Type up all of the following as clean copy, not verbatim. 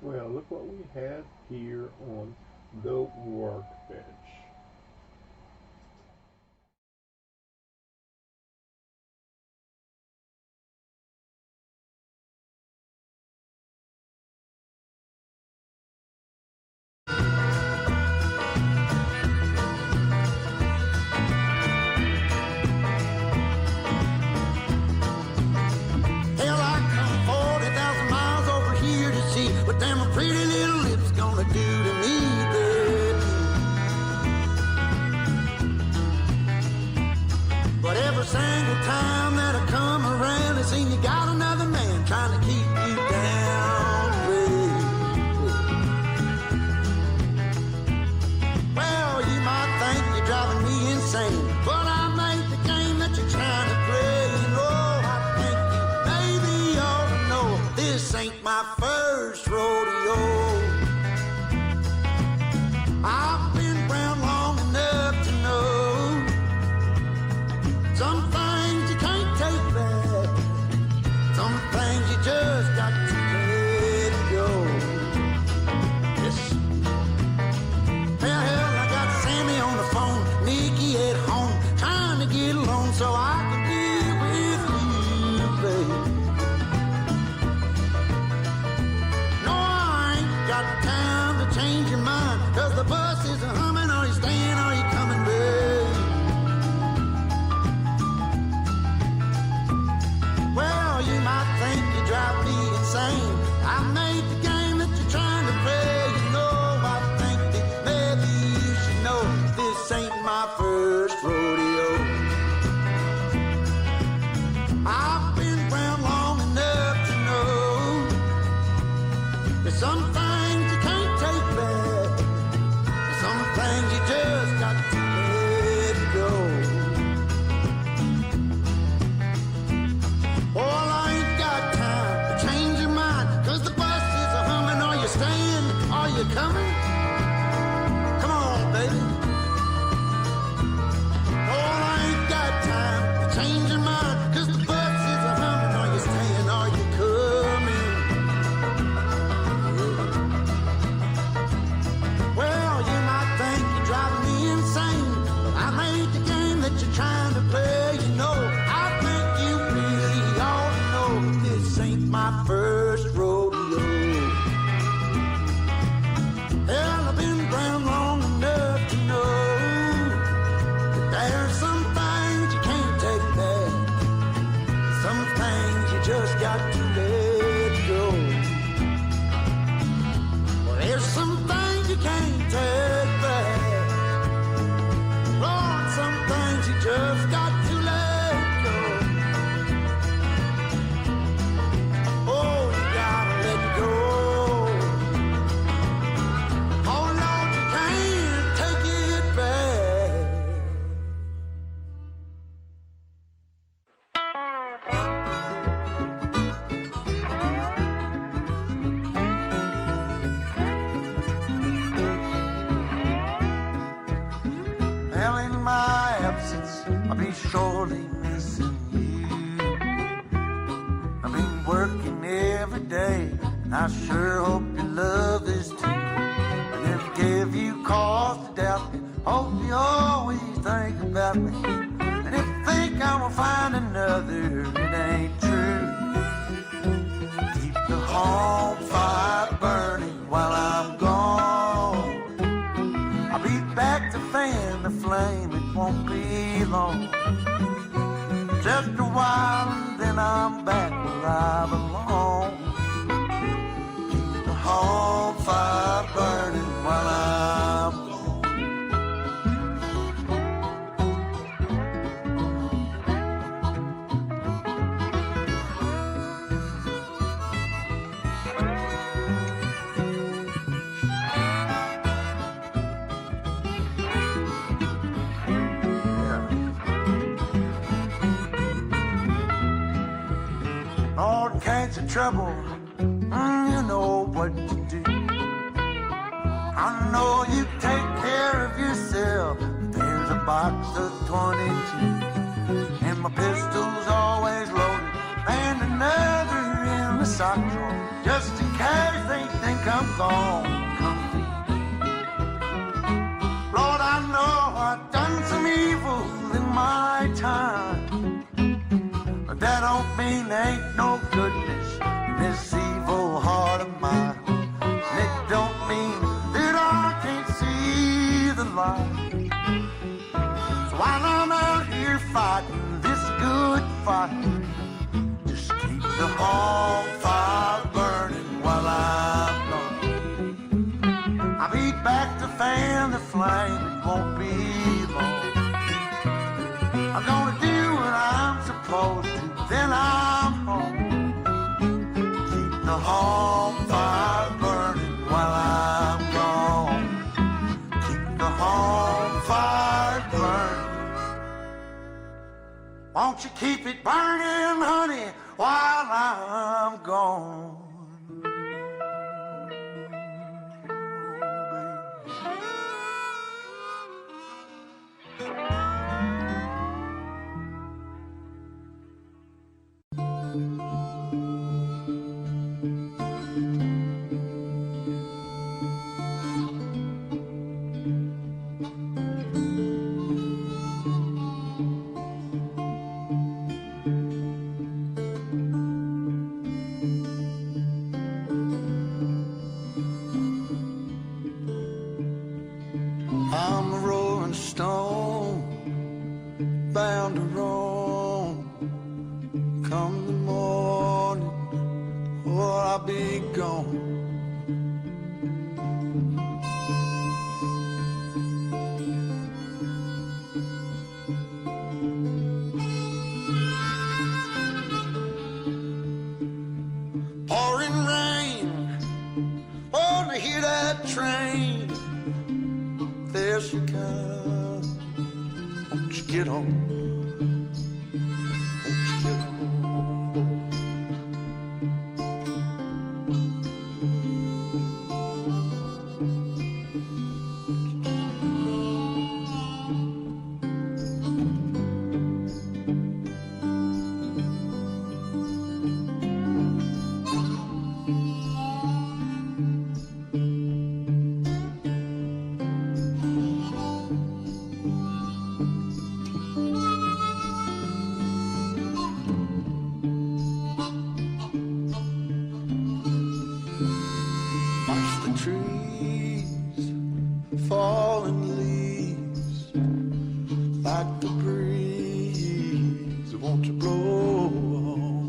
Well, look what we have here on the workbench. Hell, I come 40,000 miles over here to see what them pretty little lips gonna do to me, baby. But every single time that I come around, it seems you got another man trying to keep you down, baby. Well, you might think you're driving me insane, but I made the game that you're trying to play. You know, I think you maybe ought to know this ain't my first rodeo. I've been around long enough to know some things you can't take back, some things you just got to let go. Yes. Hell, I got Sammy on the phone, Nikki at home, trying to get along so I can be with you, babe. No, I ain't got time to change your mind, 'cause the bus is a humming. Are you staying, are you coming, babe? Well, you might think you drive me insane. I made the game that you're trying to play. You know, I think that maybe you should know this ain't my first rodeo. I've been around long enough to know there's some things you can't take back, some things you just got to let go. Well, I ain't got time to change your mind, 'cause the bus is a humming. Are you staying? Are you coming? Come on, baby. Well, I ain't got time to change your mind, 'cause the bus is a humming. Are you staying? Are you coming? Well, you might think you're driving me insane, but I made the game that you're trying to play. You know, I think you really ought to know this ain't my first rodeo. Hell, I've been around long enough to know that there's some things you can't take back, some things you just got to let go. Well, there's some things you can't take back, Lord, some things you just got to let go. Oh, you gotta let go. Oh, Lord, you can't take it back. Well, in my absence, I'll be surely missing you. I've been working every day, and I sure hope your love is too. And if it gave you cause to doubt me, hope you always think about me. And if you think I will find another, it ain't true. Keep the home fire burning while I'm gone. I'll be back to fan the flame, it won't be long. Just a while and then I'm back where I belong. Keep the home fire burning while I'm gone. All kinds of trouble, you know what to do. I know you take care of yourself. There's a box of 22, and my pistol's always loaded, and another in the sock drawer, just in case they think I'm gone complete. Lord, I know I've done some evil in my time, but that don't mean there ain't no goodness in this evil heart of mine. And it don't mean that I can't see the light. So while I'm out here fighting this good fight, just keep the home fire burning while I'm gone. I'll be back to fan the flame, it won't be long. I'm gonna do what I'm supposed to, then I'm home. Keep the home fire burning while I'm gone. Keep the home fire burning. Won't you keep it burning, honey, while I'm gone? I'm a rolling stone, bound to roam. Come the morning, or I'll be gone. Pouring rain, oh, to hear that train. There she comes. Won't you get on? Won't you get on? Watch the trees, falling leaves, like the breeze. Won't you blow on?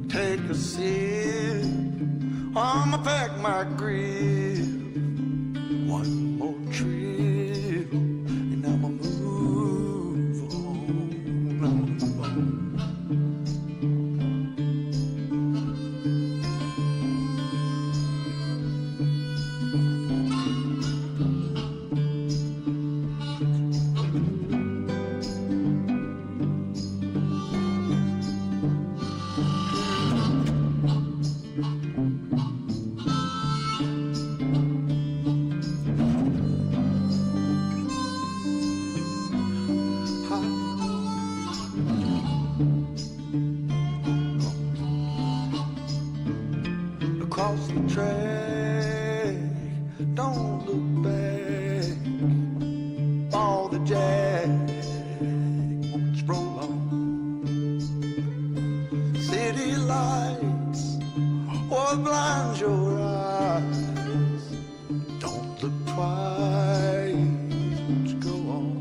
Take a sip, I'ma pack my grip. One more trip, and I'ma move on. Across the track, don't look back. All the jack, won't you roll on? City lights, what blinds your eyes? Don't look twice, won't you go on?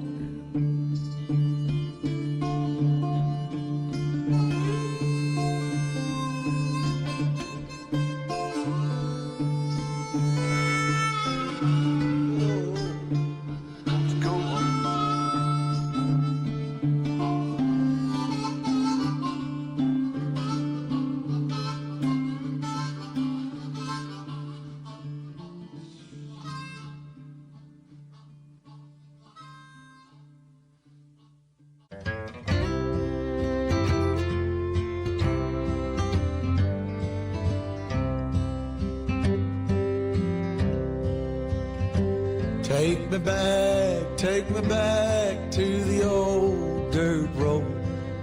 Take me back to the old dirt road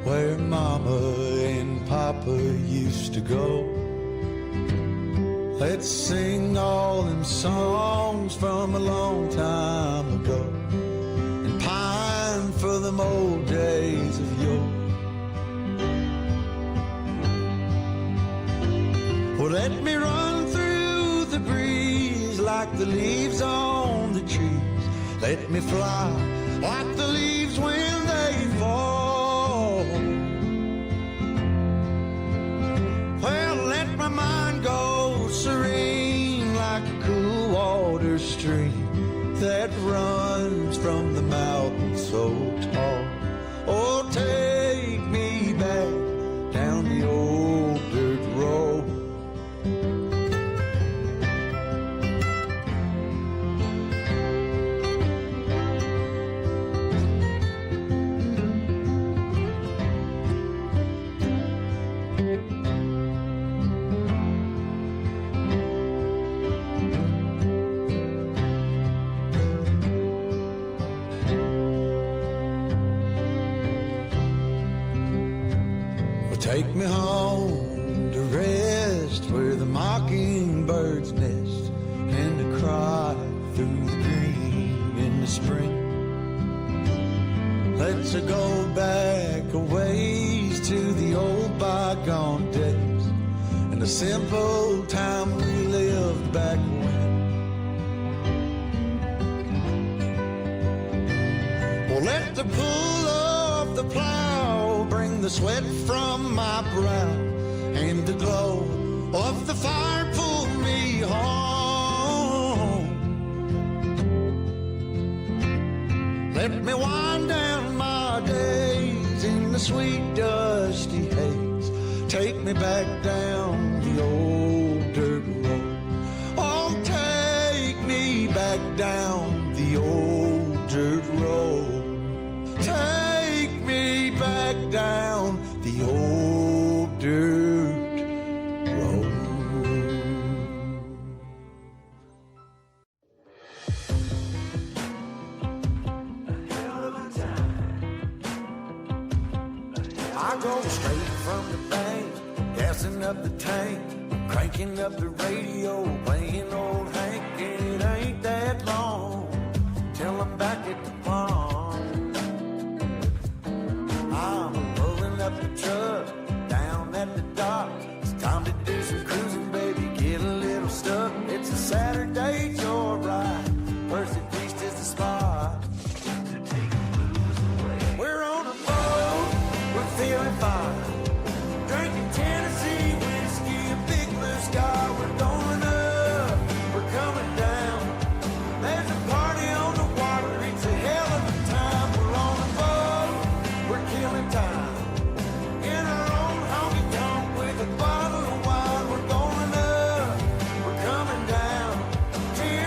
where Mama and Papa used to go. Let's sing all them songs from a long time ago and pine for them old days of yore. Well, let me run through the breeze like the leaves on the trees. Let me fly like the leaves when they fall. Well, let my mind go serene like a cool water stream that runs from the mountain so tall. Oh, take me back down the old dirt road. Take me home to rest where the mockingbirds nest and to cry through the green in the spring. Let's go back a ways to the old bygone days and the simple time we lived back when. Well, let the pull of the plow bring the sweat from my brow and the glow of the fire pull me home. Let me wind down my days in the sweet dusty haze. Take me back down the old dirt road. Oh, take me back down the old dirt road. Take me back down the old dirt road. I go straight from the bank, gassing up the tank, cranking up the radio, playing old Hank. It ain't that long till I'm back at the pond. I'm pulling up the truck down at the dock. It's time to do some cruising, baby, get a little stuck. It's a Saturday joyride, First and East is the spot to take the blues away. We're on a boat, we're feeling fine, drinking Tennessee whiskey, a big blue sky. We're going up, we're coming down. There's a party on the water, it's a hell of a time. We're on a boat, we're killing time in our own honky tonk with a bottle of wine. We're going up, we're coming down. 10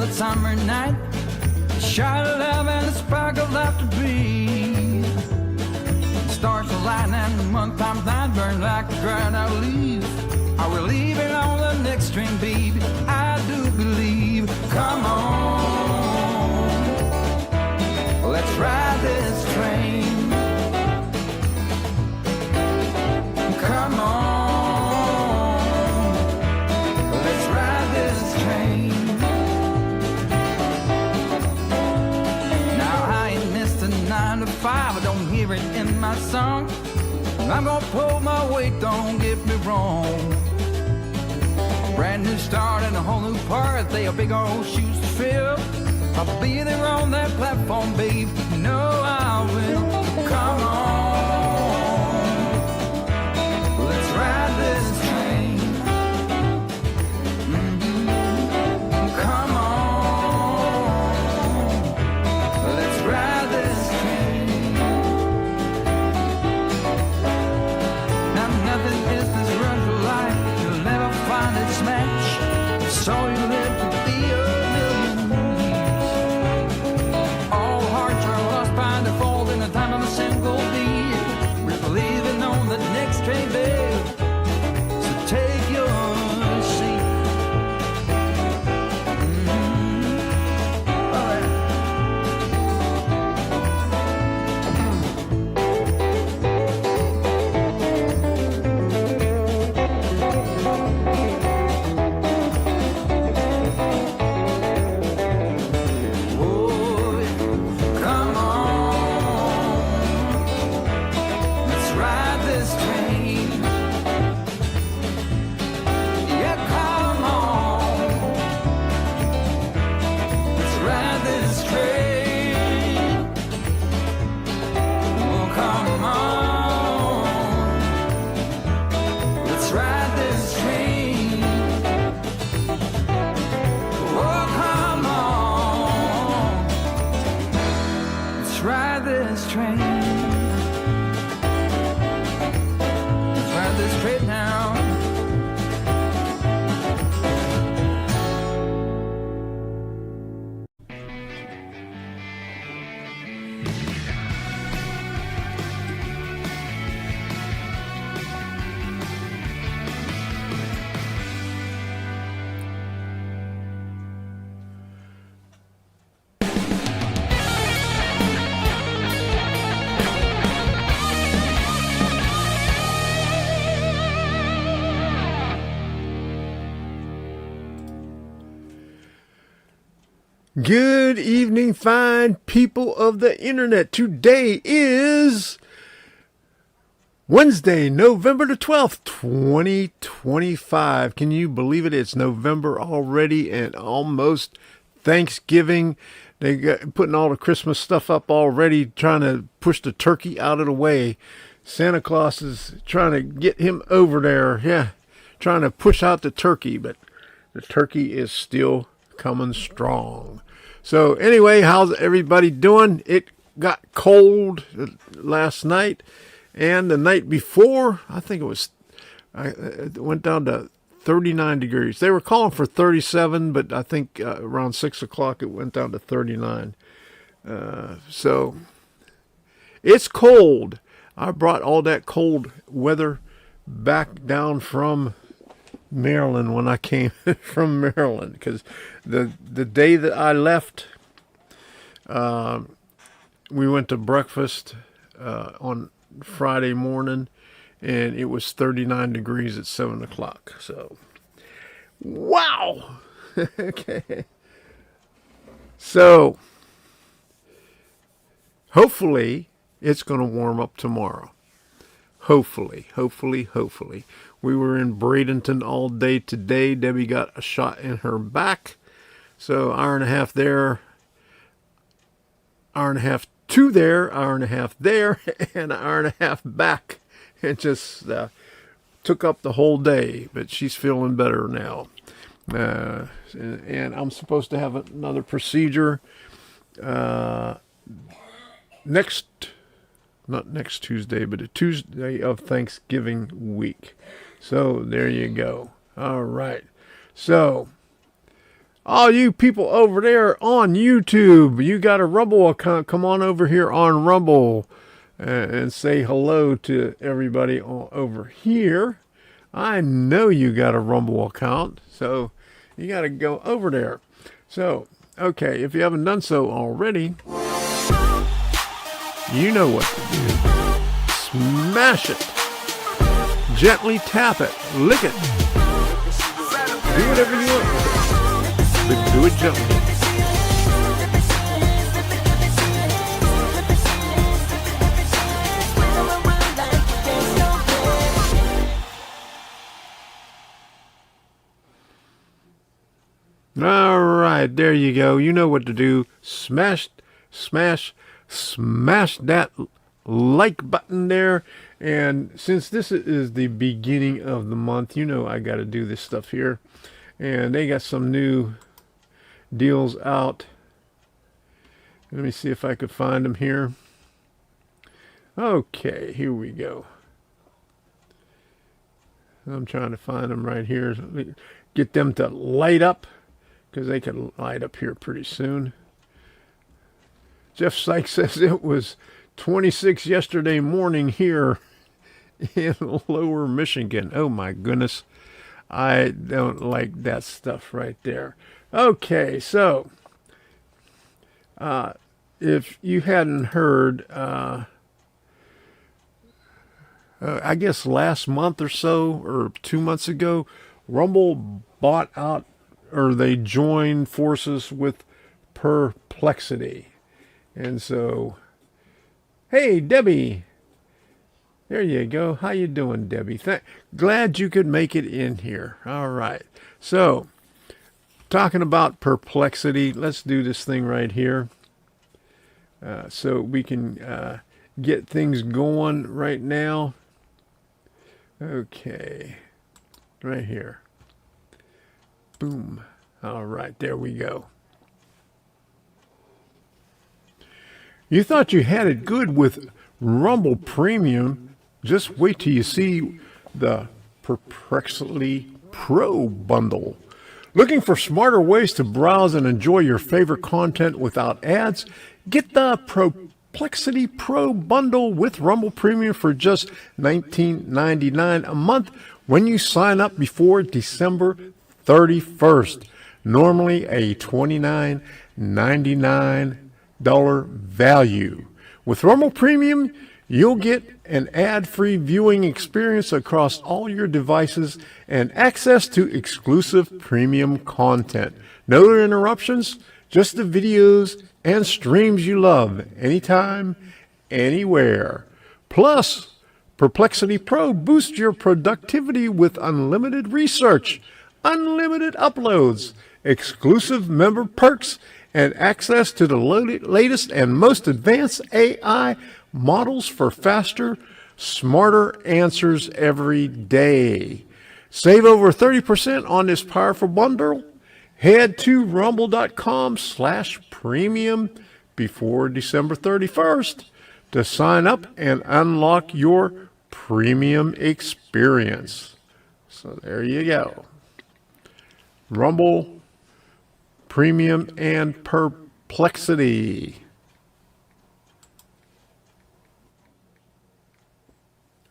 velvet summer night, a shot of love and a spark of laughter breathe. The stars align and the month times night burn like a dried out leaf. Are we leaving on the next train, baby? I do believe. Come on, let's ride this train. Come on, let's ride this train. Now I ain't missed a 9 to 5, I don't hear it in my song. I'm gonna pull my weight, don't get me wrong. A brand new start and a whole new part, they are big old shoes to fill. I'll be there on that platform, babe, you know I will. Come on, let's ride this train. Come on, let's ride this train. Now nothing is this run for life, you'll never find its match. So you live to be a million years. All hearts are lost by default in the time of a single beat. We're leaving on the next train, babe, so take your seat. All right. Oh, yeah. Come on, let's ride this train. Yeah, come on, let's ride this train. Oh, come on, let's ride this train. Oh, come on, let's ride this train. Let's ride this train now. Good evening, fine people of the internet. Today is Wednesday, November the 12th, 2025. Can you believe it? It's November already and almost Thanksgiving. They got putting all the Christmas stuff up already, trying to push the turkey out of the way. Santa Claus is trying to get him over there. Yeah, trying to push out the turkey, but the turkey is still coming strong. So anyway, how's everybody doing? It got cold last night and the night before. I think it went down to 39 degrees. They were calling for 37, but I think around 6 o'clock it went down to 39. So it's cold. I brought all that cold weather back down from Maryland when I came from Maryland, because the day that I left, we went to breakfast on Friday morning, and it was 39 degrees at 7 o'clock. So, wow. Okay. So, hopefully, it's going to warm up tomorrow. Hopefully. We were in Bradenton all day today. Debbie got a shot in her back. So, hour and a half there, hour and a half to there, hour and a half there, and an hour and a half back. It just took up the whole day, but she's feeling better now. And I'm supposed to have another procedure not next Tuesday, but a Tuesday of Thanksgiving week. So there you go. All right. So All you people over there on YouTube, you got a Rumble account, come on over here on Rumble and say hello to everybody over here. I know you got a Rumble account, so you got to go over there. So, okay, if you haven't done so already, you know what to do. Smash it. Gently tap it. Lick it. Do whatever you want with it. But do it gently. All right, there you go. You know what to do. Smash that like button there. And since this is the beginning of the month, you know I got to do this stuff here. And they got some new deals out. Let me see if I could find them here. Okay, here we go. I'm trying to find them right here. Get them to light up, because they can light up here pretty soon. Jeff Sykes says it was 26 yesterday morning here in Lower Michigan. Oh my goodness. I don't like that stuff right there. Okay, so if you hadn't heard, I guess last month or so, or 2 months ago, Rumble bought out, or they joined forces with Perplexity. And so, hey, Debbie. There you go. How you doing, Debbie? Glad you could make it in here. All right. So, talking about Perplexity, let's do this thing right here. So we can get things going right now. Okay. Right here. Boom. All right. There we go. You thought you had it good with Rumble Premium. Just wait till you see the Perplexity Pro bundle. Looking for smarter ways to browse and enjoy your favorite content without ads? Get the Perplexity Pro bundle with Rumble Premium for just $19.99 a month when you sign up before December 31st. Normally a $29.99 value. With Rumble Premium, you'll get an ad-free viewing experience across all your devices and access to exclusive premium content. No interruptions, just the videos and streams you love, anytime, anywhere. Plus, Perplexity Pro boosts your productivity with unlimited research, unlimited uploads, exclusive member perks, and access to the latest and most advanced AI models for faster, smarter answers every day. Save over 30% on this powerful bundle. Head to rumble.com/premium before December 31st to sign up and unlock your premium experience. So there you go. Rumble Premium and Perplexity.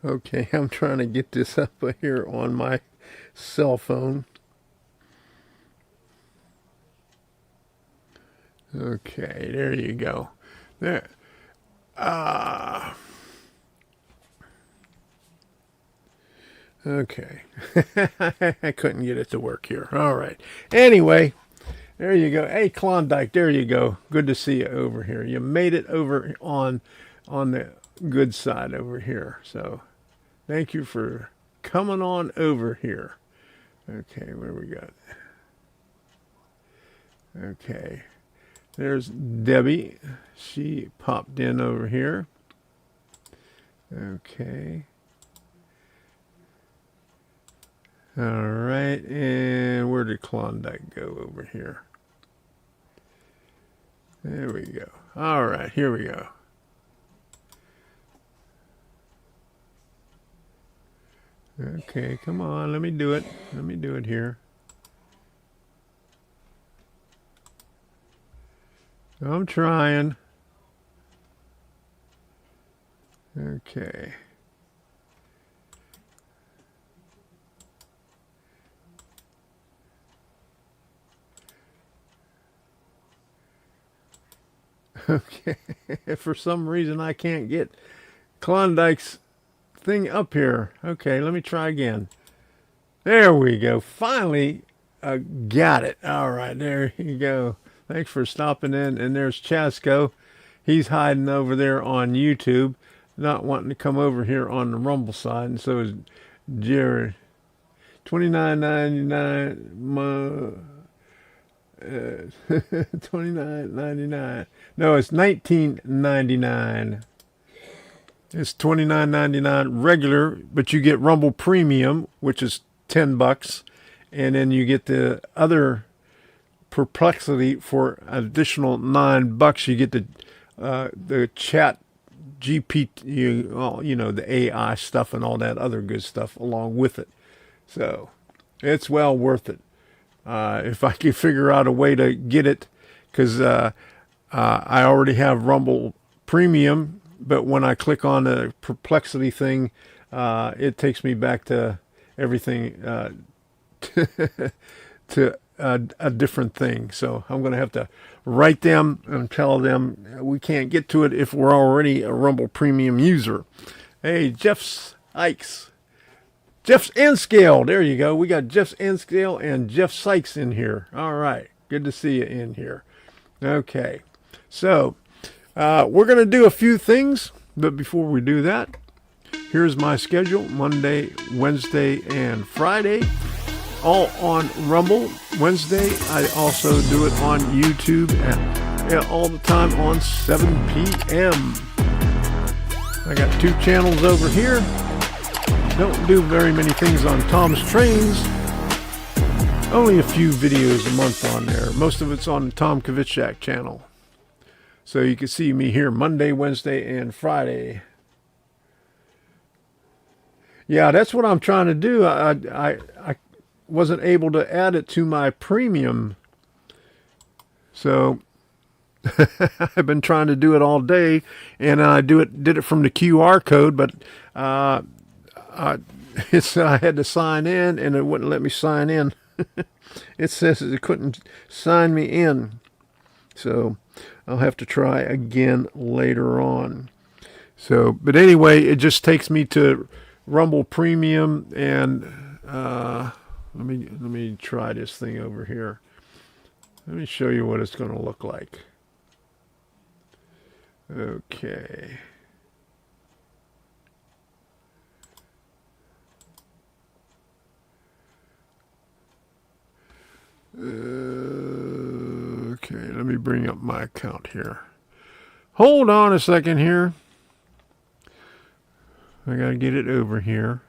Okay, I'm trying to get this up here on my cell phone. Okay, there you go. There. Okay. I couldn't get it to work here. All right. Anyway, there you go. Hey, Klondike, there you go. Good to see you over here. You made it over on the good side over here. So thank you for coming on over here. Okay, where we got? Okay. There's Debbie. She popped in over here. Okay. All right. And where did Klondike go over here? There we go. All right. Here we go. Okay. Come on. Let me do it. Let me do it here. I'm trying. Okay. Okay. For some reason, I can't get Klondike's thing up here. Okay, let me try again. There we go. Finally, got it. All right, there you go. Thanks for stopping in. And there's Chasco. He's hiding over there on YouTube, not wanting to come over here on the Rumble side. And so is Jared. $29.99. 29.99. No, it's 19.99. It's 29.99 regular, but you get Rumble Premium, which is $10, and then you get the other Perplexity for additional $9. You get the chat GPT, the AI stuff and all that other good stuff along with it. So it's well worth it. If I can figure out a way to get it, because I already have Rumble Premium, but when I click on the Perplexity thing, it takes me back to everything to a different thing. So I'm going to have to write them and tell them we can't get to it if we're already a Rumble Premium user. Hey, Jeff's N Scale. There you go. We got Jeff's N Scale and Jeff Sykes in here. All right. Good to see you in here. Okay. So we're going to do a few things, but before we do that, here's my schedule. Monday, Wednesday, and Friday, all on Rumble. Wednesday, I also do it on YouTube all the time on 7 p.m. I got 2 channels over here. Don't do very many things on Tom's Trains. Only a few videos a month on there. Most of it's on the Tom Kvichak channel. So you can see me here Monday, Wednesday, and Friday. Yeah, that's what I'm trying to do. I wasn't able to add it to my premium. So I've been trying to do it all day, and I did it from the QR code, but I had to sign in, and it wouldn't let me sign in. It says it couldn't sign me in. So I'll have to try again later on. So, but anyway, it just takes me to Rumble Premium, and let me try this thing over here. Let me show you what it's going to look like. Okay. Okay, let me bring up my account here. Hold on a second here. I gotta get it over here.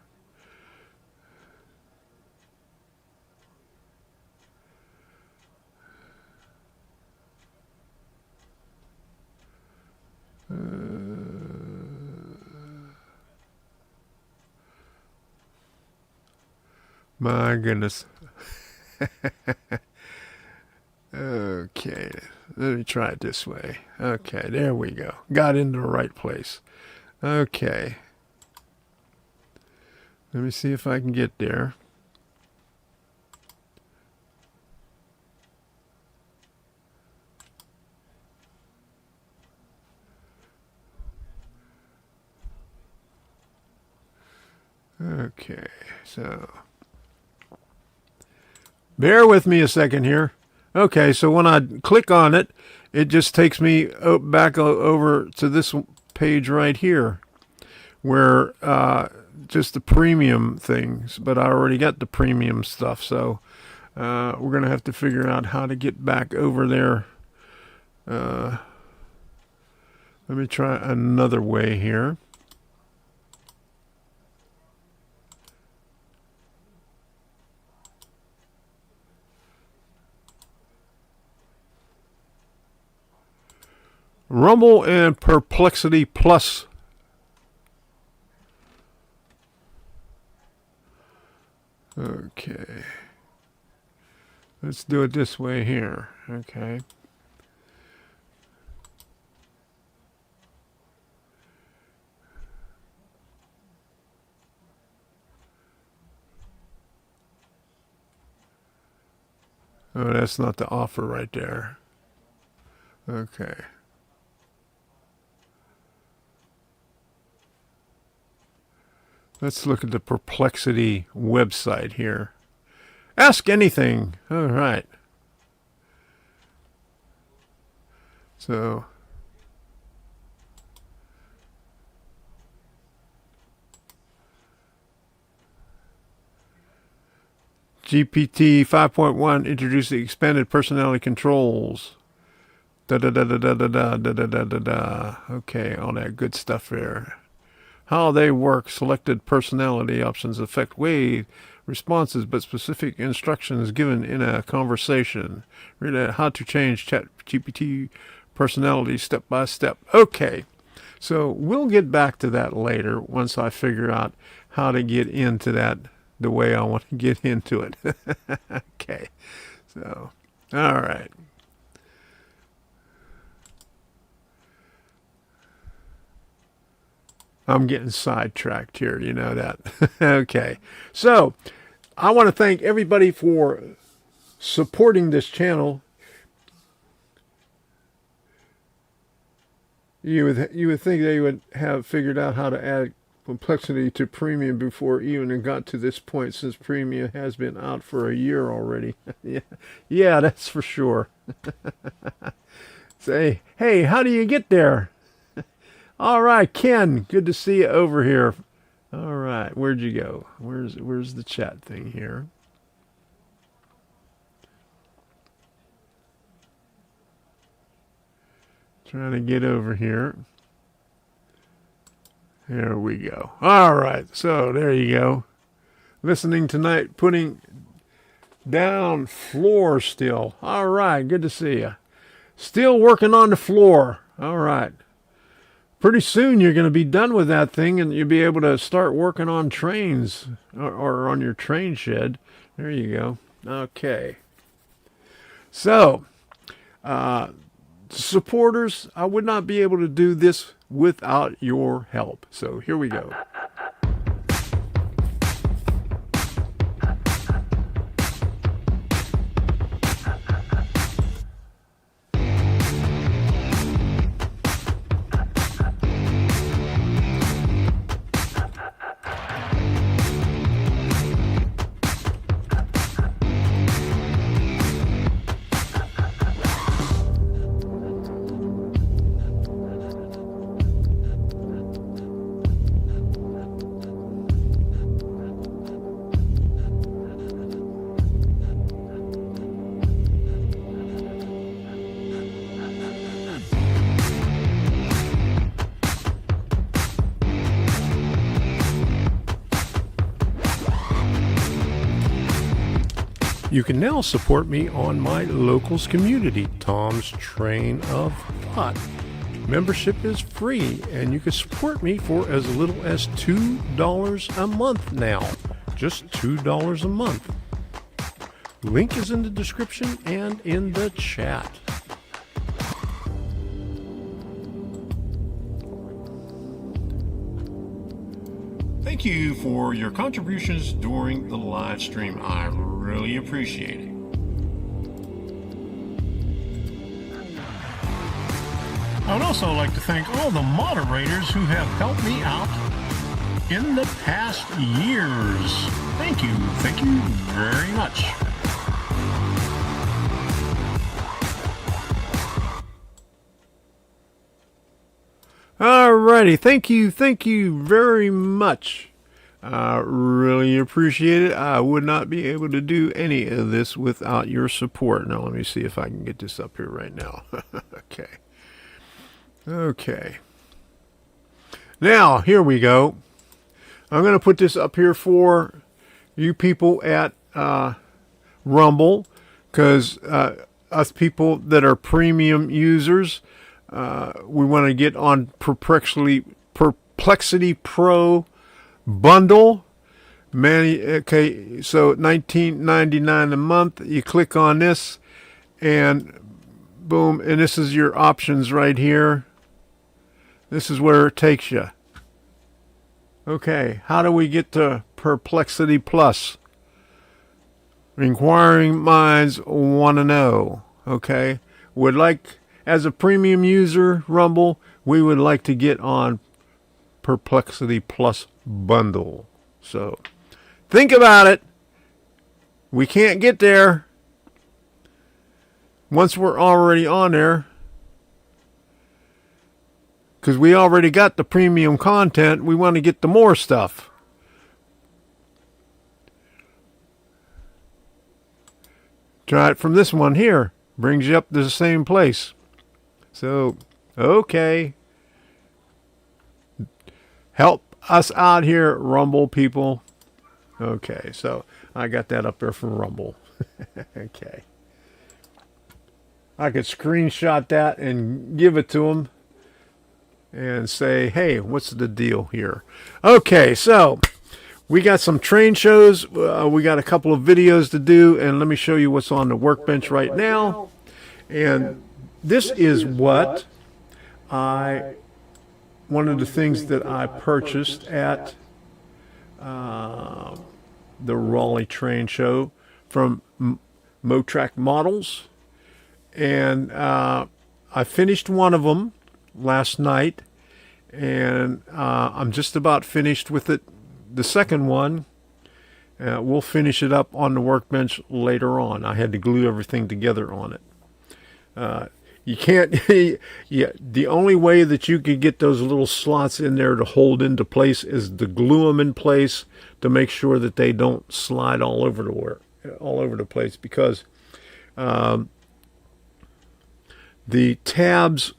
My goodness. Okay, let me try it this way. Okay, there we go. Got into the right place. Okay. Let me see if I can get there. Okay, so bear with me a second here. Okay, so when I click on it, it just takes me back over to this page right here, where just the premium things, but I already got the premium stuff, so we're going to have to figure out how to get back over there. Let me try another way here. Rumble and Perplexity Plus. Okay. Let's do it this way here. Okay. Oh, that's not the offer right there. Okay. Let's look at the Perplexity website here. Ask anything. All right. So GPT 5.1 introduced the expanded personality controls. Da da da da da da da da da da da. Okay, all that good stuff there. How they work. Selected personality options affect way responses, but specific instructions given in a conversation. Read how to change ChatGPT personality step by step. Okay, so we'll get back to that later once I figure out how to get into that the way I want to get into it. Okay, so all right. I'm getting sidetracked here, you know that. Okay, so I want to thank everybody for supporting this channel. You would think they would have figured out how to add complexity to premium before even it got to this point, since premium has been out for a year already. Yeah, that's for sure. Say, hey, how do you get there? All right, Ken, good to see you over here. All right, where'd you go? Where's the chat thing here? Trying to get over here. There we go. All right, so there you go. Listening tonight, putting down floor still. All right, good to see you. Still working on the floor. All right. Pretty soon you're going to be done with that thing and you'll be able to start working on trains or on your train shed. There you go. Okay. So, supporters, I would not be able to do this without your help. So here we go. You can now support me on my locals community, Tom's Train of Thought. Membership is free, and you can support me for as little as $2 a month now. Just $2 a month. Link is in the description and in the chat. Thank you for your contributions during the live stream. I really appreciate it. I would also like to thank all the moderators who have helped me out in the past years. Thank you very much. Alrighty, thank you very much. I really appreciate it. I would not be able to do any of this without your support. Now let me see if I can get this up here right now. Okay. Now, here we go. I'm going to put this up here for you people at Rumble, because us people that are premium users, we want to get on Perplexity Pro bundle. Okay, so $19.99 a month. You click on this, and boom, and this is your options right here. This is where it takes you. Okay, how do we get to Perplexity Plus? Inquiring minds want to know. Okay, would like, as a premium user, Rumble, we would like to get on Perplexity Plus bundle. So think about it. We can't get there once we're already on there, because we already got the premium content. We want to get the more stuff. Try it from this one here. Brings you up to the same place. So, okay. Help us out here, Rumble people. Okay, so I got that up there for Rumble. Okay. I could screenshot that and give it to them and say, hey, what's the deal here? Okay, so we got some train shows. We got a couple of videos to do, and let me show you what's on the workbench right now. And this is what one of the things that I purchased at the Raleigh train show from Motrack Models. And I finished one of them last night, and I'm just about finished with it. The second one, we'll finish it up on the workbench later on. I had to glue everything together on it. You can't, yeah, the only way that you could get those little slots in there to hold into place is to glue them in place to make sure that they don't slide all over the place, because the tabs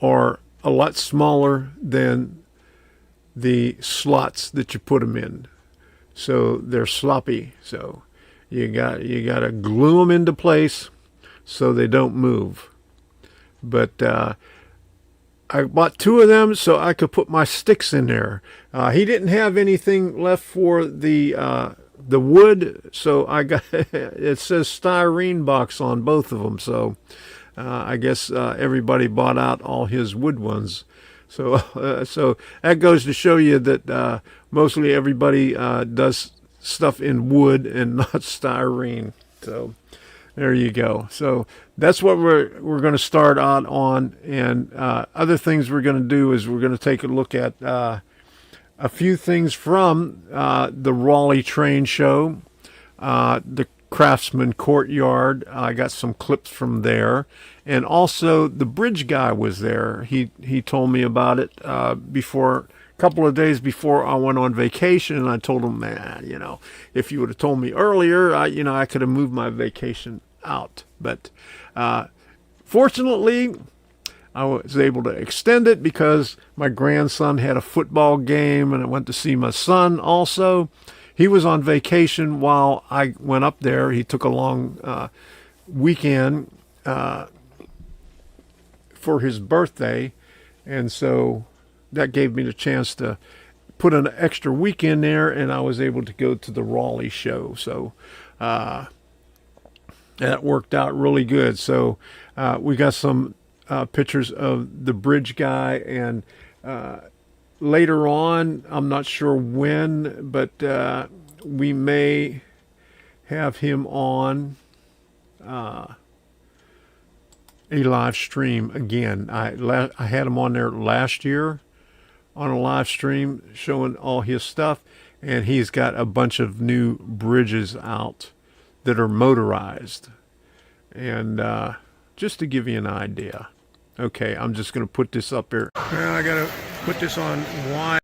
are a lot smaller than the slots that you put them in, so they're sloppy. So you got to glue them into place so they don't move. But I bought two of them so I could put my sticks in there. He didn't have anything left for the wood, so I got it says styrene box on both of them. So I guess everybody bought out all his wood ones. So so that goes to show you that mostly everybody does stuff in wood and not styrene. So there you go. So that's what we're going to start out on. And other things we're going to do is we're going to take a look at a few things from the Raleigh train show, the Craftsman Courtyard. I got some clips from there, and also the bridge guy was there. He told me about it before, a couple of days before I went on vacation, and I told him, man, if you would have told me earlier, I could have moved my vacation out. But fortunately, I was able to extend it because my grandson had a football game, and I went to see my son also. He was on vacation while I went up there. He took a long weekend for his birthday, and so that gave me the chance to put an extra week in there, and I was able to go to the Raleigh show. So that worked out really good. So we got some pictures of the bridge guy, and later on, I'm not sure when, but we may have him on a live stream again. I had him on there last year on a live stream showing all his stuff, and he's got a bunch of new bridges out that are motorized. And just to give you an idea. Okay, I'm just going to put this up here. I got to put this on wide.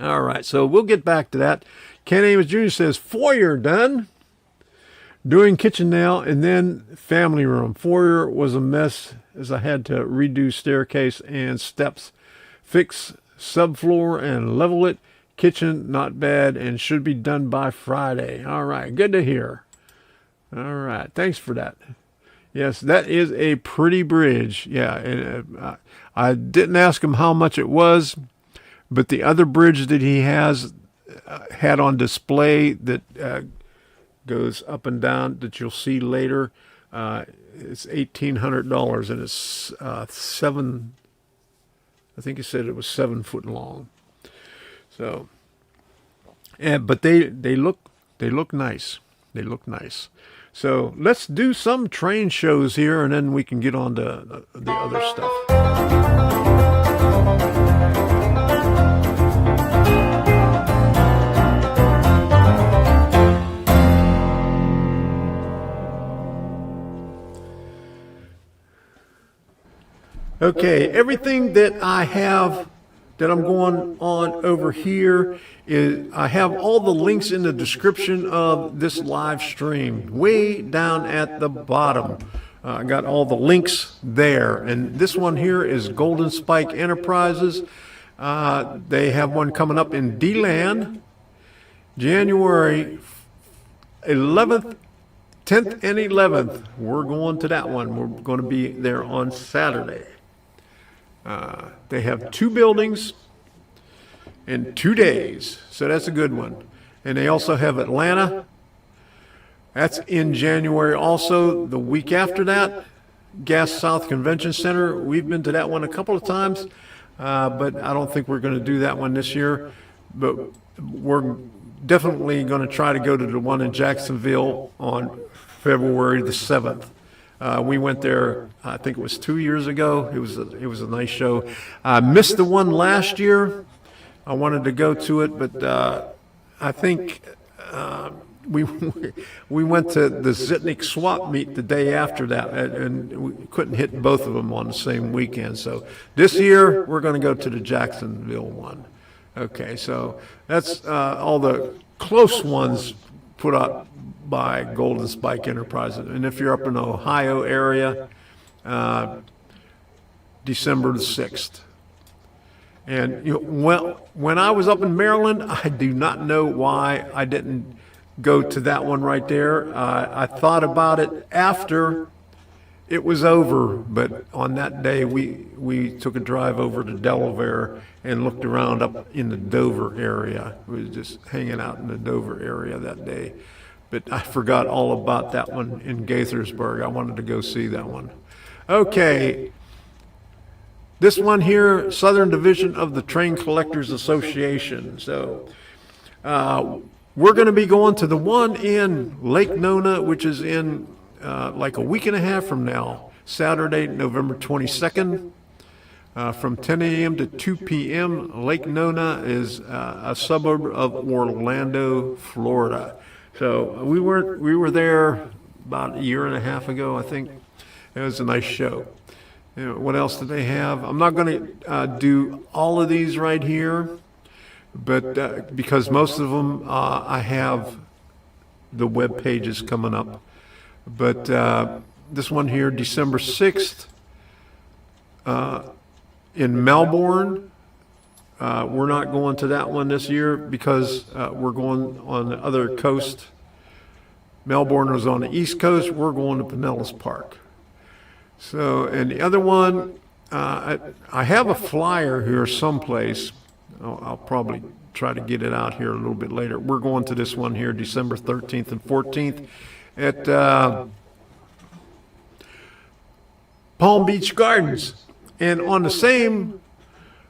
All right, so we'll get back to that. Ken Amos Jr. says, foyer done. Doing kitchen now, and then family room. Foyer was a mess as I had to redo staircase and steps, fix subfloor and level it. Kitchen, not bad, and should be done by Friday. All right, good to hear. All right, thanks for that. Yes, that is a pretty bridge. Yeah, and I didn't ask him how much it was, but the other bridge that he has had on display that goes up and down that you'll see later, it's $1,800, and it's seven. I think he said it was 7 foot long. So, but they look nice. They look nice. So let's do some train shows here, and then we can get on to the other stuff. Okay, everything that I have that I'm going on over here is I have all the links in the description of this live stream, way down at the bottom. I got all the links there, and this one here is Golden Spike Enterprises. They have one coming up in D-Land, January 11th, 10th, and 11th. We're going to that one. We're going to be there on Saturday. They have 2 buildings in 2 days, so that's a good one. And they also have Atlanta. That's in January also. The week after that, Gas South Convention Center. We've been to that one a couple of times, but I don't think we're going to do that one this year. But we're definitely going to try to go to the one in Jacksonville on February the 7th. We went there, I think it was 2 years ago. It was a nice show. I missed the one last year. I wanted to go to it, but I think we went to the Zitnik swap meet the day after that, and we couldn't hit both of them on the same weekend. So this year we're going to go to the Jacksonville one. Okay, so that's all the close ones put up by Golden Spike Enterprises. And if you're up in the Ohio area, December the 6th. And when I was up in Maryland, I do not know why I didn't go to that one right there. I thought about it after it was over, but on that day we took a drive over to Delaware and looked around up in the Dover area. We was just hanging out in the Dover area that day. But I forgot all about that one in Gaithersburg. I wanted to go see that one. Okay. This one here, Southern Division of the Train Collectors Association. So we're going to be going to the one in Lake Nona, which is in like a week and a half from now, Saturday, November 22nd, from 10 a.m. to 2 p.m. Lake Nona is a suburb of Orlando, Florida. So we were there about a year and a half ago, I think. It was a nice show. You know, what else do they have? I'm not going to do all of these right here, but because most of them I have the web pages coming up. But this one here, December 6th, in Melbourne. We're not going to that one this year because we're going on the other coast. Melbourne was on the East Coast. We're going to Pinellas Park. So, and the other one, I have a flyer here someplace. I'll probably try to get it out here a little bit later. We're going to this one here, December 13th and 14th at Palm Beach Gardens. And on the same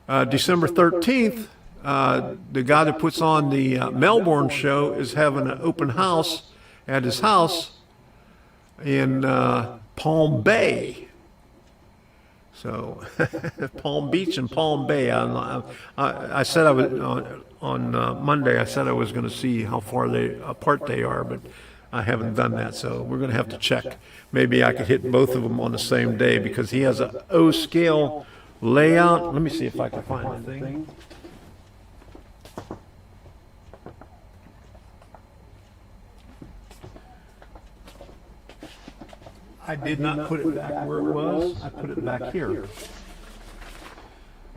December 13th, the guy that puts on the Melbourne show is having an open house at his house in Palm Bay. So Palm Beach and Palm Bay. I said I was on Monday. I said I was going to see how far apart they are, but I haven't done that. So we're going to have to check. Maybe I could hit both of them on the same day because he has a O scale layout. Let me see if I can find the thing. I did not put it back where it was. I put it back here.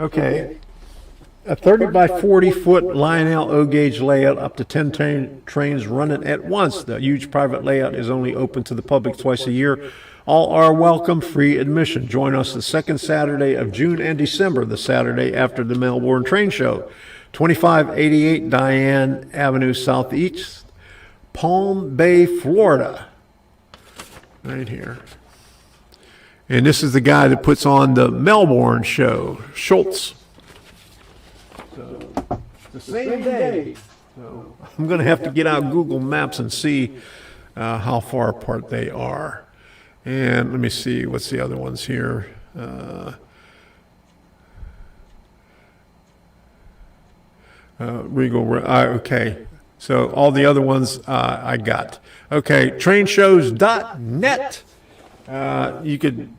Okay. A 30 by 40 foot Lionel O-gauge layout, up to 10 trains running at once. The huge private layout is only open to the public twice a year. All are welcome, free admission. Join us the second Saturday of June and December, the Saturday after the Melbourne Train Show. 2588 Diane Avenue Southeast, Palm Bay, Florida. Right here. And this is the guy that puts on the Melbourne show, Schultz. So, the same day. So, I'm going to have to get out Google Maps and see how far apart they are. And let me see, what's the other ones here? Regal, okay. So all the other ones I got. Okay, trainshows.net. You could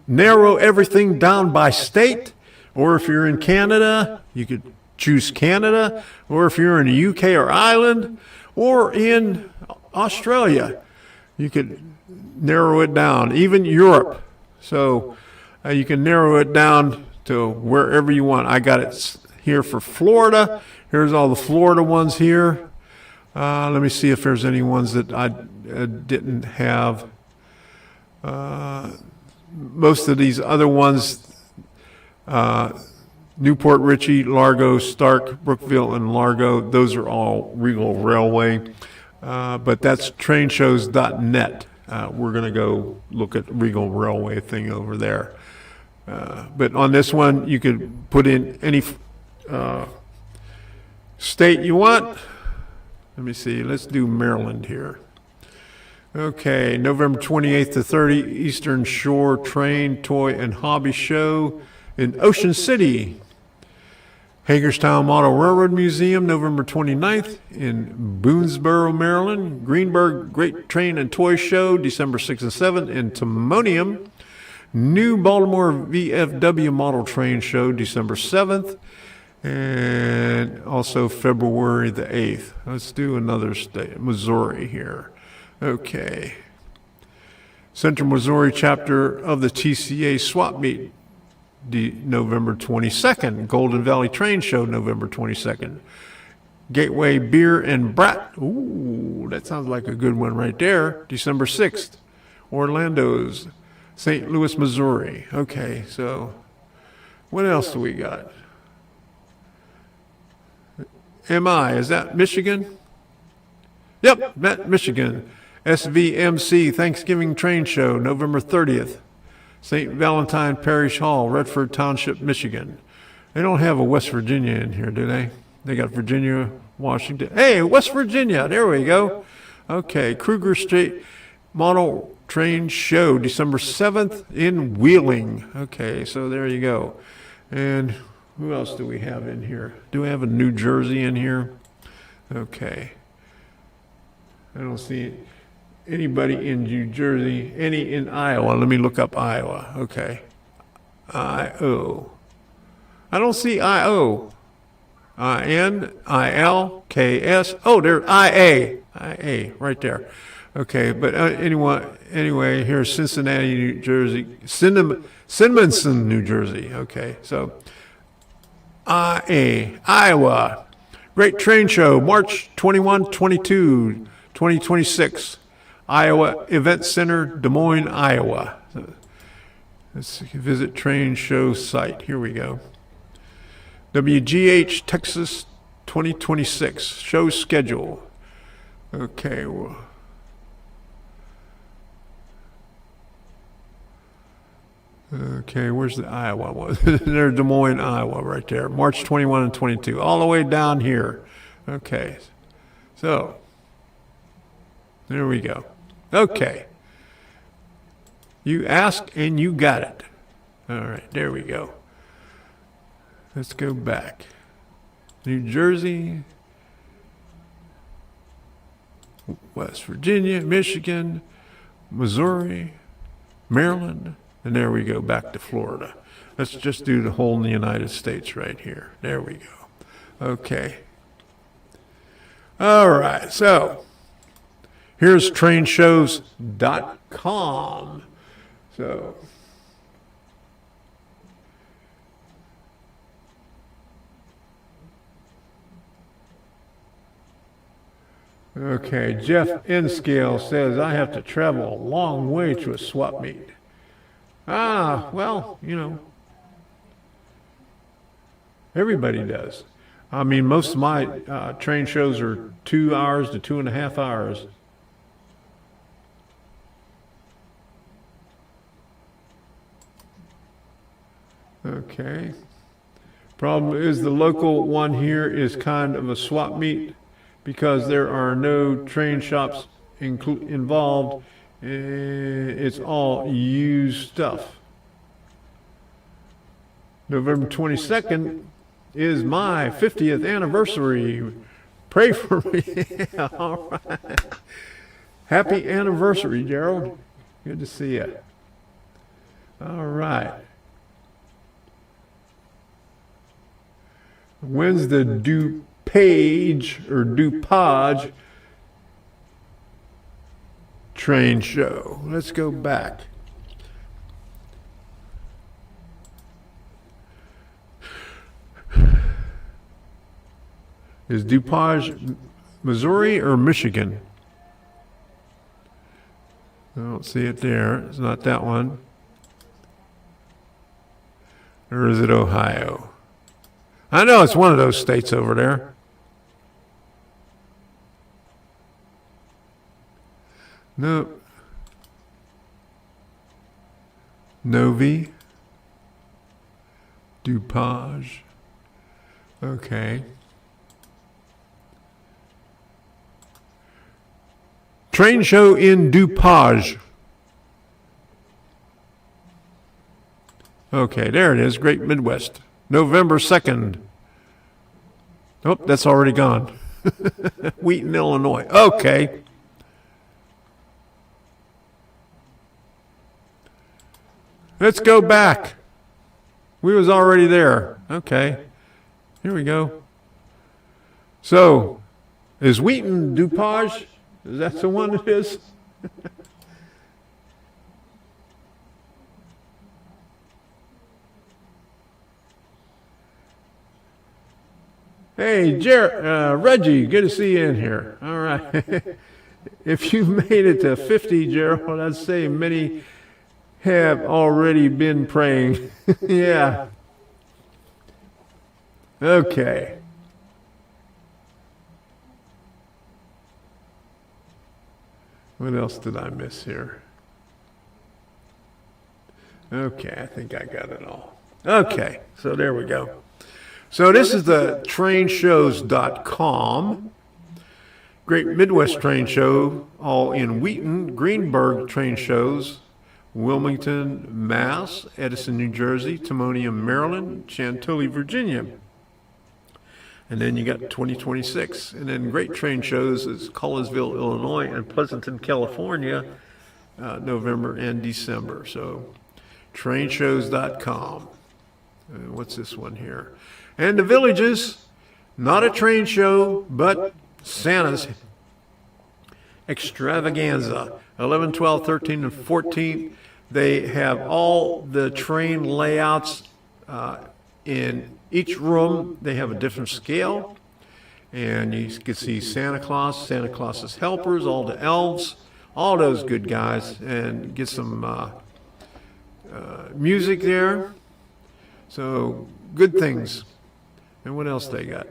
narrow everything down by state, or if you're in Canada, you could choose Canada, or if you're in the UK or Ireland, or in Australia, you could narrow it down, even Europe. So you can narrow it down to wherever you want. I got it here for Florida. Here's all the Florida ones here. Let me see if there's any ones that I didn't have. Most of these other ones, Newport Richey, Largo, Stark, Brookville, and Largo, those are all Regal Railway. But that's trainshows.net. We're going to go look at Regal Railway thing over there. But on this one, you could put in any state you want. Let me see. Let's do Maryland here. Okay, November 28th to 30, Eastern Shore Train, Toy, and Hobby Show in Ocean City. Hagerstown Model Railroad Museum, November 29th in Boonesboro, Maryland. Greenberg Great Train and Toy Show, December 6th and 7th in Timonium. New Baltimore VFW Model Train Show, December 7th. And also February the 8th. Let's do another state, Missouri here. Okay. Central Missouri chapter of the TCA Swap Meet, November 22nd. Golden Valley Train Show, November 22nd. Gateway Beer and Brat. Ooh, that sounds like a good one right there. December 6th. Orlando's, St. Louis, Missouri. Okay, so what else do we got? MI, is that Michigan? Yep, that Michigan. SVMC Thanksgiving Train Show, November 30th. St. Valentine Parish Hall, Redford Township, Michigan. They don't have a West Virginia in here, do they? They got Virginia, Washington. Hey, West Virginia, there we go. Okay, Kruger Street Model Train Show, December 7th in Wheeling. Okay, so there you go. And who else do we have in here? Do we have a New Jersey in here? Okay. I don't see anybody in New Jersey. Any in Iowa? Let me look up Iowa. Okay. I-O. I don't see I-O. I-N-I-L-K-S. Oh, there's I-A. I-A, right there. Okay, but anyway, here's Cincinnati, New Jersey. Cinnamonson, New Jersey. Okay, so I-A, Iowa. Great Train Show, March 21, 22, 2026. Iowa Event Center, Des Moines, Iowa. Let's visit train show site. Here we go. WGH Texas 2026 show schedule. Okay. Well, okay, where's the Iowa one? There's Des Moines, Iowa, right there. March 21 and 22, all the way down here. Okay. So, there we go. Okay. You asked and you got it. All right, there we go. Let's go back. New Jersey, West Virginia, Michigan, Missouri, Maryland, and there we go, back to Florida. Let's just do the whole in the United States right here. There we go. Okay. All right, so Here's trainshows.com. So, okay, Jeff Nscale says, I have to travel a long way to a swap meet. Ah, well, everybody does. I mean, most of my train shows are 2 hours to 2.5 hours. Okay. Problem is the local one here is kind of a swap meet because there are no train shops involved. It's all used stuff. November 22nd is my 50th anniversary. Pray for me. Yeah, all right. Happy anniversary, Gerald. Good to see you. All right. When's the DuPage train show? Let's go back. Is DuPage Missouri or Michigan? I don't see it there. It's not that one. Or is it Ohio? I know it's one of those states over there. No. Novi. DuPage. Okay. Train show in DuPage. Okay, there it is. Great Midwest. November 2nd. Oh, that's already gone. Wheaton, Illinois. Okay. Let's go back. We was already there. Okay. Here we go. So, is Wheaton DuPage? Is that the one it is? Hey, Reggie, good to see you in here. All right. If you've made it to 50, Gerald, I'd say many have already been praying. Yeah. Okay. What else did I miss here? Okay, I think I got it all. Okay, so there we go. So this is the trainshows.com. Great Midwest Train Show, all in Wheaton, Greenberg Train Shows, Wilmington, Mass, Edison, New Jersey, Timonium, Maryland, Chantilly, Virginia. And then you got 2026. And then Great Train Shows is Collinsville, Illinois, and Pleasanton, California, November and December. So trainshows.com. What's this one here? And the Villages, not a train show, but Santa's extravaganza. 11, 12, 13, and 14. They have all the train layouts in each room. They have a different scale. And you can see Santa Claus, Santa Claus's helpers, all the elves, all those good guys, and get some music there. So good things. And what else they got?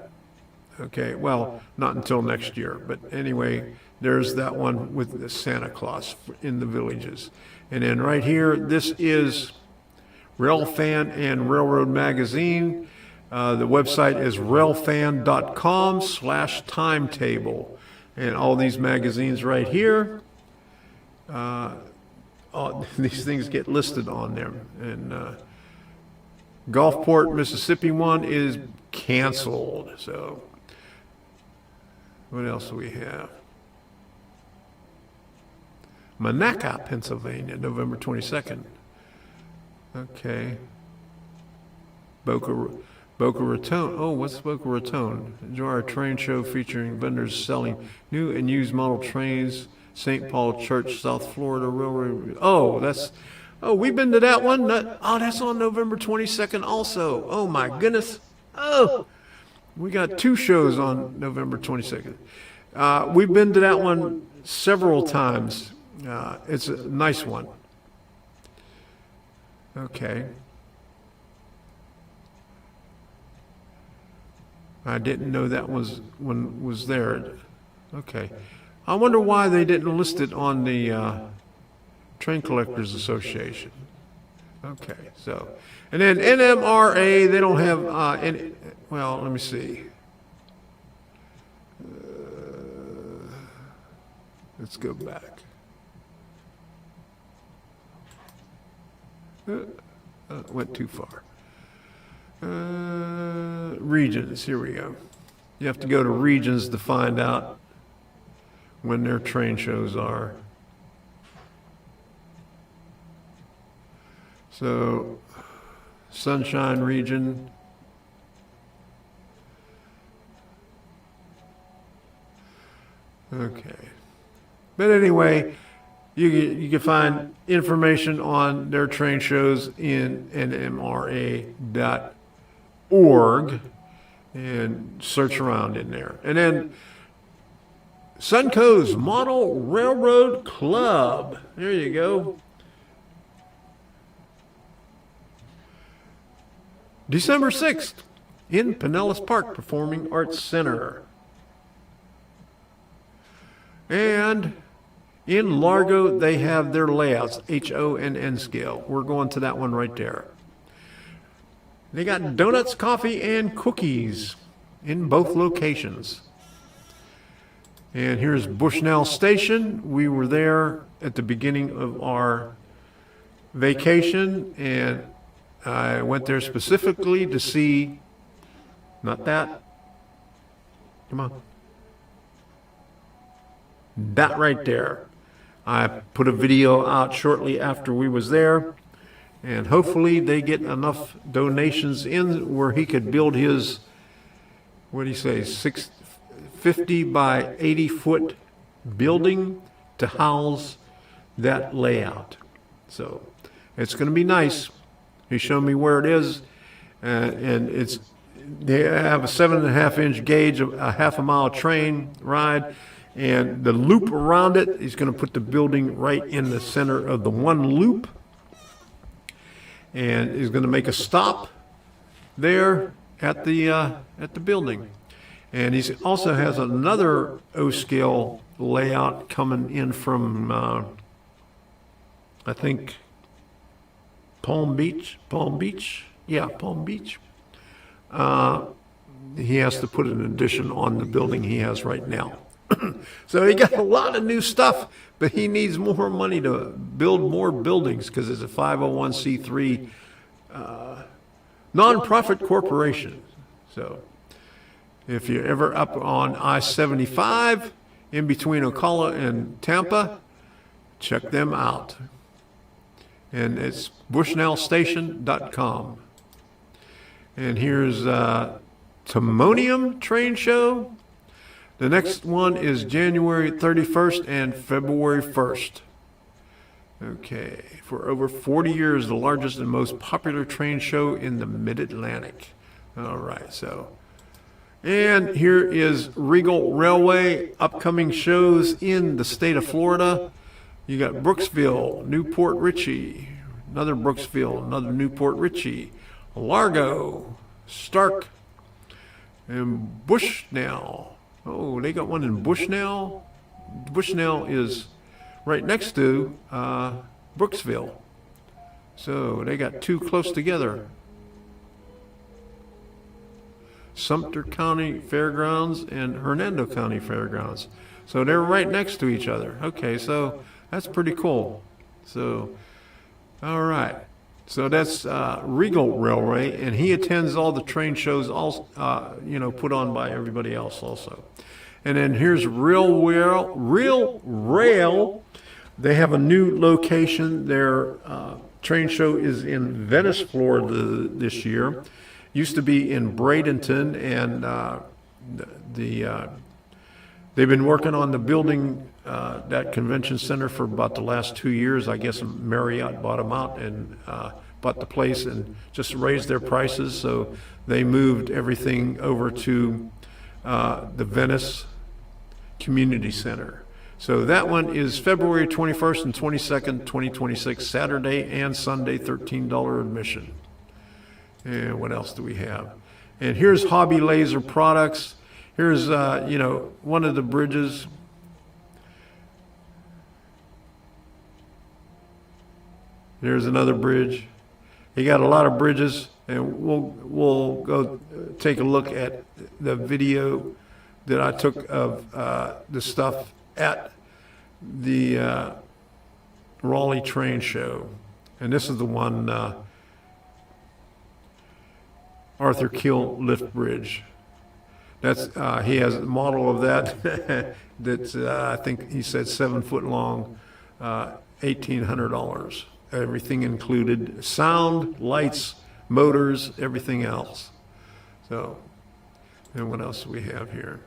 Okay, well, not until next year. But anyway, there's that one with the Santa Claus in the Villages. And then right here, this is Railfan and Railroad Magazine. The website is railfan.com/timetable. And all these magazines right here, these things get listed on there. And Gulfport, Mississippi one is canceled. So what else do we have? Monaca, Pennsylvania, November 22nd. Okay. Boca Raton. Oh, what's Boca Raton? Enjoy our train show featuring vendors selling new and used model trains St. Paul Church, South Florida Railroad. Oh, we've been to that one. That's on November 22nd also. Oh my goodness. Oh, we got 2 shows on November 22nd. We've been to that one several times. It's a nice one. Okay. I didn't know that was there. Okay. I wonder why they didn't list it on the Train Collectors Association. Okay, so, and then NMRA, they don't have any, well, let me see. Let's go back. Went too far. Regions, here we go. You have to go to regions to find out when their train shows are. So, Sunshine region. Okay. But anyway, you can find information on their train shows in nmra.org and search around in there. And then Suncoast Model Railroad Club. There you go. December 6th in Pinellas Park Performing Arts Center. And in Largo, they have their layouts, HONN scale. We're going to that one right there. They got donuts, coffee, and cookies in both locations. And here's Bushnell Station. We were there at the beginning of our vacation, and I went there specifically to see, not that, come on, that right there. I put a video out shortly after we was there, and hopefully they get enough donations in where he could build his, what do you say, 650 by 80 foot building to house that layout. So it's going to be nice. He showed me where it is, and they have a 7.5 inch gauge, a half a mile train ride, and the loop around it, he's going to put the building right in the center of the one loop, and he's going to make a stop there at the building. And he also has another O-scale layout coming in from, I think, Palm Beach. Yeah, Palm Beach. He has to put an addition on the building he has right now. So he got a lot of new stuff, but he needs more money to build more buildings because it's a 501c3 nonprofit corporation. So if you're ever up on I-75 in between Ocala and Tampa, check them out. And it's bushnellstation.com. And here's Timonium Train Show. The next one is January 31st and February 1st. Okay, for over 40 years, the largest and most popular train show in the Mid-Atlantic. All right, so. And here is Regal Railway upcoming shows in the state of Florida. You got Brooksville, Newport Richey, another Brooksville, another Newport Richey, Largo, Stark, and Bushnell. Oh, they got one in Bushnell. Bushnell is right next to Brooksville. So they got 2 close together. Sumter County Fairgrounds and Hernando County Fairgrounds. So they're right next to each other. Okay, so that's pretty cool. So, all right. So that's Regal Railway, and he attends all the train shows, all put on by everybody else also. And then here's Real Rail. They have a new location. Their train show is in Venice, Florida this year. Used to be in Bradenton, and They've been working on the building, that convention center for about the last 2 years. I guess Marriott bought them out and bought the place and just raised their prices. So they moved everything over to the Venice Community Center. So that one is February 21st and 22nd, 2026, Saturday and Sunday, $13 admission. And what else do we have? And here's Hobby Laser Products. Here's, one of the bridges. There's another bridge. He got a lot of bridges, and we'll go take a look at the video that I took of the stuff at the Raleigh train show. And this is the one, Arthur Kill Lift Bridge. That's he has a model of that that's I think he said 7 foot long, $1,800. Everything included: sound, lights, motors, everything else. So, and what else do we have here?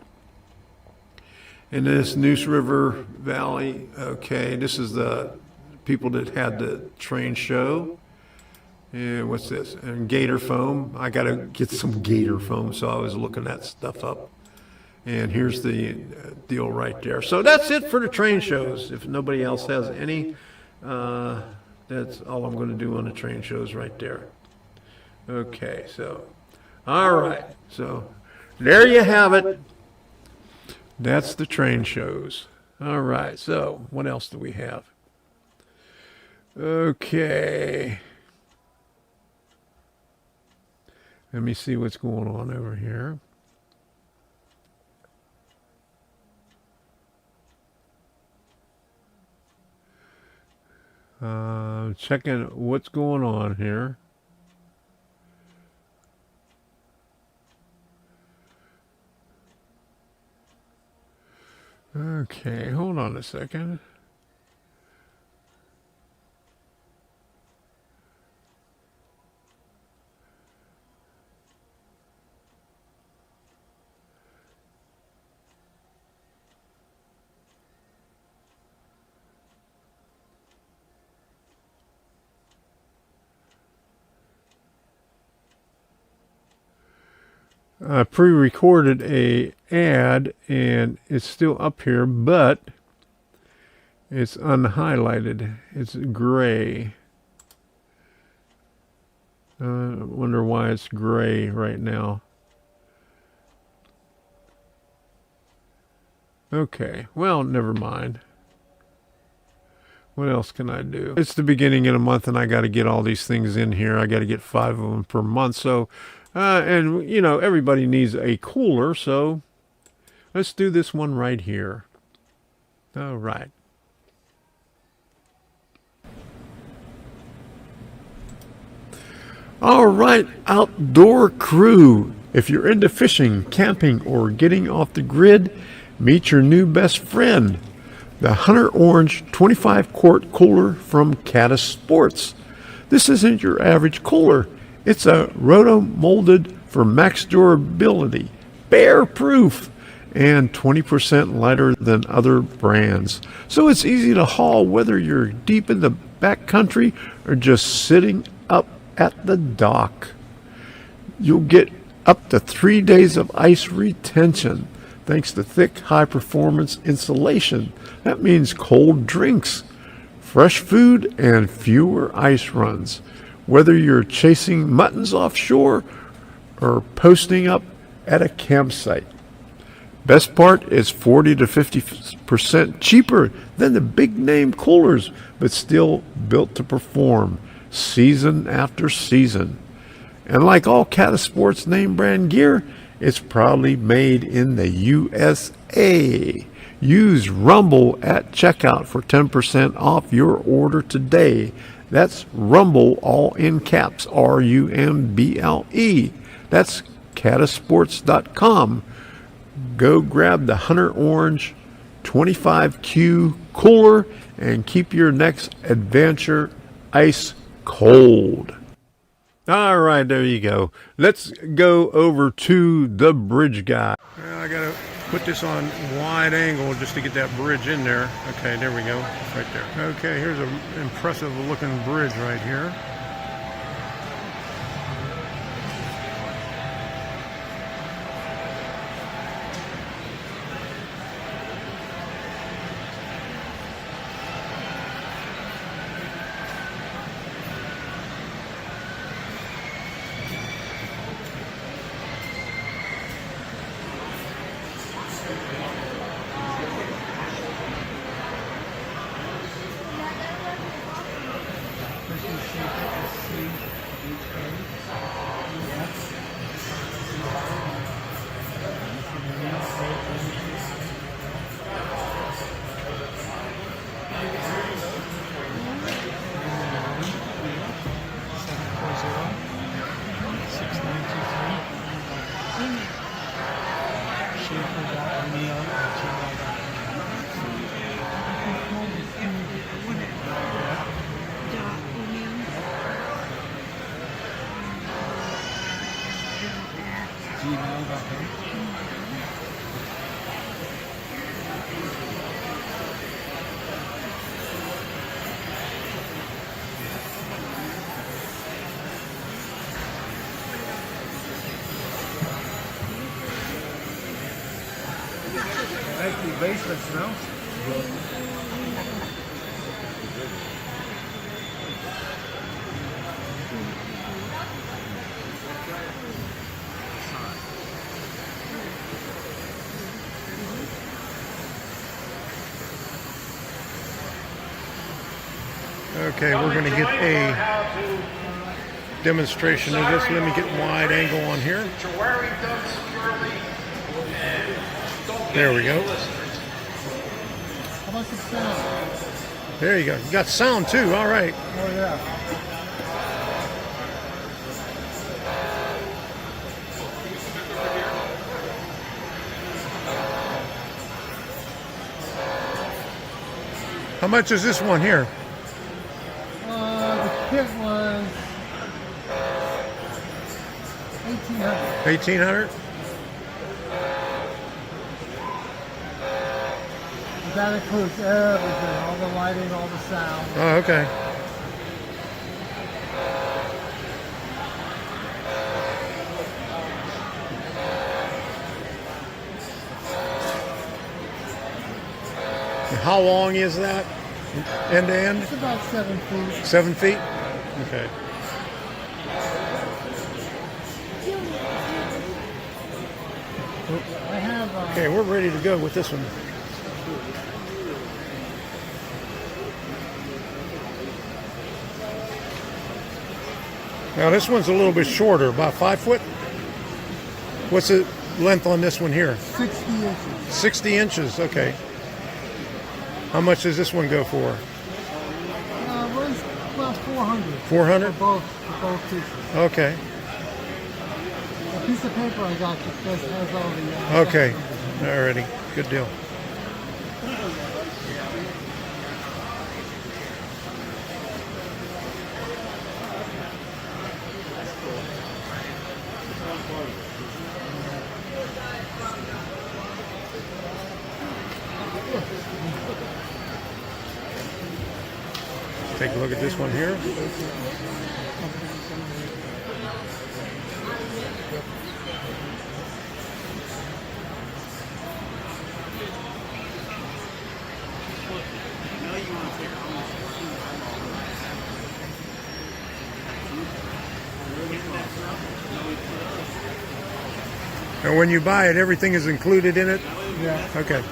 In this Neuse River Valley, okay, this is the people that had the train show. And what's this? And Gator foam. I got to get some Gator foam, so I was looking that stuff up. And here's the deal right there. So that's it for the train shows. If nobody else has any, that's all I'm going to do on the train shows right there. Okay, so, all right. So there you have it. That's the train shows. All right, so what else do we have? Okay. Let me see what's going on over here. Checking what's going on here. Okay, hold on a second. I pre-recorded a ad and it's still up here, but it's unhighlighted. It's gray. I wonder why it's gray right now. Okay, well, never mind. What else can I do? It's the beginning of the month and I got to get all these things in here. I got to get 5 of them per month. So, and everybody needs a cooler. So let's do this one right here. All right. All right, outdoor crew. If you're into fishing, camping, or getting off the grid, meet your new best friend, the Hunter Orange 25-quart cooler from Caddis Sports. This isn't your average cooler. It's a roto-molded for max durability, bear-proof, and 20% lighter than other brands. So it's easy to haul whether you're deep in the backcountry or just sitting up at the dock. You'll get up to 3 days of ice retention thanks to thick, high-performance insulation. That means cold drinks, fresh food, and fewer ice runs. Whether you're chasing muttons offshore or posting up at a campsite. Best part is 40 to 50% cheaper than the big-name coolers, but still built to perform season after season. And like all Caddis Sports name brand gear, it's proudly made in the USA. Use Rumble at checkout for 10% off your order today. That's Rumble, all in caps, RUMBLE. That's caddisports.com. Go grab the Hunter Orange 25Q cooler and keep your next adventure ice cold. All right, there you go. Let's go over to the bridge guy. Well, I gotta put this on wide angle just to get that bridge in there. Okay, there we go. It's right there. Okay, here's an impressive looking bridge right here. Actually, basement smells good. Okay, we're going to get a demonstration of this. Let me get wide angle on here. There we go. How about the sound? There you go. You got sound too. All right. Oh, yeah. How much is this one here? The kit was $1,800. 1,800. That includes everything, all the lighting, all the sound. Oh, okay. How long is that? End to end? It's about 7 feet. 7 feet? Okay. I have. Okay, we're ready to go with this one. Now this one's a little bit shorter, about 5 foot. What's the length on this one here? 60 inches. 60 inches, okay. How much does this one go for? Runs about 400. 400? For both pieces. Okay. The piece of paper I got that has all the. Okay. Alrighty. Good deal. Take a look at this one here. And when you buy it, everything is included in it? Yeah. Okay.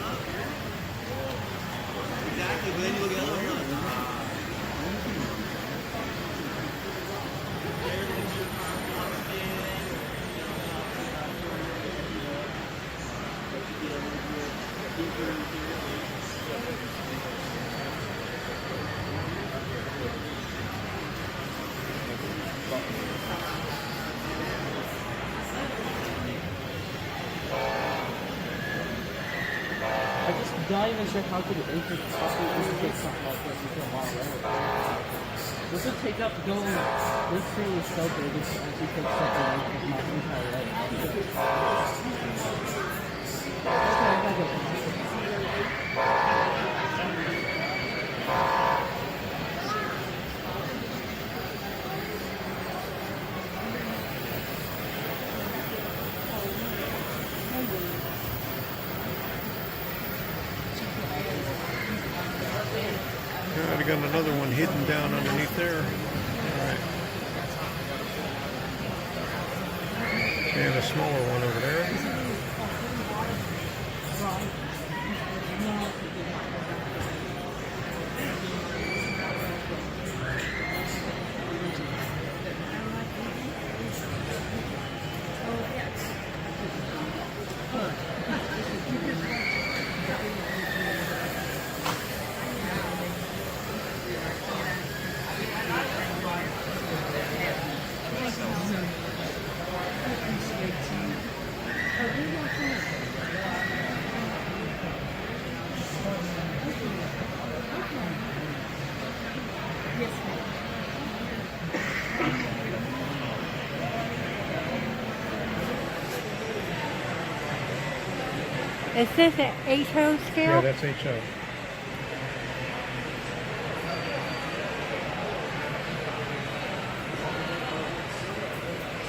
Not even sure how could it possibly get something like this until tomorrow. Does it take up going? This thing is so big, it's actually takes up the length of my entire leg. Okay, I got it. I got another one hidden down underneath there. All right. And a smaller one over there. Is this an HO scale? Yeah, that's HO.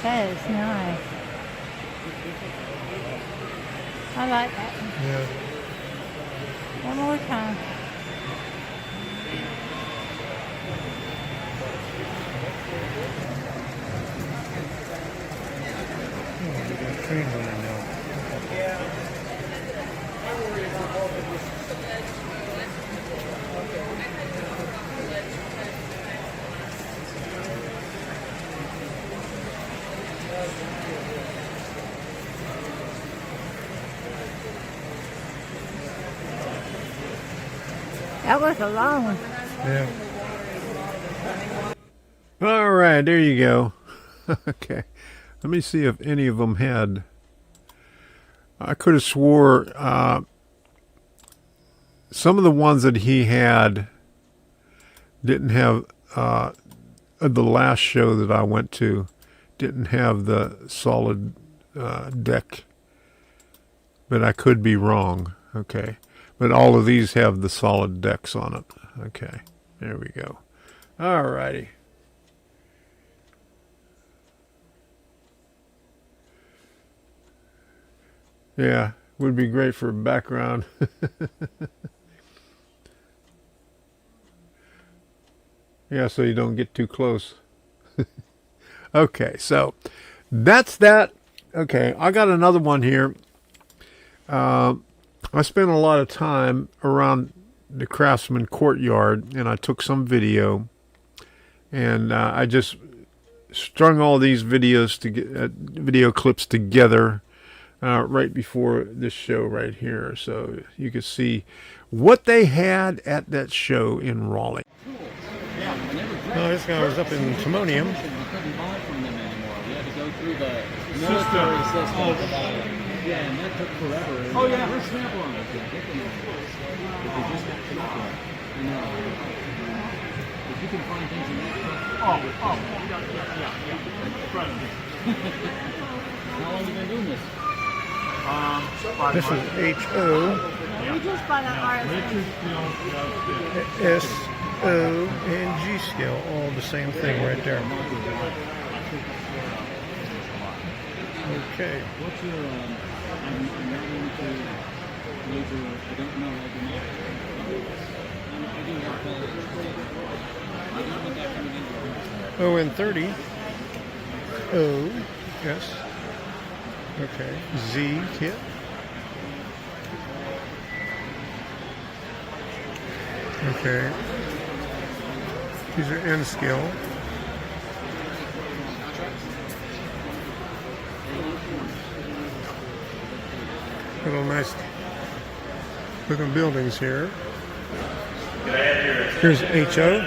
That is nice. I like that one. Yeah. One more time. Oh, we got trains on there now. That was a long one. Yeah. All right, there you go. Okay. Let me see if any of them had. I could have swore some of the ones that he had didn't have, the last show that I went to didn't have the solid deck. But I could be wrong. Okay. But all of these have the solid decks on it. Okay. There we go. All righty. Yeah, would be great for background. Yeah, so you don't get too close. Okay, so that's that. Okay, I got another one here. I spent a lot of time around the Craftsman Courtyard, and I took some video, and I just strung all these videos to video clips together right before this show right here, so you could see what they had at that show in Raleigh. Oh, this guy was up in Timonium. We couldn't buy from them anymore. We had to go through the military system. Yeah, and that took forever. Oh yeah, we're sample on it. If we just got to look at it. I know. If you can find things in that stuff. Yeah. How long have you been doing this? This is HO, We just bought an RS. SO, and G scale, all the same thing right there. Okay. What's your, I'm not into laser, I don't know, I do not. I do have I don't want that coming in. O and 30. O, yes. Okay. Z kit. Okay. These are N scale. Little nice looking buildings here. Here's HO.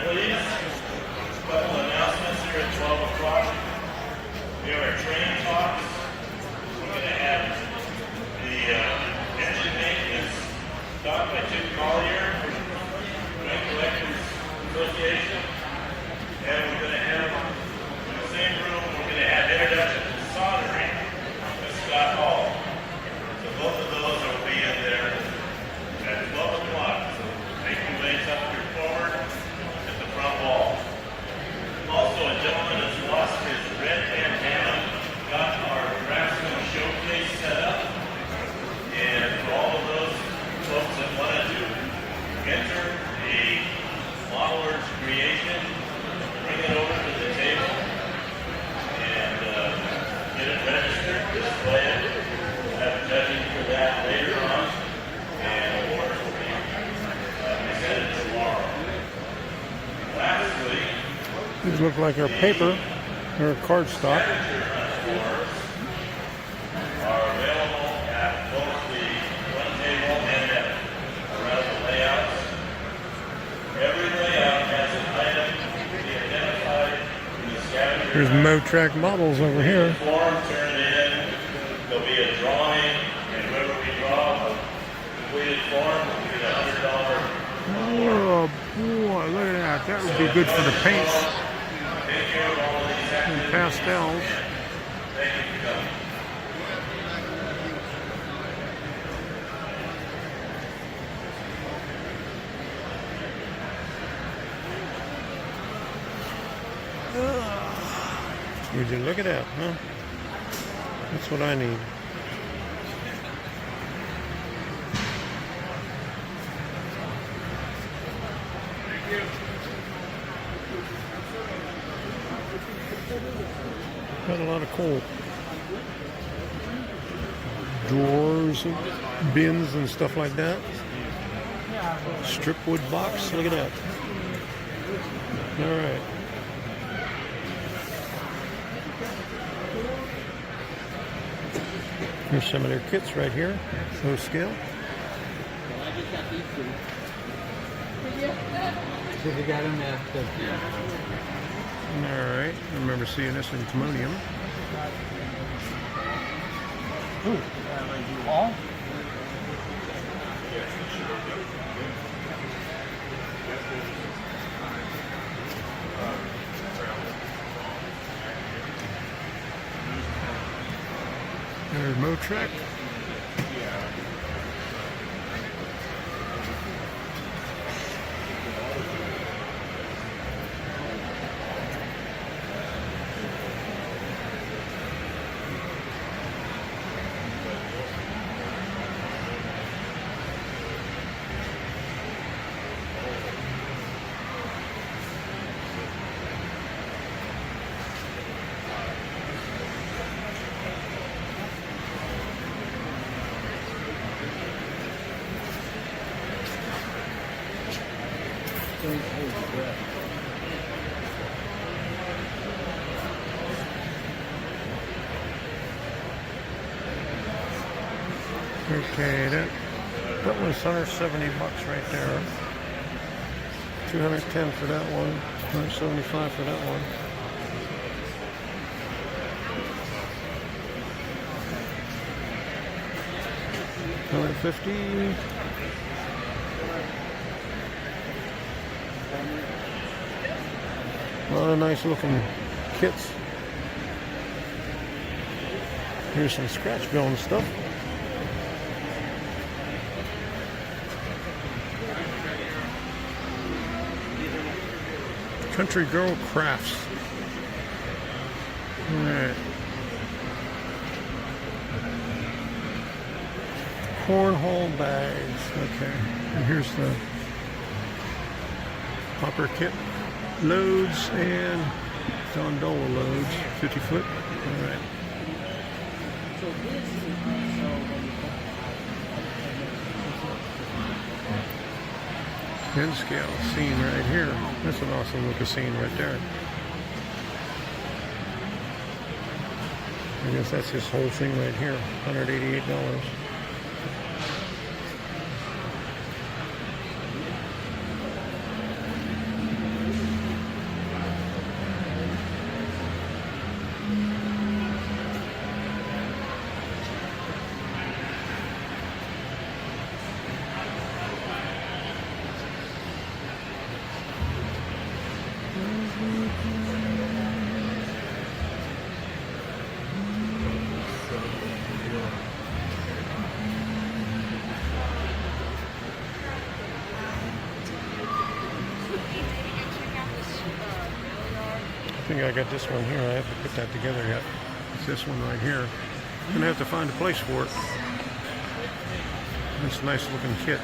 enter a modeler's creation, bring it over to the table, and get it registered, display it, have judging for that later on, and awards will be presented tomorrow. Lastly, These look like our paper or cardstock. are available at both the front table and at around the layouts. Every layout has an item to be identified in the scavenger There's Motrac models over here. form turned in. There'll be a drawing, and whoever we draw a completed form will get $100. Oh boy, look at that. That would be good for the paints Take care of all of these activities. and pastels. Thank you for coming. Would you look at that, huh? That's what I need. Got a lot of cool drawers and bins and stuff like that. Strip wood box, look at that. All right. Here's some of their kits right here. Low scale. I just got these two. So we got them at the... All right. I remember seeing this in Timonium. All? There's Motrac. Okay, that one's $170 right there. $210 for that one. $175 for that one. $150. A lot of nice looking kits. Here's some scratch building stuff. Country Girl Crafts. Alright. Cornhole bags. Okay. And here's the hopper kit. Loads and gondola loads. 50 foot. Alright. Pin scale scene right here. That's an awesome looking scene right there. I guess that's this whole thing right here. $188. I think I got this one here. I have to put that together yet. It's this one right here. I'm gonna have to find a place for it. It's a nice looking kit.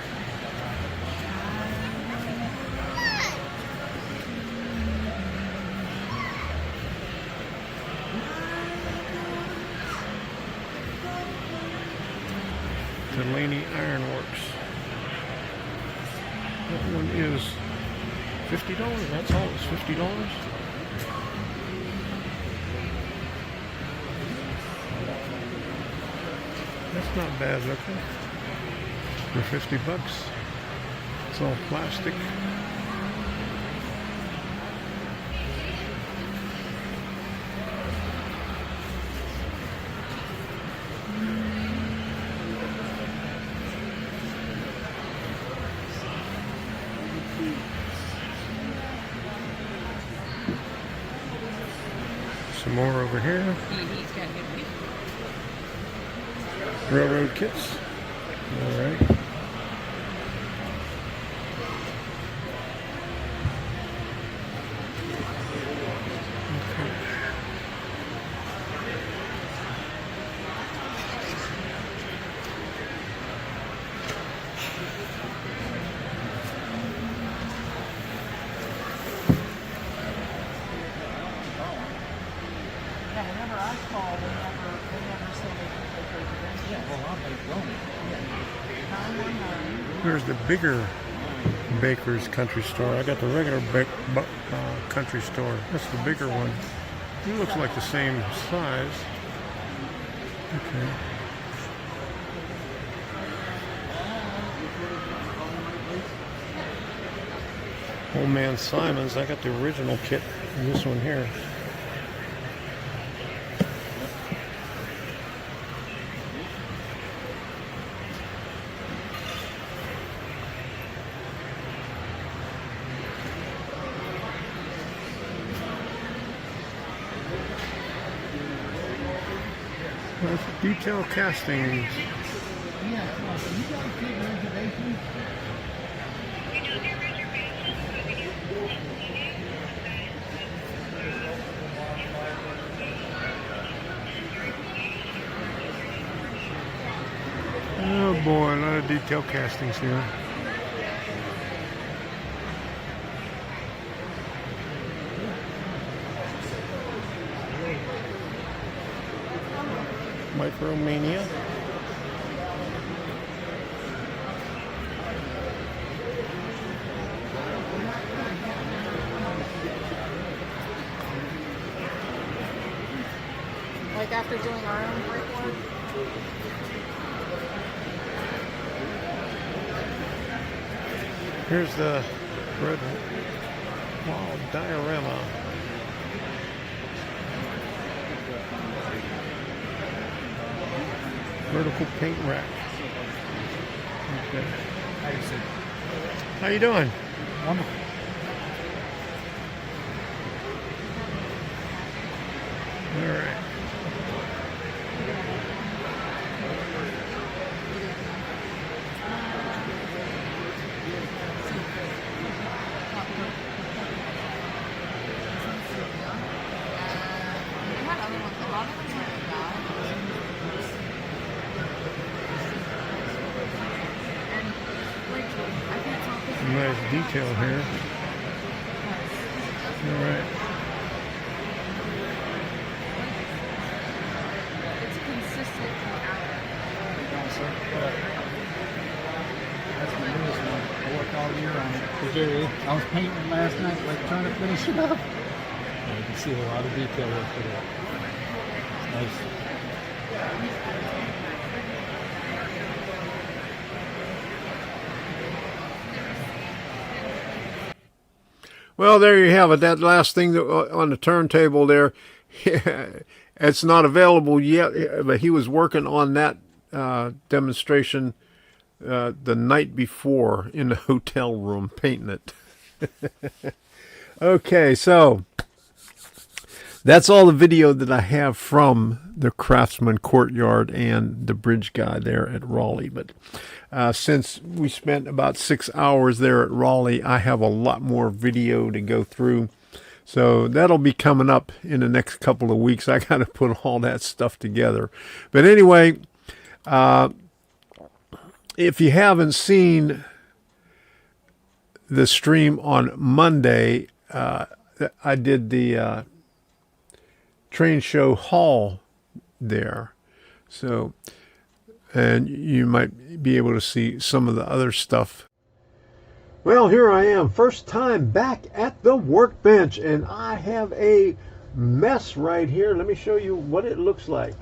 Allegheny Ironworks. That one is $50. That's all. It's $50. That's not bad looking. For $50. It's all plastic. Some more over here. Railroad kits. All right. Here's the bigger Baker's Country Store. I got the regular country store. That's the bigger one. It looks like the same size. Okay. Old Man Simon's. I got the original kit in this one here. That's detail castings. Oh boy, a lot of detail castings here. Micromania. Like after doing our own break work. Here's the red wall diorama. Vertical paint rack. Okay. How you doing? Wonderful. All right. Nice detail here. All right. It's consistent throughout. That's my newest one. I worked all year on it. I was painting last night, like trying to finish it up. You can see a lot of detail work for that. It's nice. Well, there you have it. That last thing that, on the turntable there, it's not available yet, but he was working on that demonstration the night before in the hotel room, painting it. Okay, so that's all the video that I have from the Craftsman Courtyard and the bridge guy there at Raleigh. But since we spent about 6 hours there at Raleigh, I have a lot more video to go through. So that'll be coming up in the next couple of weeks. I got to put all that stuff together. But anyway, if you haven't seen the stream on Monday, I did the train show haul there. So and you might be able to see some of the other stuff. Well, here I am, first time back at the workbench, and I have a mess right here. Let me show you what it looks like.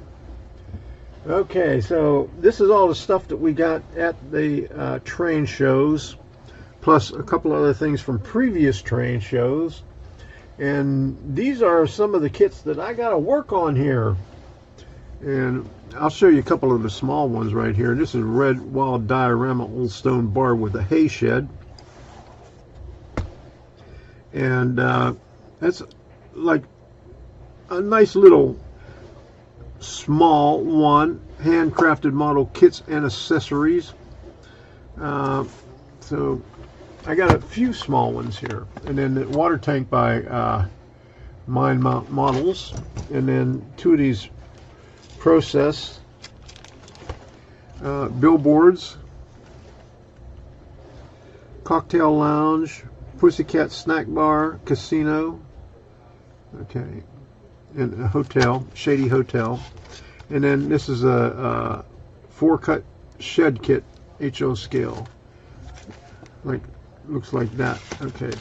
Okay, so this is all the stuff that we got at the train shows, plus a couple other things from previous train shows. And these are some of the kits that I got to work on here. And I'll show you a couple of the small ones right here. This is red wild diorama old stone bar with a hay shed. And that's like a nice little small one, handcrafted model kits and accessories. So I got a few small ones here, and then the water tank by Mind Mount Models, and then two of these process billboards, cocktail lounge, pussycat snack bar, casino, okay, and a hotel, shady hotel. And then this is a 4-cut shed kit, HO scale, like looks like that. Okay,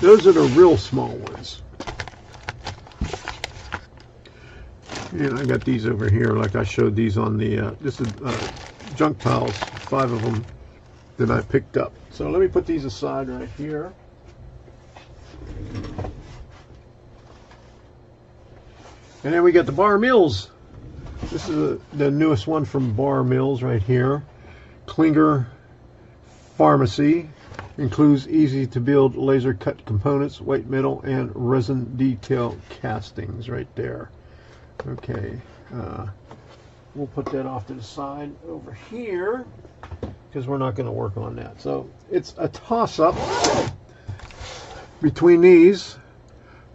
those are the real small ones. And I got these over here, like I showed these on the this is junk piles, 5 of them that I picked up. So let me put these aside right here. And then we got the Bar Mills. This is the newest one from Bar Mills right here. Klinger Pharmacy. Includes easy to build laser cut components, white metal, and resin detail castings right there. Okay, we'll put that off to the side over here because we're not going to work on that. So it's a toss-up between these.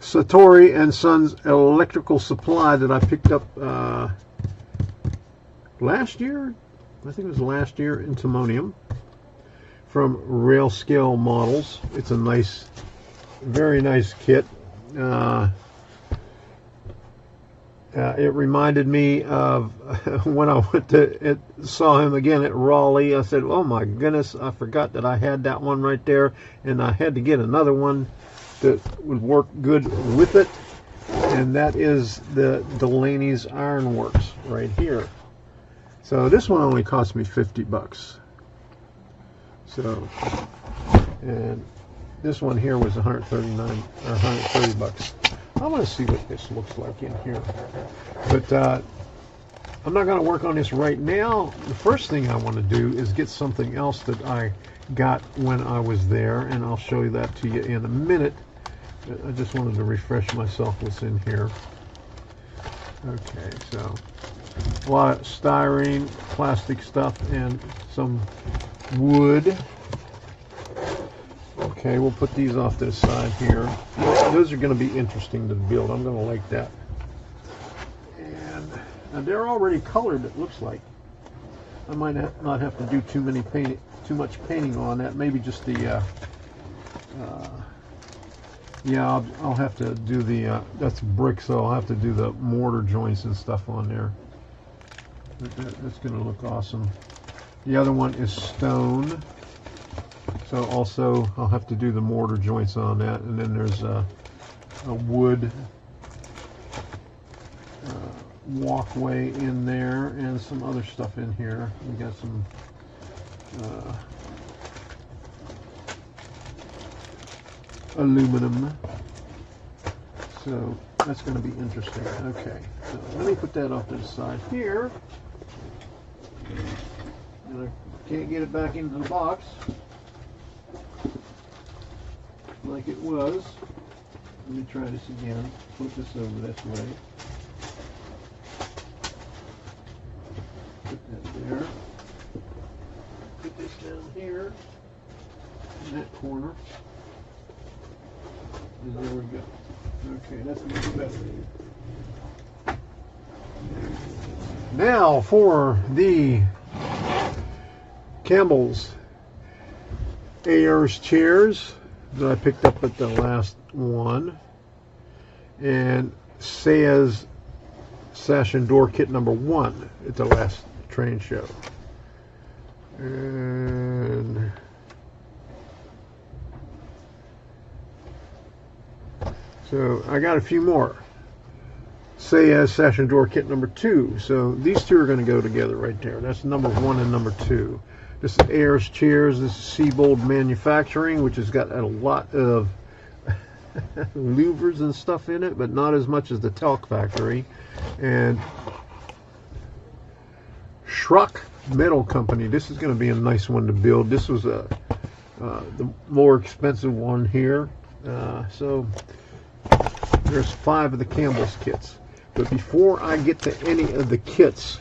Satori and Sons electrical supply that I picked up last year. I think it was last year in Timonium from Rail Scale Models. It's a nice, very nice kit. It reminded me of when I went to saw him again at Raleigh. I said, "Oh my goodness, I forgot that I had that one right there, and I had to get another one that would work good with it." And that is the Delaney's Ironworks right here. So this one only cost me $50. So, and this one here was $139 or $130. I want to see what this looks like in here, but I'm not going to work on this right now. The first thing I want to do is get something else that I got when I was there, and I'll show you that to you in a minute. I just wanted to refresh myself what's in here. Okay, so a lot of styrene, plastic stuff, and some wood. Okay, we'll put these off to the side here. Those are going to be interesting to build. I'm going to like that. And they're already colored, it looks like. I might not have to do too much painting on that. Maybe just the yeah, I'll have to do the that's brick, so I'll have to do the mortar joints and stuff on there. That's going to look awesome. The other one is stone, so also I'll have to do the mortar joints on that. And then there's a wood walkway in there and some other stuff in here. We got some aluminum, so that's going to be interesting. Okay, so let me put that off to the side here. And I can't get it back into the box like it was. Let me try this again. Put this over this way. Put that there. Put this down here in that corner. And there we go. Okay, that's much better. Now for the Campbell's Ayers chairs that I picked up at the last one, and Sayers sash and door kit number 1 at the last train show. And so I got a few more. Say as sash and drawer kit number 2. So these two are going to go together right there. That's number 1 and number 2. This is Ayers Chairs. This is Seabold Manufacturing, which has got a lot of louvers and stuff in it, but not as much as the Talc Factory. And Schrock Metal Company. This is going to be a nice one to build. This was the more expensive one here. So there's 5 of the Campbell's kits. But before I get to any of the kits,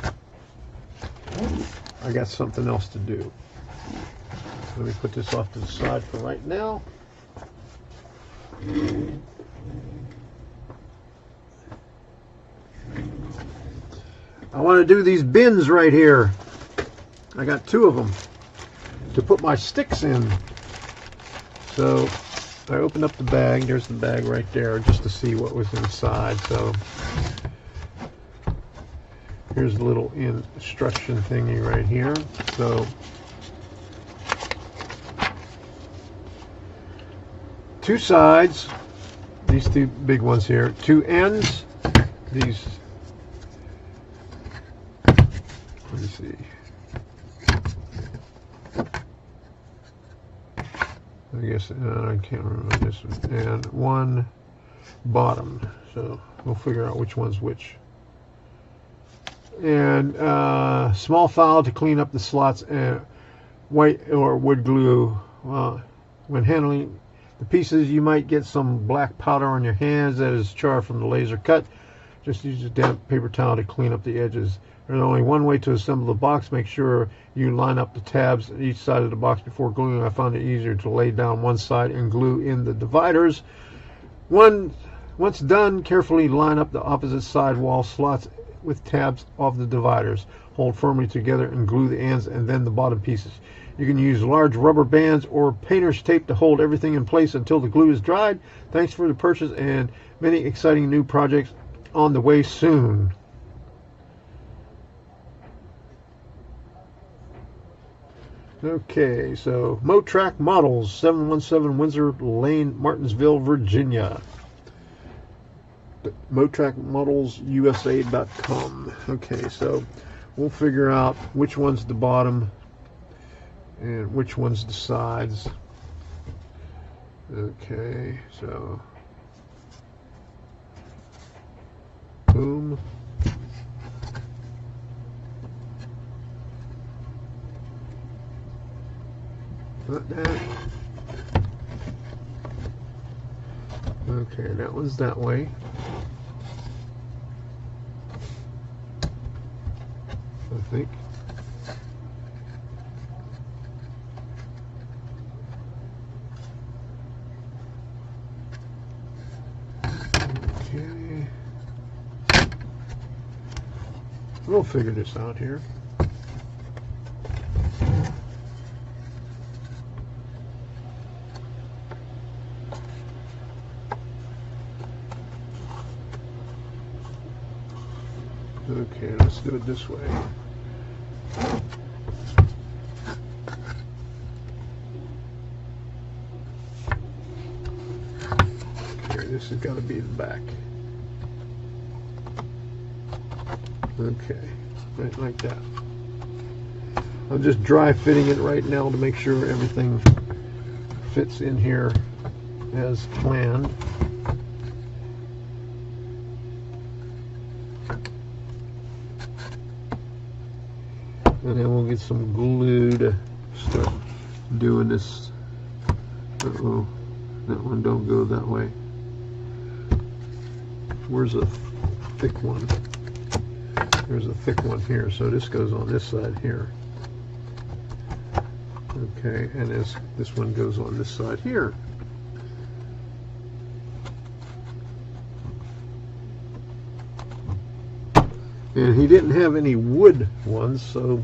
I got something else to do. Let me put this off to the side for right now. I want to do these bins right here. I got 2 of them to put my sticks in. So I opened up the bag. There's the bag right there just to see what was inside. So here's the little instruction thingy right here. So 2 sides, these 2 big ones here, 2 ends, these, let me see, I guess, I can't remember this one, and 1 bottom, so we'll figure out which one's which. And small file to clean up the slots, and white or wood glue. When handling the pieces, you might get some black powder on your hands that is char from the laser cut. Just use a damp paper towel to clean up the edges. There's only one way to assemble the box. Make sure you line up the tabs at each side of the box before gluing. I found it easier to lay down one side and glue in the dividers. Once done, carefully line up the opposite side wall slots with tabs off the dividers. Hold firmly together and glue the ends and then the bottom pieces. You can use large rubber bands or painter's tape to hold everything in place until the glue is dried. Thanks for the purchase and many exciting new projects on the way soon. Okay, so Motrac Models, 717 Windsor Lane, Martinsville, Virginia. MotracModelsUSA.com. Okay, so we'll figure out which one's the bottom and which one's the sides. Okay, so boom. Not that. Okay, that one's that way. I think. Okay. We'll figure this out here. Okay, let's do it this way. Okay, this has got to be the back. Okay, right like that. I'm just dry fitting it right now to make sure everything fits in here as planned. And then we'll get some glue to start doing this. Uh-oh, that one don't go that way. Where's a thick one? There's a thick one here, so this goes on this side here. Okay, and this one goes on this side here. And he didn't have any wood ones, so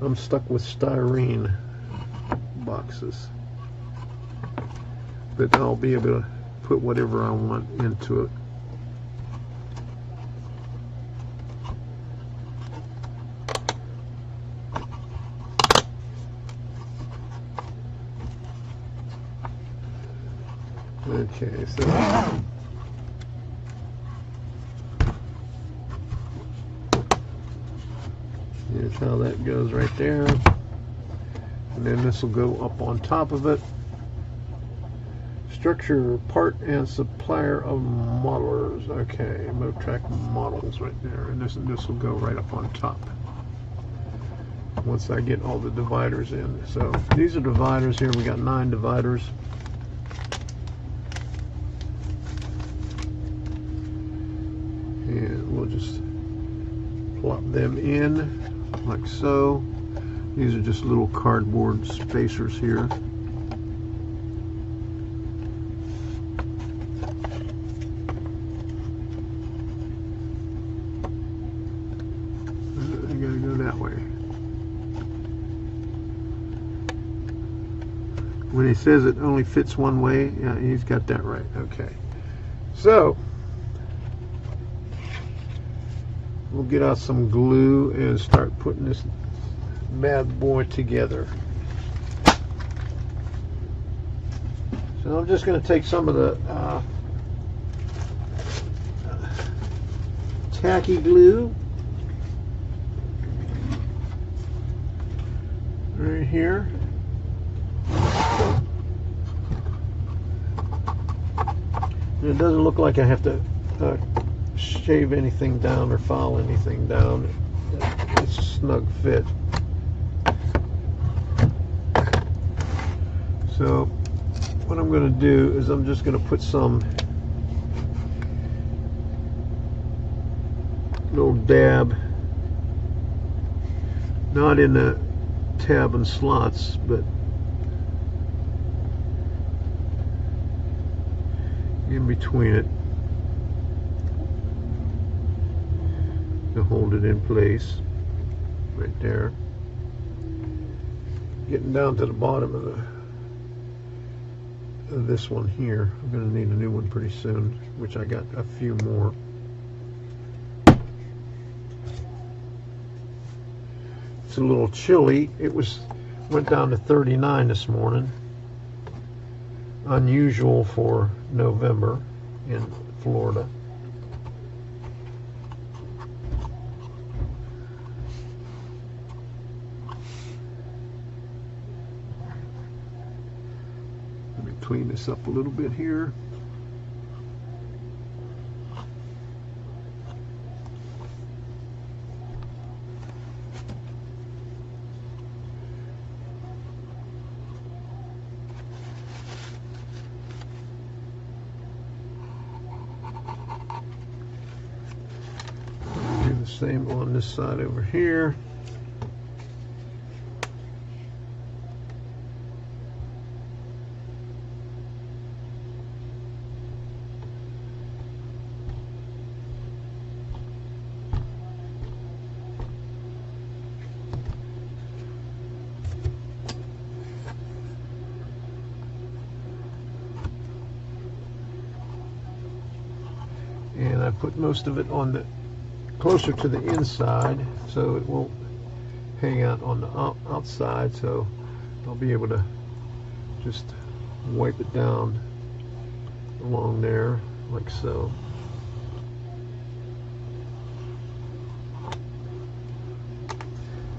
I'm stuck with styrene boxes. But I'll be able to put whatever I want into it. Okay, so here's how that goes right there. And then this will go up on top of it. Structure, part, and supplier of modelers. Okay, Motrack models right there. And this will go right up on top once I get all the dividers in. So these are dividers here. We got 9 dividers. And we'll just plop them in like so. These are just little cardboard spacers here. I gotta go that way. When he says it only fits one way, yeah, he's got that right. Okay. So we'll get out some glue and start putting this bad boy together. So I'm just going to take some of the tacky glue right here. And it doesn't look like I have to shave anything down or file anything down. It's a snug fit. So what I'm going to do is I'm just going to put some little dab, not in the tab and slots, but in between it to hold it in place right there. Getting down to the bottom of this one here. I'm going to need a new one pretty soon, which I got a few more. It's a little chilly. It went down to 39 this morning. Unusual for November in Florida. Let me clean this up a little bit here. Same on this side over here. And I put most of it on the closer to the inside, so it won't hang out on the outside, so I'll be able to just wipe it down along there like so.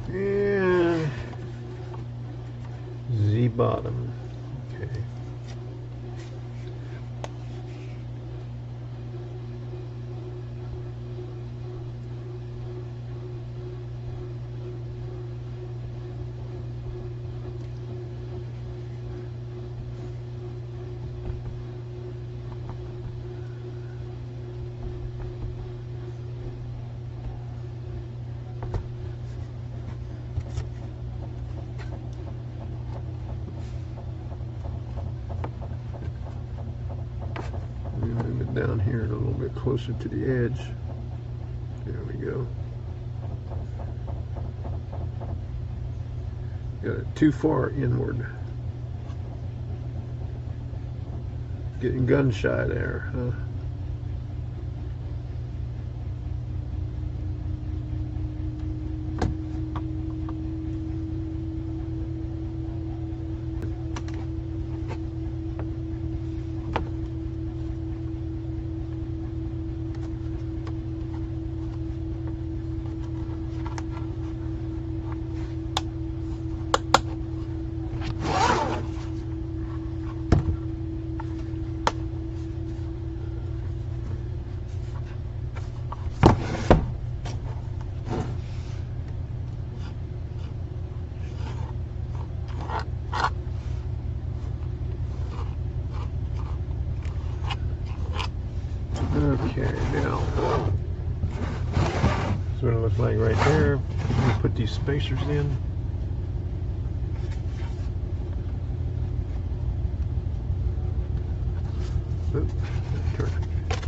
And the bottom. Okay. Move it down here a little bit closer to the edge. There we go. Got it too far inward. Getting gun shy there, huh? Okay, now that's what it looks like right there. Let me put these spacers in. Oop, turn it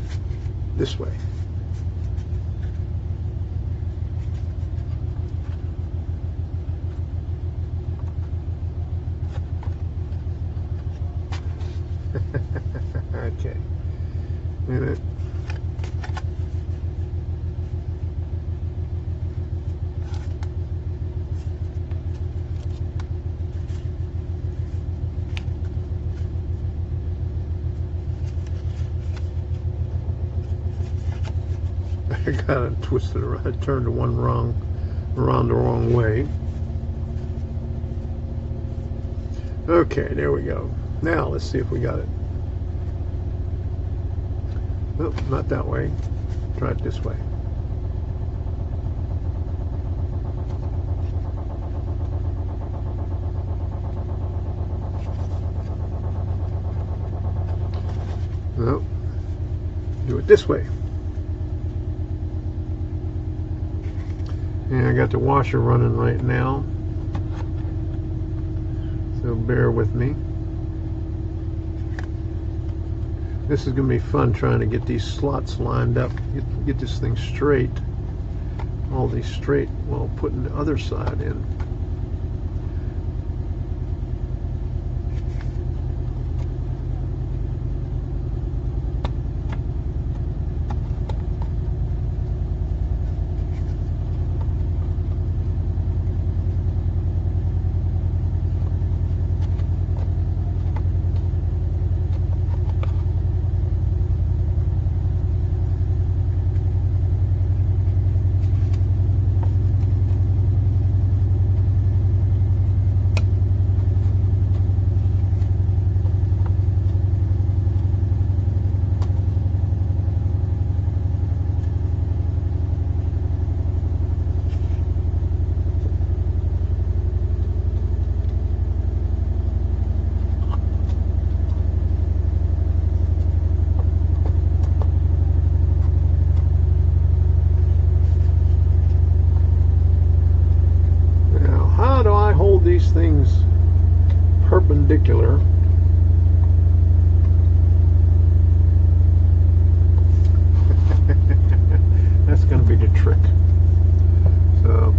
this way. Okay. Minute. I got it twisted around. I turned the one around the wrong way. Okay, there we go. Now let's see if we got it. Nope, not that way. Try it this way. Nope. Do it this way. And I got the washer running right now, so bear with me. This is going to be fun trying to get these slots lined up, get this thing straight, all these straight while putting the other side in. These things perpendicular. That's going to be the trick. So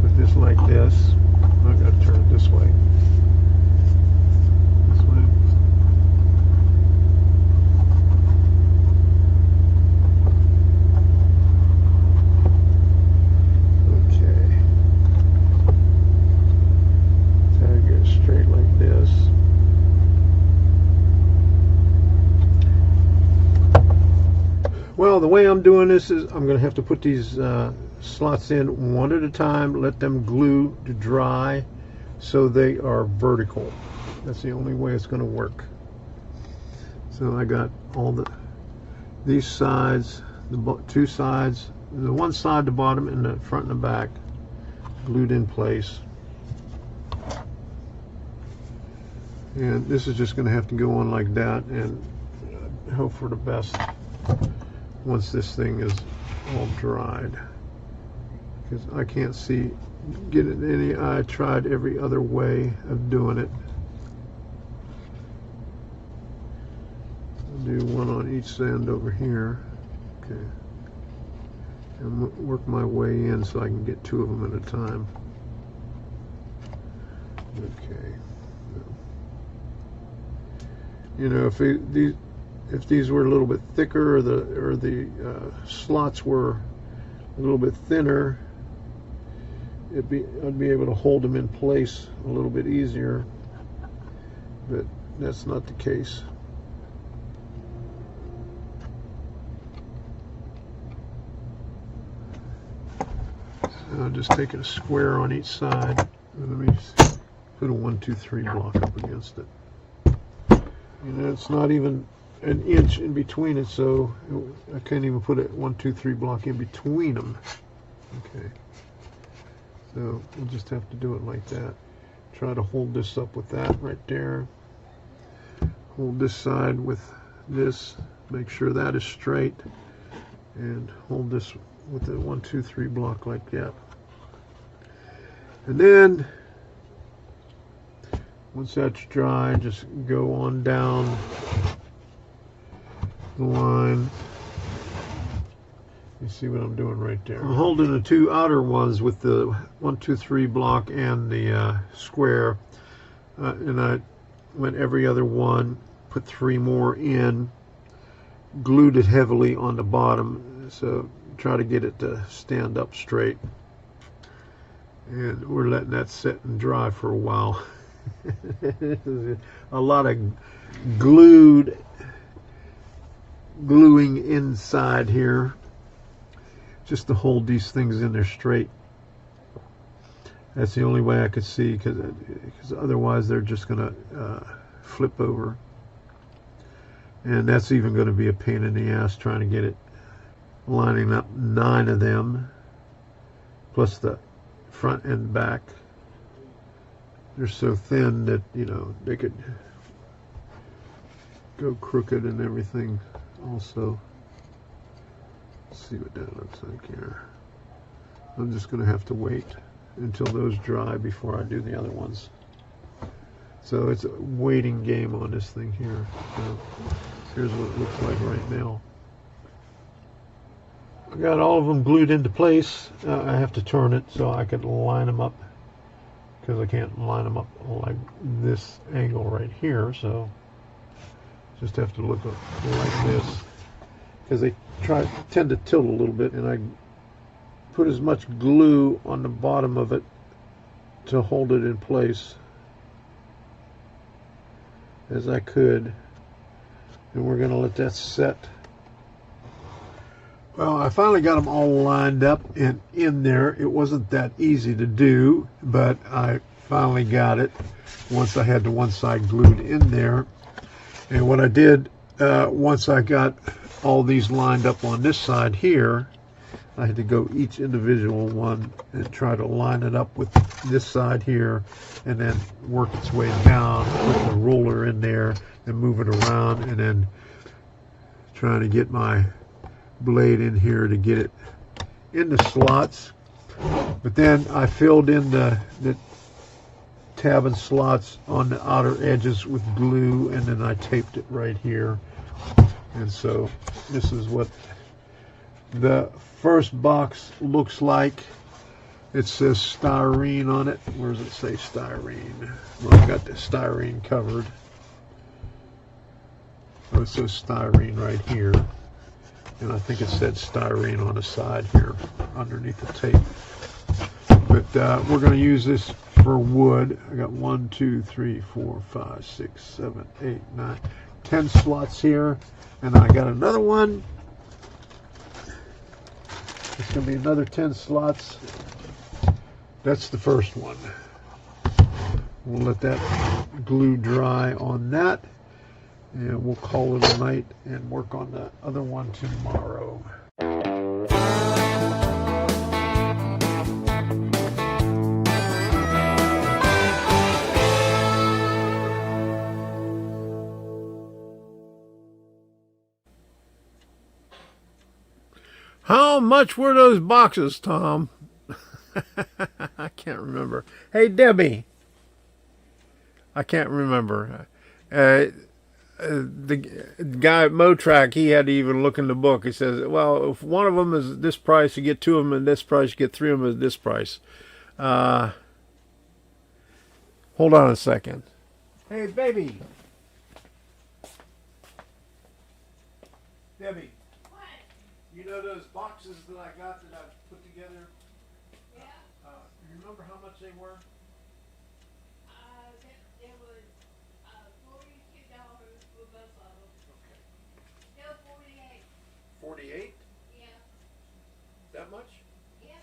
put this like this. I've got to turn it this way. This way. Well, the way I'm doing this is I'm going to have to put these slots in one at a time, let them glue to dry so they are vertical. That's the only way it's going to work. So I got all these sides, the two sides, the one side, the bottom, and the front and the back glued in place. And this is just going to have to go on like that and hope for the best once this thing is all dried, because I can't see getting any. I tried every other way of doing it. I'll do one on each end over here, okay, and work my way in so I can get two of them at a time. Okay, you know, if these were a little bit thicker, or the slots were a little bit thinner, I'd be able to hold them in place a little bit easier, but that's not the case. So I'm just taking a square on each side. Let me put a 1, 2, 3 block up against it. You know, it's not even an inch in between it, so I can't even put a 1, 2, 3 block in between them. Okay, so we'll just have to do it like that. Try to hold this up with that right there. Hold this side with this, make sure that is straight, and hold this with the 1, 2, 3 block like that. And then once that's dry, just go on down the line. You see what I'm doing right there. I'm holding the 2 outer ones with the 1, 2, 3 block and the square, and I went every other one, put 3 more in, glued it heavily on the bottom, so try to get it to stand up straight. And we're letting that sit and dry for a while. A lot of gluing inside here, just to hold these things in there straight. That's the only way I could see, because otherwise they're just going to flip over. And that's even going to be a pain in the ass trying to get it lining up 9 of them, plus the front and back. They're so thin that, you know, they could go crooked and everything also. Let's see what that looks like here. I'm just going to have to wait until those dry before I do the other ones. So it's a waiting game on this thing here. So here's what it looks like right now. I got all of them glued into place. I have to turn it so I can line them up, because I can't line them up like this angle right here. So just have to look like this, because they tend to tilt a little bit, and I put as much glue on the bottom of it to hold it in place as I could, and we're going to let that set. Well, I finally got them all lined up and in there. It wasn't that easy to do, but I finally got it once I had the one side glued in there. And what I did, once I got all these lined up on this side here, I had to go each individual one and try to line it up with this side here, and then work its way down, put the roller in there and move it around, and then trying to get my blade in here to get it in the slots. But then I filled in the tab and slots on the outer edges with glue, and then I taped it right here. And so this is what the first box looks like. It says styrene on it. Where does it say styrene? Well, I've got the styrene covered. Oh, it says styrene right here. And I think it said styrene on the side here underneath the tape. But we're going to use this for wood. I got 1, 2, 3, 4, 5, 6, 7, 8, 9, 10 slots here. And I got another one. It's going to be another 10 slots. That's the first one. We'll let that glue dry on that, and we'll call it a night and work on the other one tomorrow. How much were those boxes, Tom? I can't remember. Hey, Debbie. I can't remember. The guy at Motrack, he had to even look in the book. He says, well, if one of them is this price, you get 2 of them at this price, you get 3 of them at this price. Hold on a second. Hey, baby. Debbie. What? You know those boxes that I got that I put together? Yeah. You remember how much they were? It was $42 for both of them. Okay. No, 48. 48? Yeah. That much? Yeah.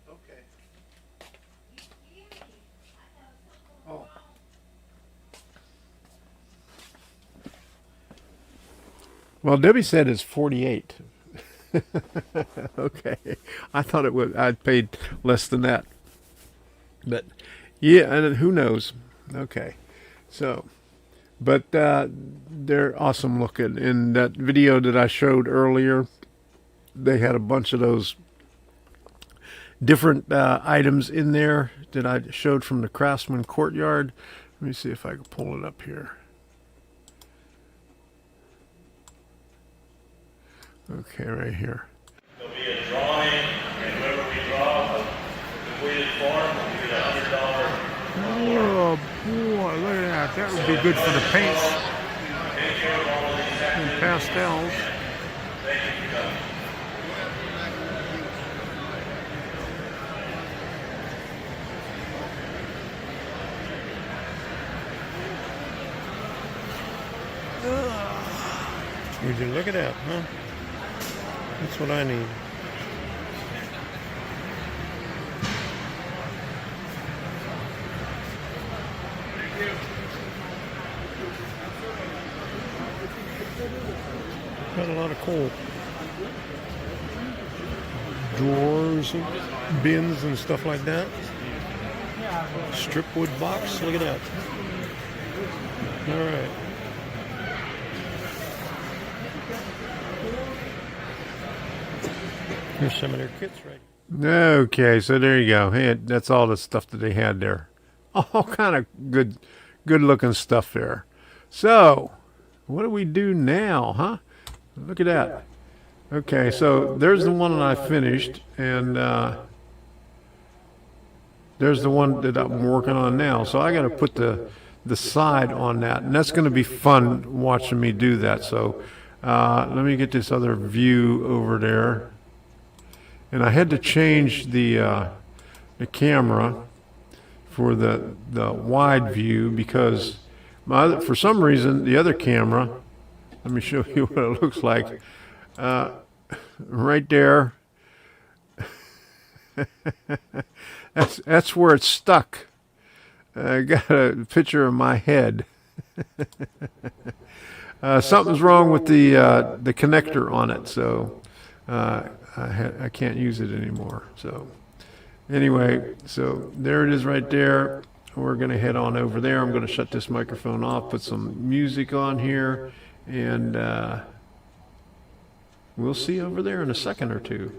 Okay. You hear me? I thought something Oh. was wrong. Well, Debbie said it's 48. Okay. I thought it would. I'd paid less than that. But yeah, and who knows? Okay. So But they're awesome looking. In that video that I showed earlier, they had a bunch of those different items in there that I showed from the Craftsman Courtyard. Let me see if I can pull it up here. Okay, right here. There'll be a drawing, and whoever we draw a completed form will get $100. Oh boy, look at that. That would be good for the paints Take care of all of these and activities. pastels. Thank you for coming. Would you look at that, huh? That's what I need. Got a lot of coal. Drawers, and bins and stuff like that. Strip wood box, look at that. All right. Here's some of their kits right. Okay, so there you go. Hey, that's all the stuff that they had there. All kind of good looking stuff there. So, what do we do now, huh? Look at that. Okay, so there's the one that I finished, and there's the one that I'm working on now. So I got to put the side on that, and that's going to be fun watching me do that. So let me get this other view over there. And I had to change the camera for the wide view because for some reason the other camera, let me show you what it looks like, right there. that's where it's stuck. I got a picture of my head. Something's wrong with the connector on it, so I can't use it anymore. So anyway, so there it is right there. We're going to head on over there. I'm going to shut this microphone off, put some music on here, and we'll see over there in a second or two.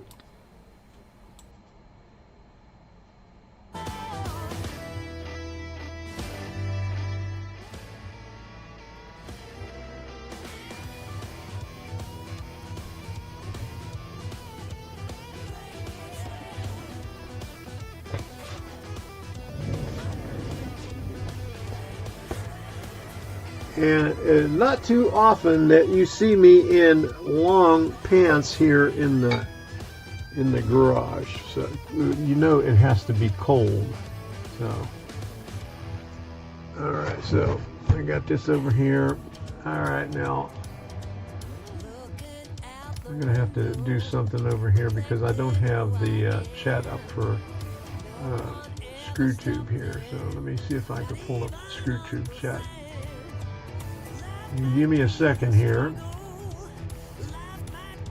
And not too often that you see me in long pants here in the garage. So you know it has to be cold. So all right, so I got this over here. All right, now I'm gonna have to do something over here because I don't have the chat up for screw tube here. So let me see if I can pull up screw tube chat. You give me a second here.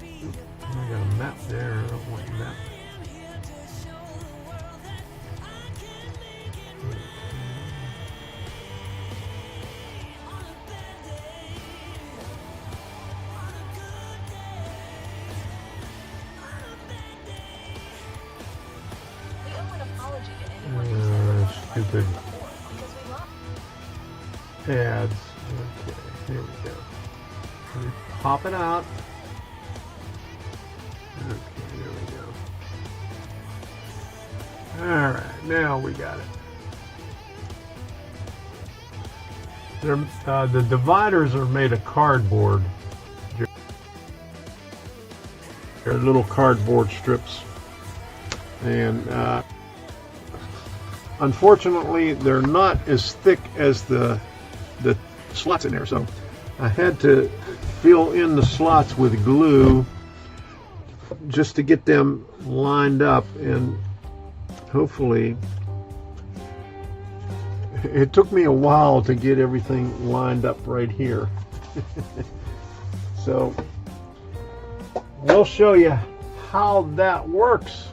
I got a map there. I don't want that. Stupid ads. Okay, here we go. Let me pop it out. Okay, there we go. All right, now we got it. The dividers are made of cardboard. They're little cardboard strips, and unfortunately, they're not as thick as the slots in there. So I had to fill in the slots with glue just to get them lined up, and hopefully it took me a while to get everything lined up right here. So we'll show you how that works.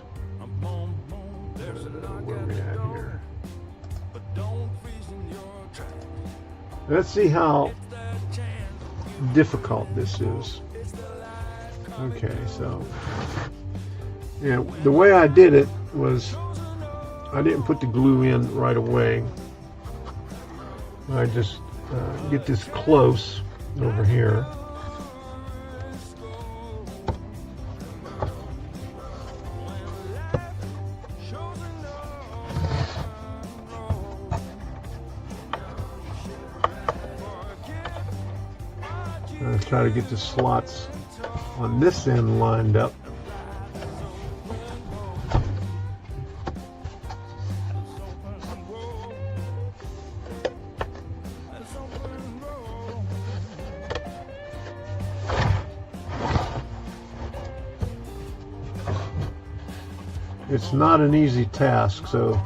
Where are we at here? Let's see how difficult this is. Okay, so yeah, the way I did it was I didn't put the glue in right away. I just get this close over here. Try to get the slots on this end lined up. It's not an easy task, so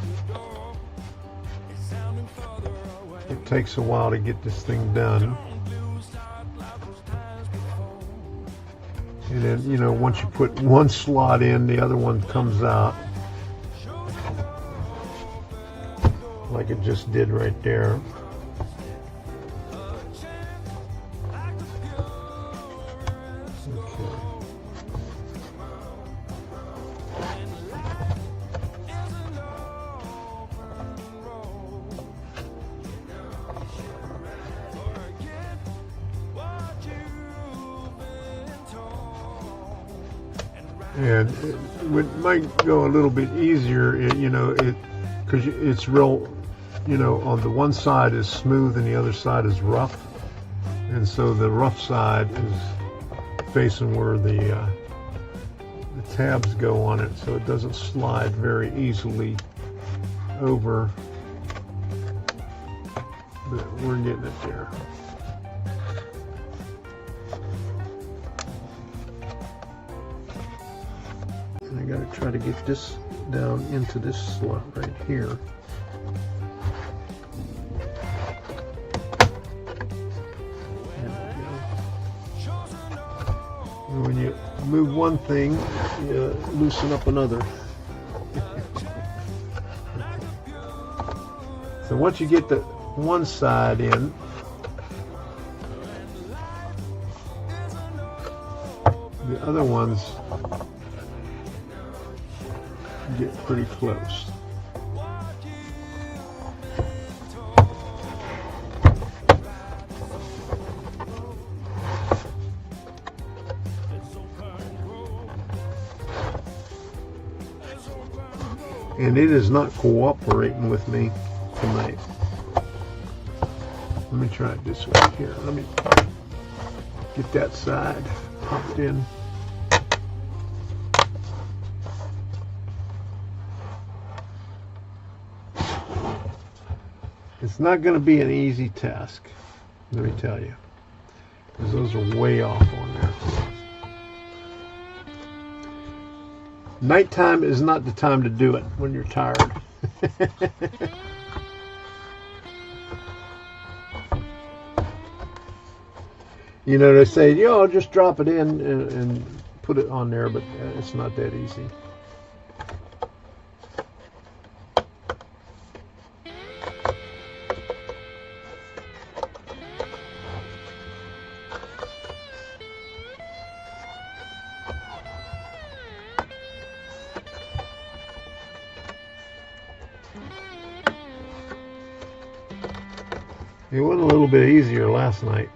it takes a while to get this thing done. And then, you know, once you put one slot in, the other one comes out. Like it just did right there. Okay. And it might go a little bit easier, you know, because it's real, you know, on the one side is smooth and the other side is rough, and so the rough side is facing where the tabs go on it, so it doesn't slide very easily over. But we're getting it there. I got to try to get this down into this slot right here. There we go. And when you move one thing, you loosen up another. So once you get the one side in, the other ones get pretty close. And it is not cooperating with me tonight. Let me try it this way here. Let me get that side popped in. It's not going to be an easy task, let me tell you, because those are way off on there. Nighttime is not the time to do it when you're tired. You know, they say, you know, just drop it in and put it on there, but it's not that easy. It was a little bit easier last night.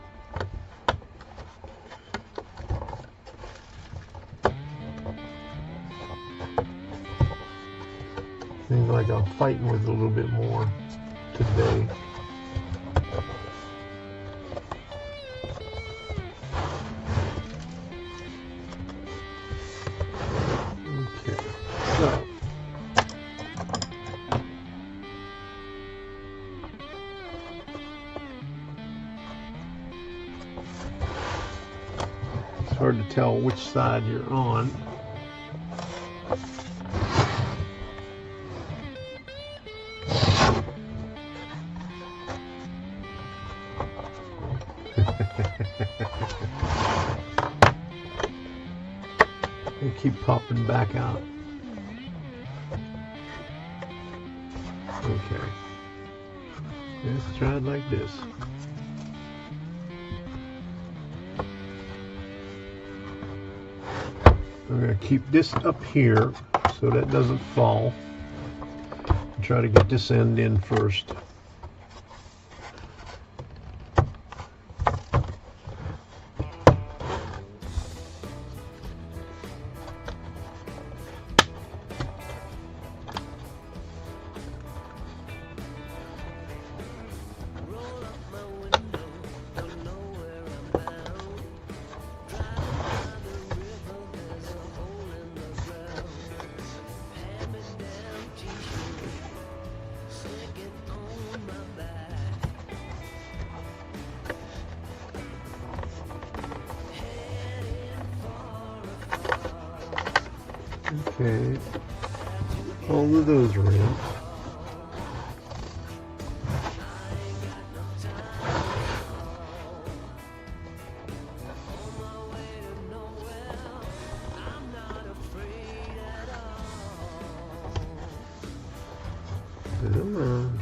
Seems like I'm fighting with it a little bit more today. Okay, so it's hard to tell which side you're on. They keep popping back out. Okay. Let's try it like this. I'm going to keep this up here so that doesn't fall. Try to get this end in first. Okay, all of those are in. Come on.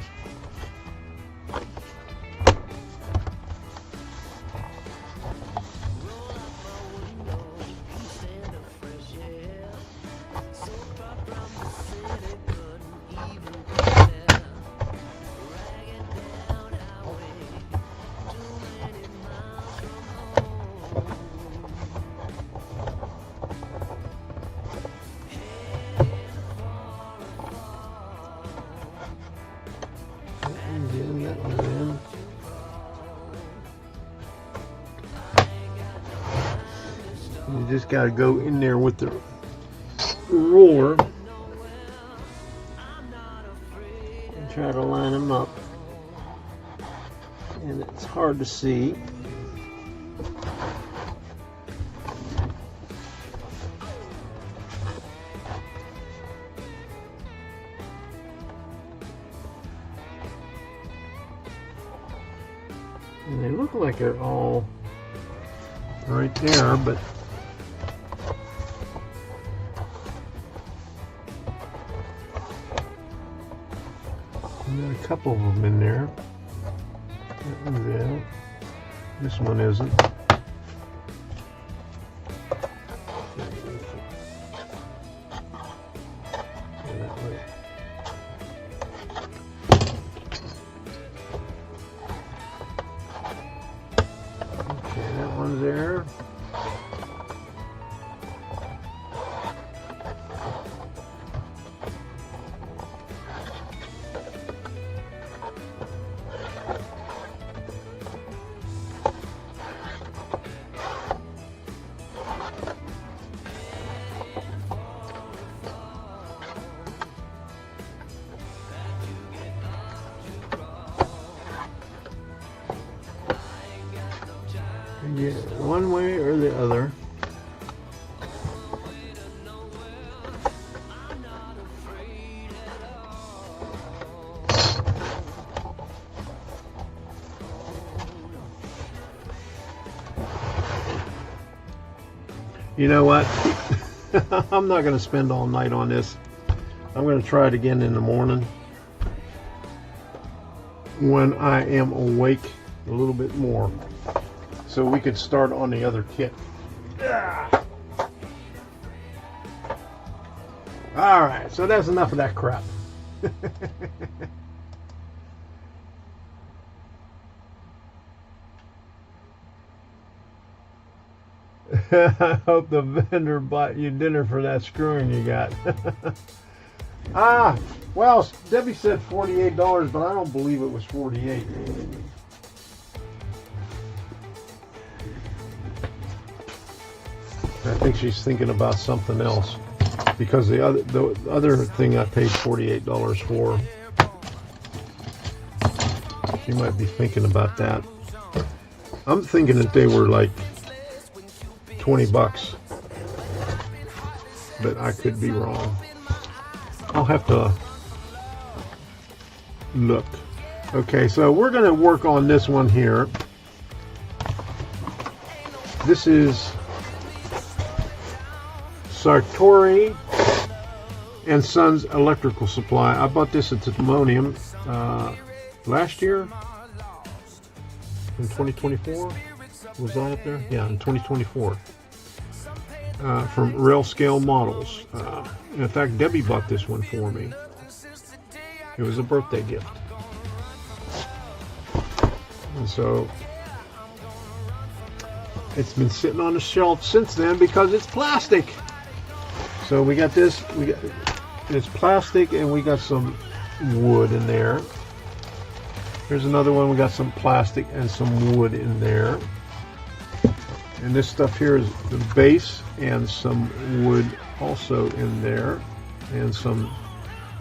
Getting that one in. You just got to go in there with the ruler and try to line them up. And it's hard to see. And they look like they're all right there, but got a couple of them in there. That one's out. This one isn't. Okay, that one's there. Yeah, one way or the other. You know what? I'm not going to spend all night on this. I'm going to try it again in the morning when I am awake a little bit more, so we could start on the other kit. Alright, so that's enough of that crap. I hope the vendor bought you dinner for that screwing you got. Well, Debbie said $48, but I don't believe it was $48. I think she's thinking about something else, because the other thing I paid $48 for. She might be thinking about that. I'm thinking that they were like $20, but I could be wrong. I'll have to look. Okay, so we're going to work on this one here. This is Sartori and Sons Electrical Supply. I bought this at Timonium last year in 2024. Was I up there? Yeah, in 2024. from Rail Scale Models. In fact, Debbie bought this one for me. It was a birthday gift. And so it's been sitting on the shelf since then because it's plastic. So we got this, it's plastic, and we got some wood in there. Here's another one, we got some plastic and some wood in there. And this stuff here is the base and some wood also in there, and some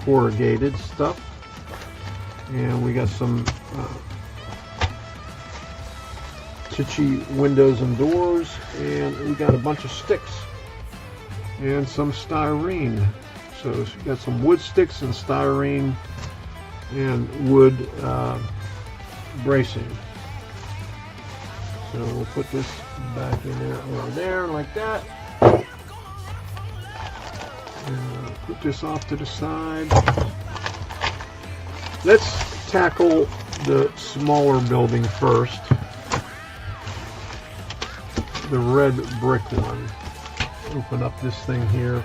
corrugated stuff. And we got some Tichy windows and doors, and we got a bunch of sticks and some styrene. So we got some wood sticks and styrene and wood bracing. So we'll put this back in there, over there, like that. And put this off to the side. Let's tackle the smaller building first. The red brick one. Open up this thing here.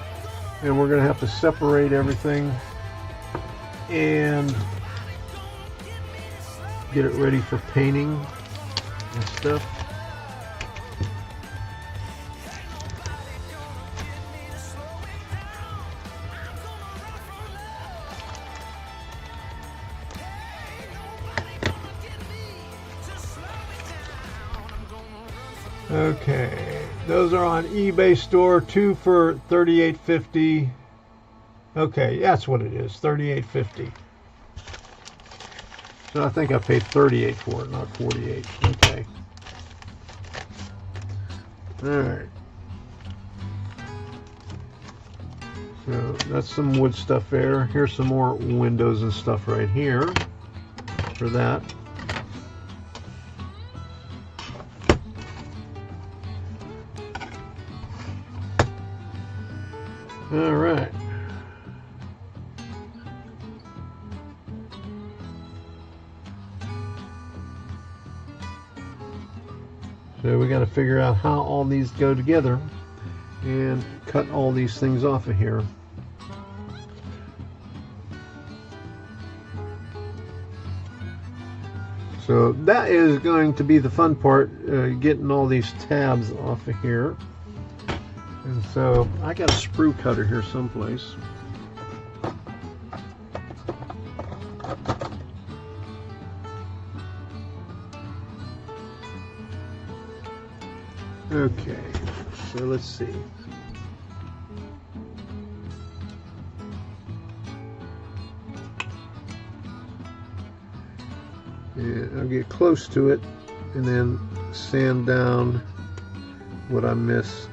And we're going to have to separate everything and get it ready for painting and stuff. Okay, those are on eBay store, 2 for $38.50. Okay, that's what it is, $38.50. So I think I paid $38 for it, not $48. Okay. All right. So that's some wood stuff there. Here's some more windows and stuff right here for that. All right. So we got to figure out how all these go together and cut all these things off of here. So that is going to be the fun part, getting all these tabs off of here. And so I got a sprue cutter here someplace. Okay, so let's see. And I'll get close to it and then sand down what I miss.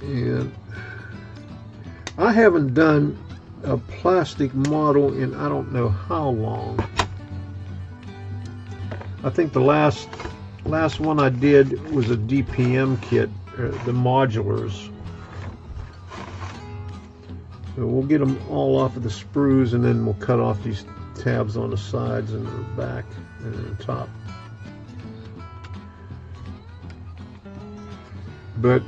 And I haven't done a plastic model in I don't know how long. I think the last one I did was a DPM kit, the modulars. So we'll get them all off of the sprues, and then we'll cut off these tabs on the sides and the back and the top. But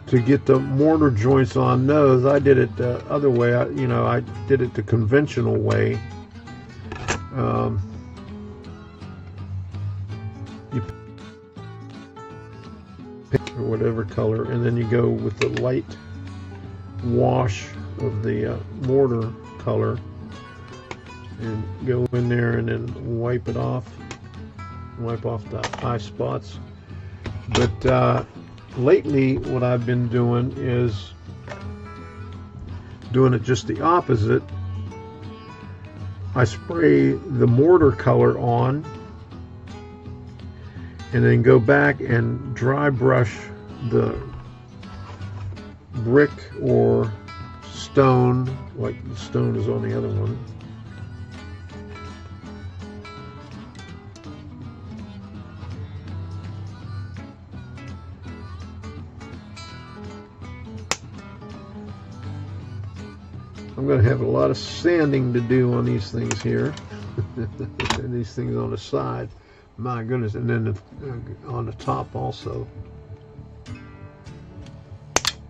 to get the mortar joints on those, I did it the other way. I did it the conventional way. You pick whatever color, and then you go with the light wash of the mortar color, and go in there and then wipe it off. Wipe off the high spots. But lately, what I've been doing is doing it just the opposite. I spray the mortar color on, and then go back and dry brush the brick or stone, like the stone is on the other one. I'm going to have a lot of sanding to do on these things here. And these things on the side. My goodness. And then on the top also.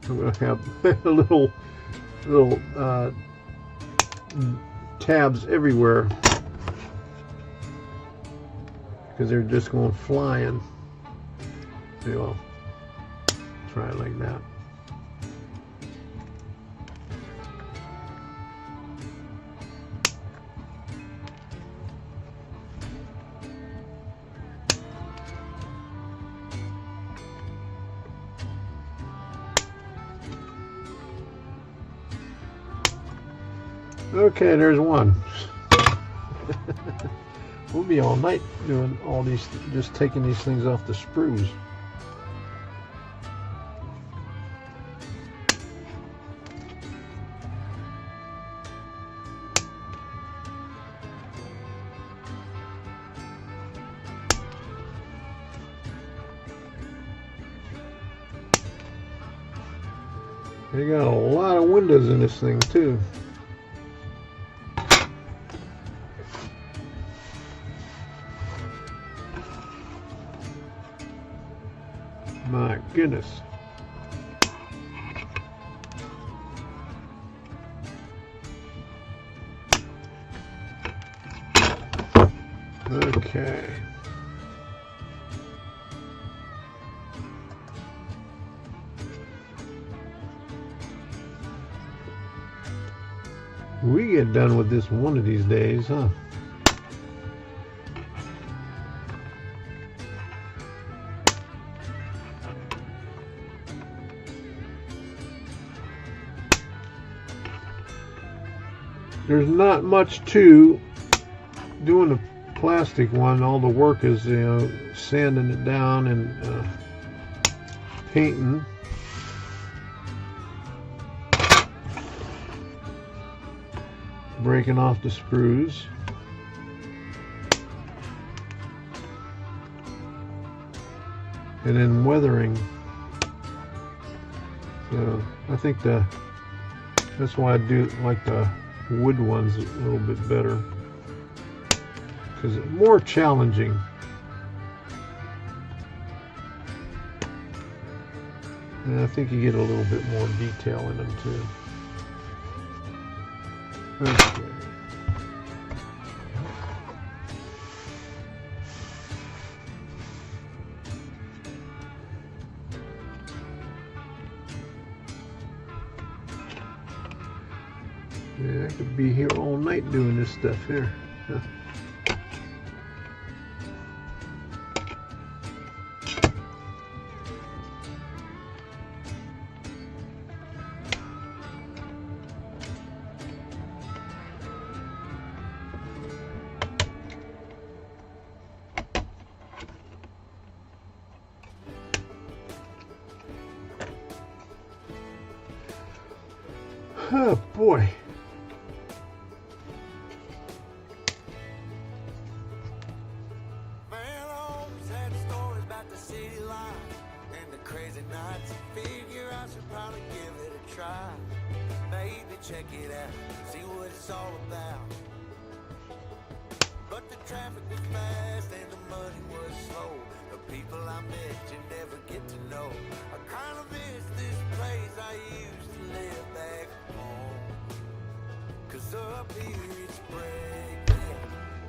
I'm going to have little tabs everywhere. Because they're just going flying. So I'll try it like that. Okay, there's one. We'll be all night doing all these, just taking these things off the sprues. They got a lot of windows in this thing too. My goodness. Okay. We get done with this one of these days, huh? There's not much to doing the plastic one. All the work is, you know, sanding it down and painting. Breaking off the sprues. And then weathering. So I think that's why I do like the wood ones a little bit better, because it's more challenging. And I think you get a little bit more detail in them too. Okay. Yeah, I could be here all night doing this stuff here. Huh. Oh boy. Check it out, see what it's all about. But the traffic was fast and the money was slow. The people I met you never get to know. I kind of miss this place I used to live back home. 'Cause up here it's break,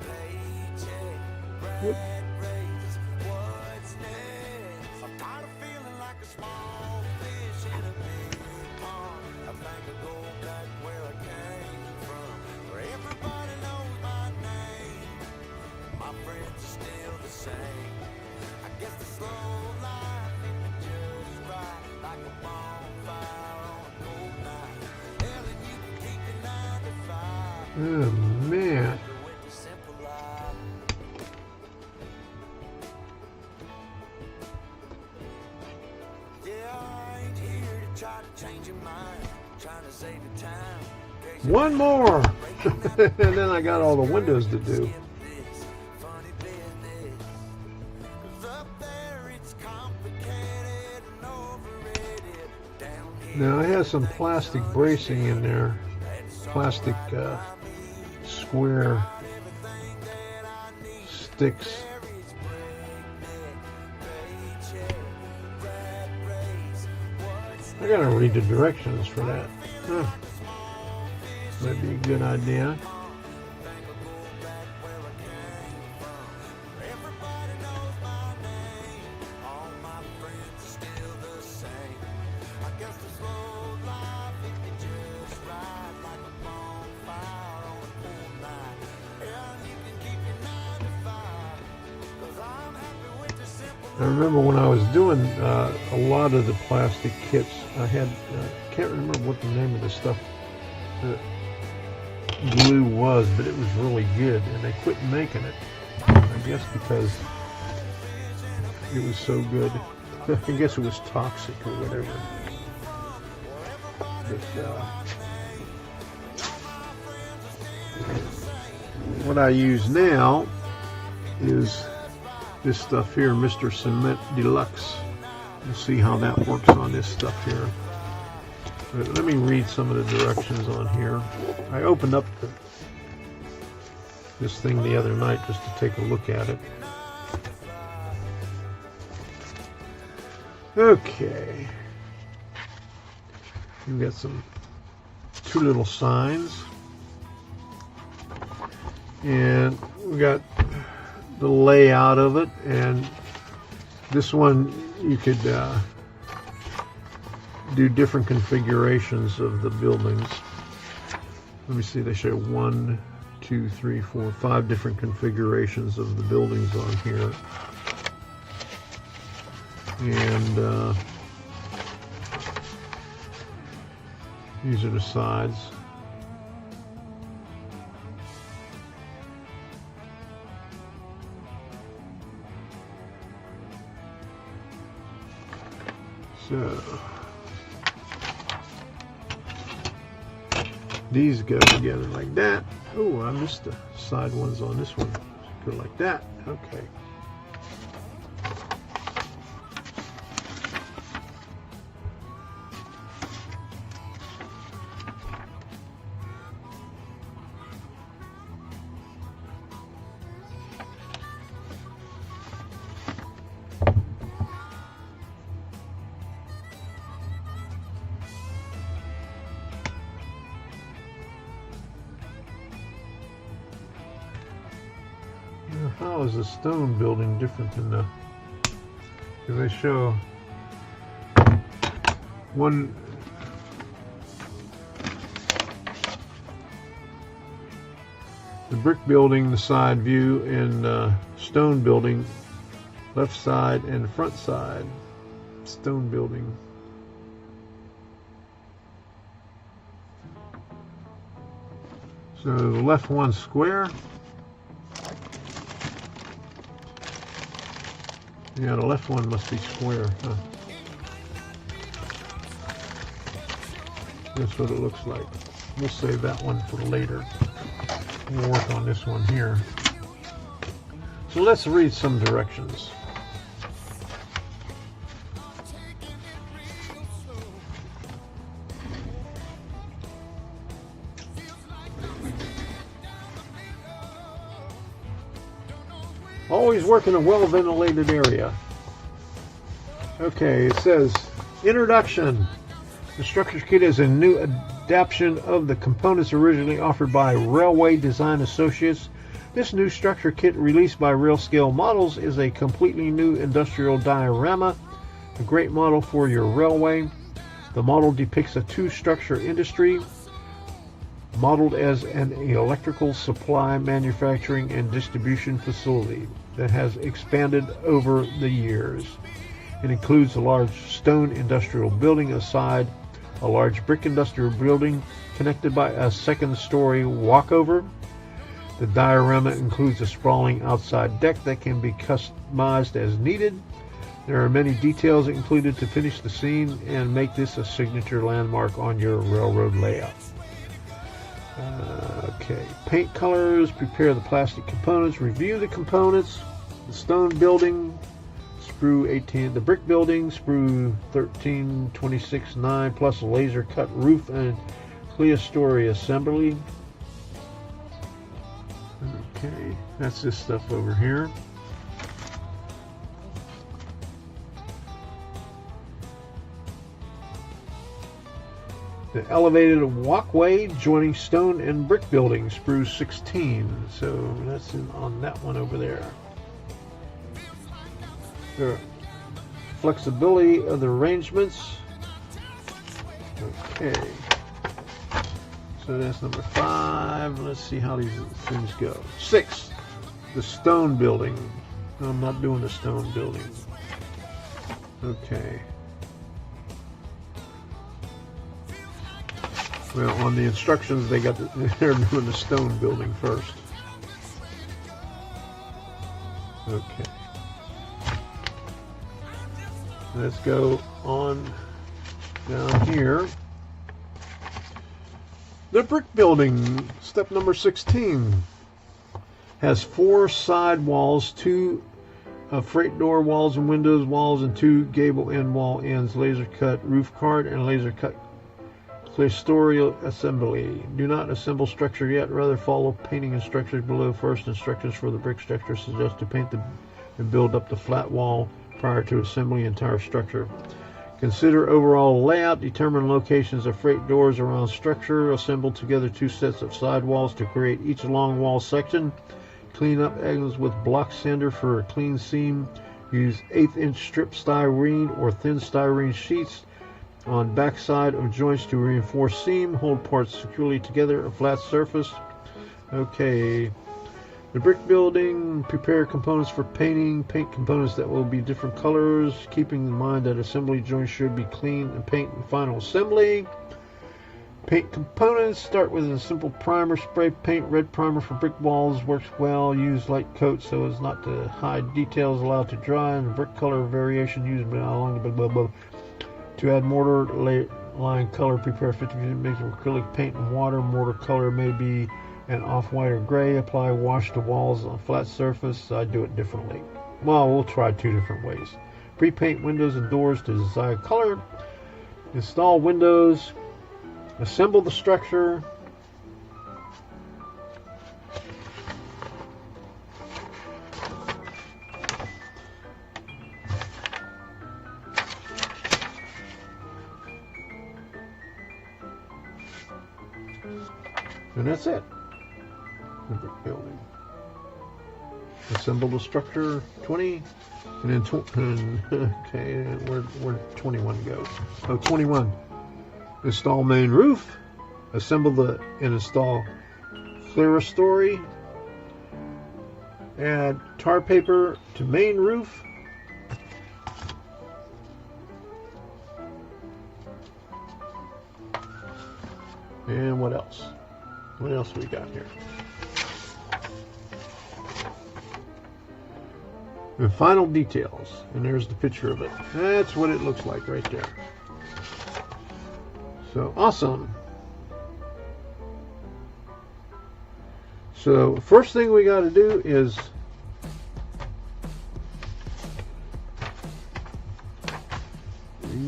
paycheck, rat race, what's next? I'm tired of feeling like a small fish in a big pond. I think I'll go back where I came from, where everybody knows my name. My friends are still the same. I guess the slow life hit me just right, like a bonfire on a cold night. Hell, and you can keep the 9 to 5. Oh man. With the simple life. Yeah, I ain't here to try to change your mind. Trying to save your time. One more. And then I got all the windows to do. Now I have some plastic bracing in there. plastic square sticks. I gotta read the directions for that. Huh. Might be a good idea. I remember when I was doing a lot of the plastic kits, I had, can't remember what the name of the stuff that glue was, but it was really good, and they quit making it. I guess because it was so good. I guess it was toxic or whatever. But what I use now is this stuff here, Mr. Cement Deluxe. We'll see how that works on this stuff here. But let me read some of the directions on here. I opened up this thing the other night just to take a look at it. Okay. We've got two little signs. And we got the layout of it, and this one you could do different configurations of the buildings. Let me see, they show 1, 2, 3, 4, 5 different configurations of the buildings on here. And these are the sides. So these go together like that. Oh, I missed the side ones on this one. Go like that. Okay. How is the stone building different than the? Because they show one. The brick building, the side view, and stone building, left side and front side. Stone building. So the left one's square. Yeah, the left one must be square, huh? That's what it looks like. We'll save that one for later. We'll work on this one here. So let's read some directions. Always work in a well-ventilated area. Okay, it says, Introduction. The structure kit is a new adaptation of the components originally offered by Railway Design Associates. This new structure kit, released by Railscale Models, is a completely new industrial diorama, a great model for your railway. The model depicts a two-structure industry, modeled as an electrical supply, manufacturing, and distribution facility that has expanded over the years. It includes a large stone industrial building aside a large brick industrial building connected by a second-story walkover. The diorama includes a sprawling outside deck that can be customized as needed. There are many details included to finish the scene and make this a signature landmark on your railroad layout. Okay, paint colors, prepare the plastic components, review the components, the stone building, sprue 18, the brick building, sprue 13, 26, 9, plus a laser cut roof and clerestory assembly. Okay, that's this stuff over here. The elevated walkway joining stone and brick building, spruce 16. So that's on that one over there. The flexibility of the arrangements. Okay. So that's number 5. Let's see how these things go. 6. The stone building. No, I'm not doing the stone building. Okay. Well, on the instructions, they're doing the stone building first. Okay. Let's go on down here. The brick building, step number 16, has 4 side walls, 2 freight door walls and windows walls, and 2 gable end wall ends, laser cut roof card, and laser cut clerestory assembly. Do not assemble structure yet, rather follow painting instructions below first. Instructions for the brick structure suggest to paint and build up the flat wall prior to assembling entire structure. Consider overall layout, determine locations of freight doors around structure, assemble together 2 sets of side walls to create each long wall section, clean up angles with block sander for a clean seam, use 1/8 inch strip styrene or thin styrene sheets on backside of joints to reinforce seam, hold parts securely together, a flat surface. Okay. The brick building, prepare components for painting, paint components that will be different colors, keeping in mind that assembly joints should be clean and paint in final assembly. Paint components, start with a simple primer, spray paint, red primer for brick walls, works well, use light coat so as not to hide details, allow to dry, and brick color variation used along the blah, blah, blah. To add mortar line color, prepare 50% mix of acrylic paint and water. Mortar color may be an off-white or gray. Apply wash to walls on a flat surface. I do it differently. Well, we'll try 2 different ways. Pre-paint windows and doors to desired color. Install windows. Assemble the structure. And that's it. The brick building. Assemble the structure 20, and then okay, and where 21 goes? Oh, 21. Install main roof. Assemble and install clerestory. Add tar paper to main roof. And what else? What else we got here? The final details, and there's the picture of it. That's what it looks like right there. So awesome. So first thing we got to do is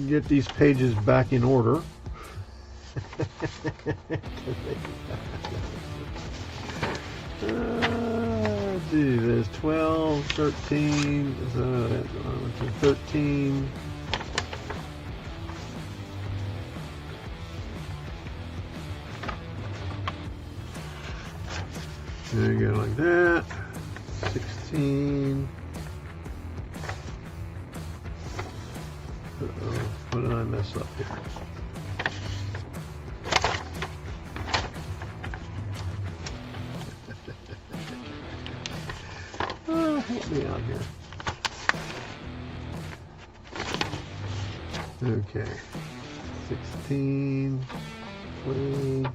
get these pages back in order. There's 12, 13, 13. There you go, like that. 16. Uh-oh, what did I mess up here? Help me out here. Okay. 16, 20.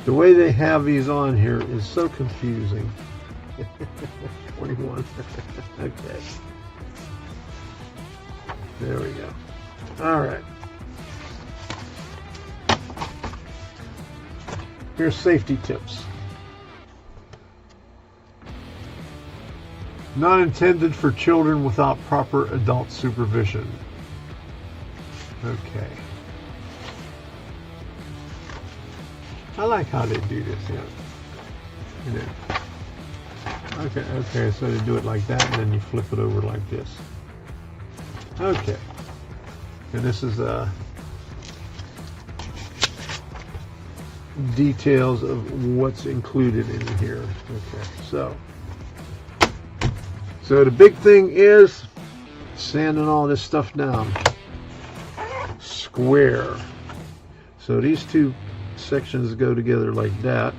The way they have these on here is so confusing. 21. Okay. There we go. All right. Here's safety tips. Not intended for children without proper adult supervision. Okay. I like how they do this, yeah. You know. Okay, so they do it like that, and then you flip it over like this. Okay. And this is details of what's included in here. Okay, so the big thing is sanding all this stuff down square. So these two sections go together like that.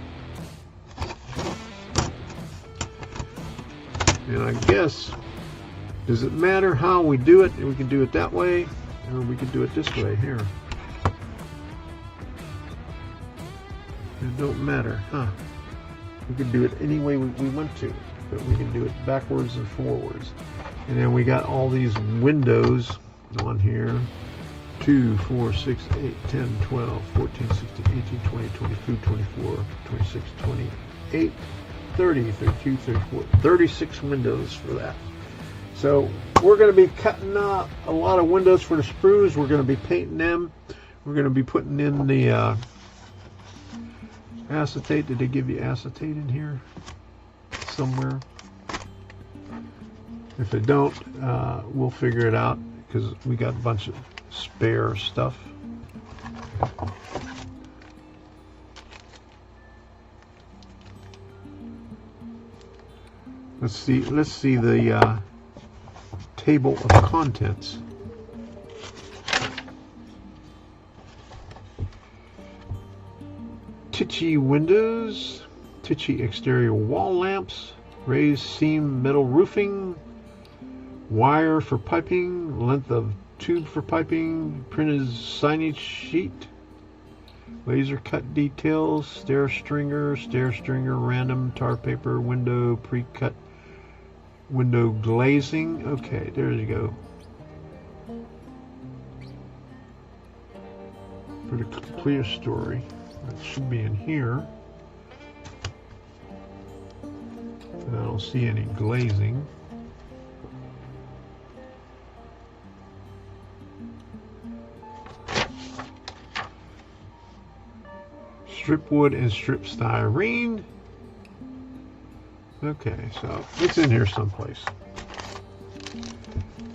And I guess, does it matter how we do it? We can do it that way, or we can do it this way here. It don't matter, huh? We can do it any way we want to, but we can do it backwards and forwards. And then we got all these windows on here. 2, 4, 6, 8, 10, 12, 14, 16, 18, 20, 22, 24, 26, 28, 30, 32, 34, 36 windows for that. So we're going to be cutting out a lot of windows for the sprues. We're going to be painting them. We're going to be putting in the acetate. Did they give you acetate in here somewhere? If they don't, we'll figure it out, because we got a bunch of spare stuff. Let's see the table of contents. Tichy windows, Tichy exterior wall lamps, raised seam metal roofing, wire for piping, length of tube for piping, printed signage sheet, laser cut details, stair stringer, random tar paper, window pre-cut, window glazing. Okay, there you go. For the clear story, that should be in here. And I don't see any glazing. Strip wood and strip styrene. Okay, so it's in here someplace.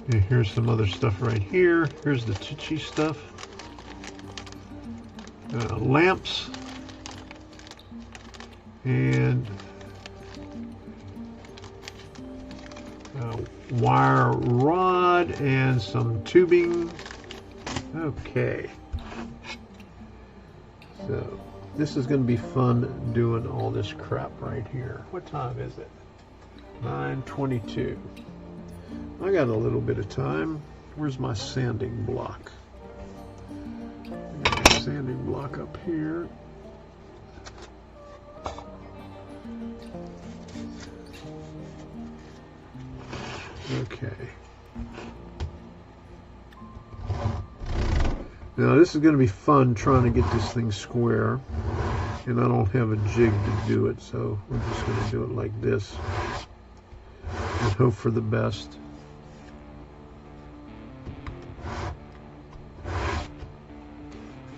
And here's some other stuff right here. Here's the Tichy stuff. Lamps. And wire rod and some tubing. Okay. So this is going to be fun doing all this crap right here. What time is it? 9:22. I got a little bit of time. Where's my sanding block? I got my sanding block up here. Okay. Now this is going to be fun trying to get this thing square, and I don't have a jig to do it, so we're just going to do it like this and hope for the best.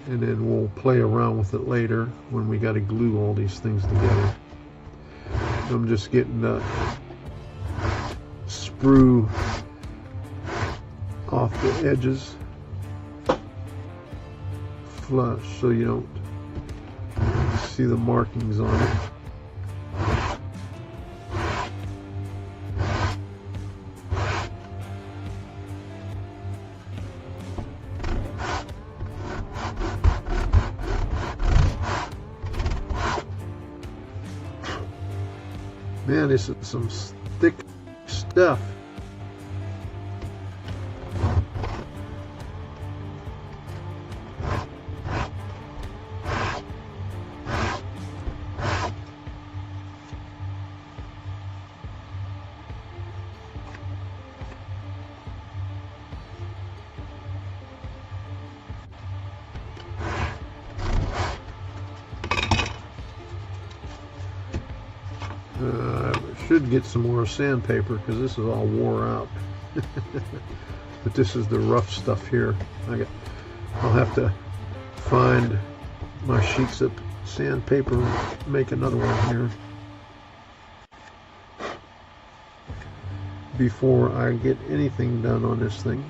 And then we'll play around with it later when we got to glue all these things together. I'm just getting the sprue off the edges flush so you don't see the markings on it. Man, this is some thick stuff. Should get some more sandpaper because this is all wore out. But this is the rough stuff here. I'll have to find my sheets of sandpaper, make another one here before I get anything done on this thing.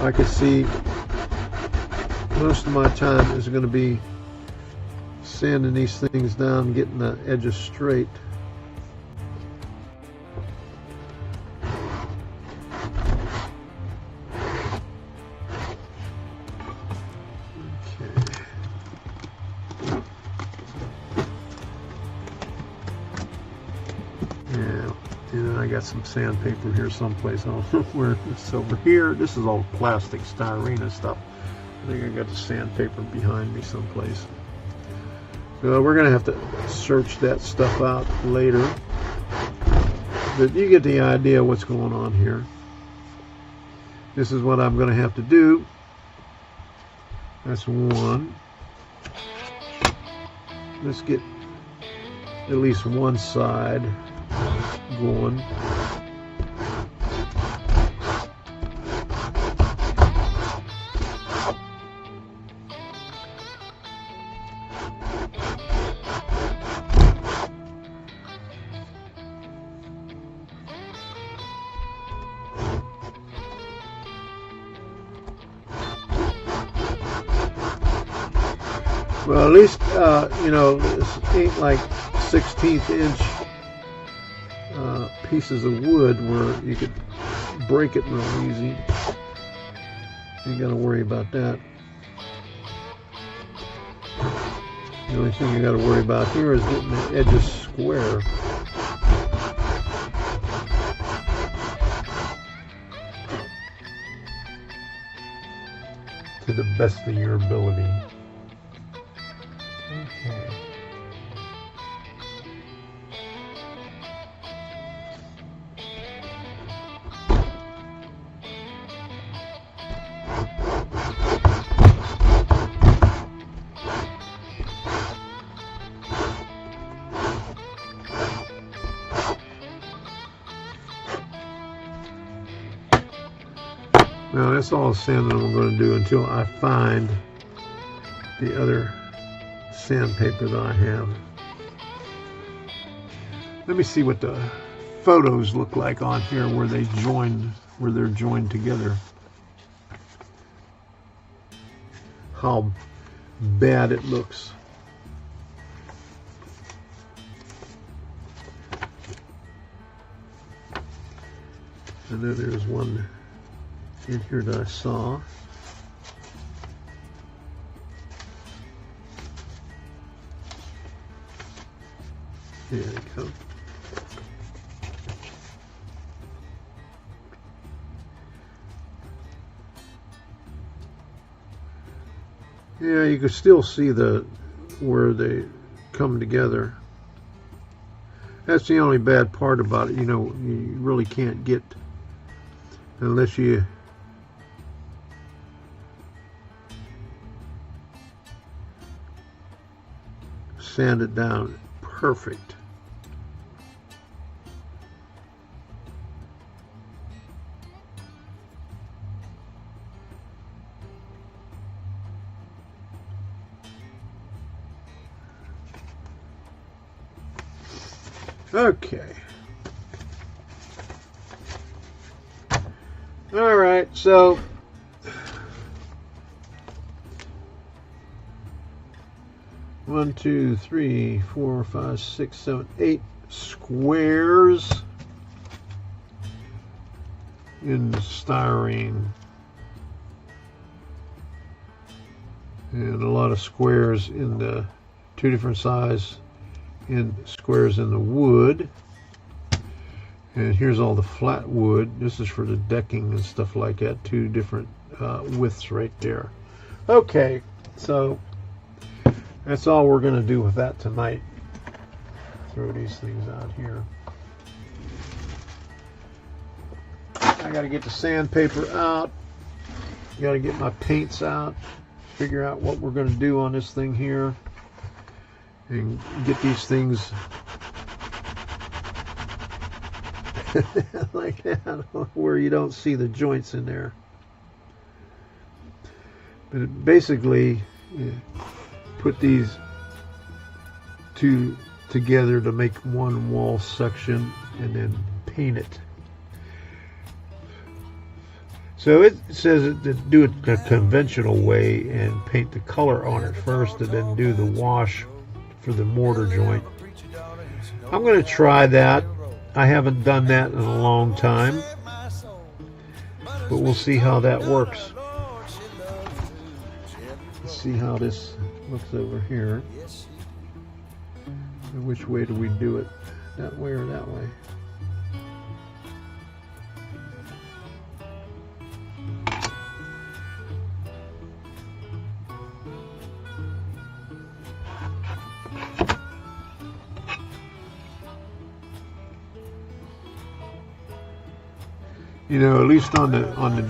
I can see most of my time is going to be sanding these things down, getting the edges straight. Got some sandpaper here someplace. I don't know where it's over here. This is all plastic, styrene and stuff. I think I got the sandpaper behind me someplace. So we're gonna have to search that stuff out later. But you get the idea what's going on here. This is what I'm gonna have to do. That's one. Let's get at least one side going. Well, at least you know, this ain't like 16th inch pieces of wood where you could break it real easy. You got to worry about that. The only thing you got to worry about here is getting the edges square. To the best of your ability. Okay. Now that's all the sanding I'm going to do until I find the other sandpaper that I have. Let me see what the photos look like on here where they're joined together. How bad it looks. I know there's one in here that I saw. There we go. Yeah, you can still see where they come together. That's the only bad part about it. You know, you really can't get, unless you sand it down perfect. Okay. All right, so one, two, three, 4, 5, 6, 7, 8 squares in styrene, and a lot of squares in the two different size in squares in the wood. And here's all the flat wood. This is for the decking and stuff like that. Two different widths right there. Okay, so that's all we're going to do with that tonight. Throw these things out here. I got to get the sandpaper out. Got to get my paints out. Figure out what we're going to do on this thing here. And get these things like that, where you don't see the joints in there. But it basically, put these two together to make one wall section and then paint it. So it says to do it the conventional way and paint the color on it first and then do the wash for the mortar joint. I'm going to try that. I haven't done that in a long time, but we'll see how that works. Let's see how this looks over here. And which way do we do it? That way or that way? You know, at least on the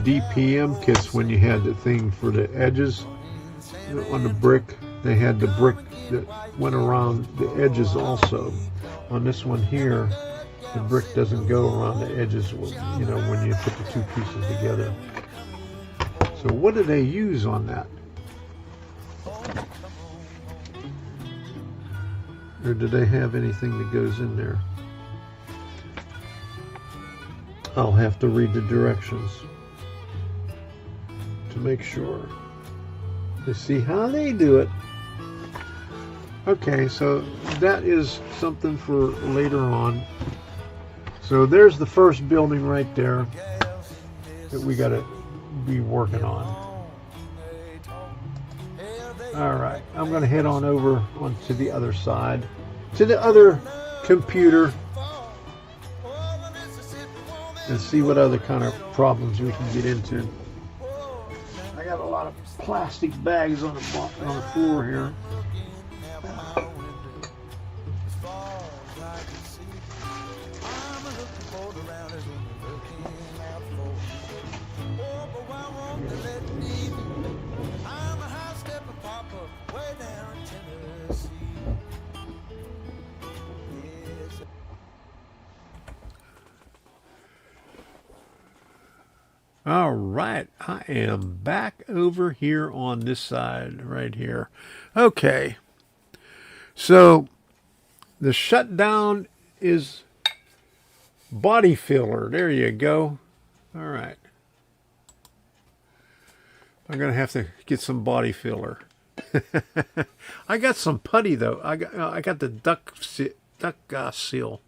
DPM kits, when you had the thing for the edges on the brick, they had the brick that went around the edges also. On this one here, the brick doesn't go around the edges, you know, when you put the two pieces together. So what do they use on that? Or do they have anything that goes in there? I'll have to read the directions to make sure to see how they do it. Okay, so that is something for later on. So there's the first building right there that we got to be working on. All right, I'm going to head on over onto the other side, to the other computer, and see what other kind of problems we can get into. I got a lot of plastic bags on the floor here. All right, I am back over here on this side right here. Okay, so the shutdown is body filler. There you go. All right. I'm going to have to get some body filler. I got some putty though. I got the duck seal.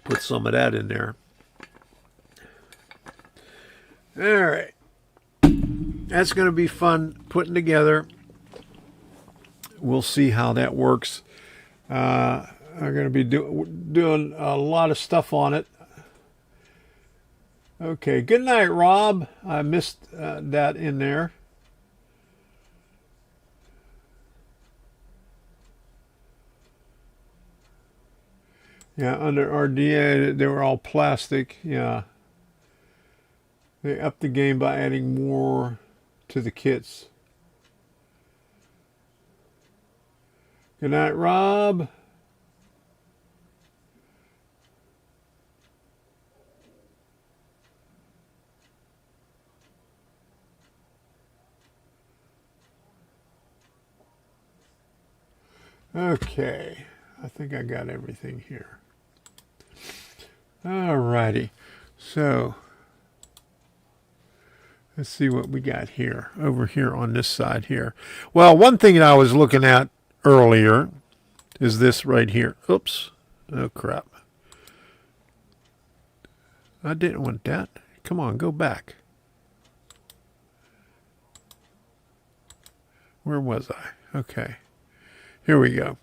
Put some of that in there. All right. That's going to be fun putting together. We'll see how that works. I'm going to be doing a lot of stuff on it. Okay. Good night, Rob. I missed that in there. Yeah, under RDA, they were all plastic. Yeah. They upped the game by adding more to the kits. Good night, Rob. Okay. I think I got everything here. Alrighty, so let's see what we got here, over here on this side here. Well, one thing that I was looking at earlier is this right here. Oops, oh crap. I didn't want that. Come on, go back. Where was I? Okay, here we go.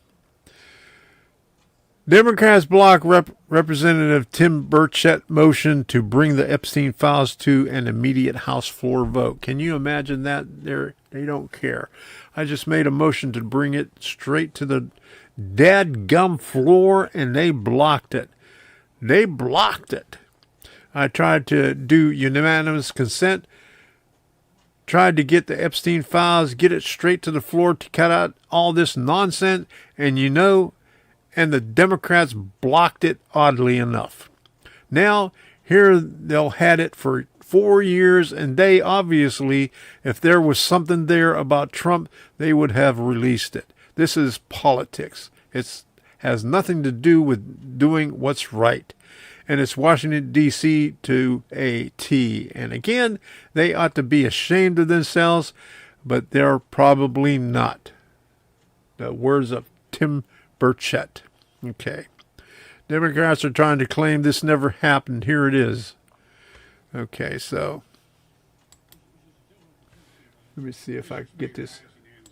Democrats block Representative Tim Burchett motion to bring the Epstein files to an immediate House floor vote. Can you imagine that? They don't care. I just made a motion to bring it straight to the dadgum floor, and they blocked it. They blocked it. I tried to do unanimous consent, tried to get the Epstein files, get it straight to the floor to cut out all this nonsense, and you know, and the Democrats blocked it, oddly enough. Now, Here they'll had it for 4 years, and they obviously, if there was something there about Trump, they would have released it. This is politics. It has nothing to do with doing what's right. And it's Washington, D.C. to a T. And again, they ought to be ashamed of themselves, but they're probably not. The words of Tim Burchett. Okay. Democrats are trying to claim this never happened. Here it is. Okay, so let me see if I can get this.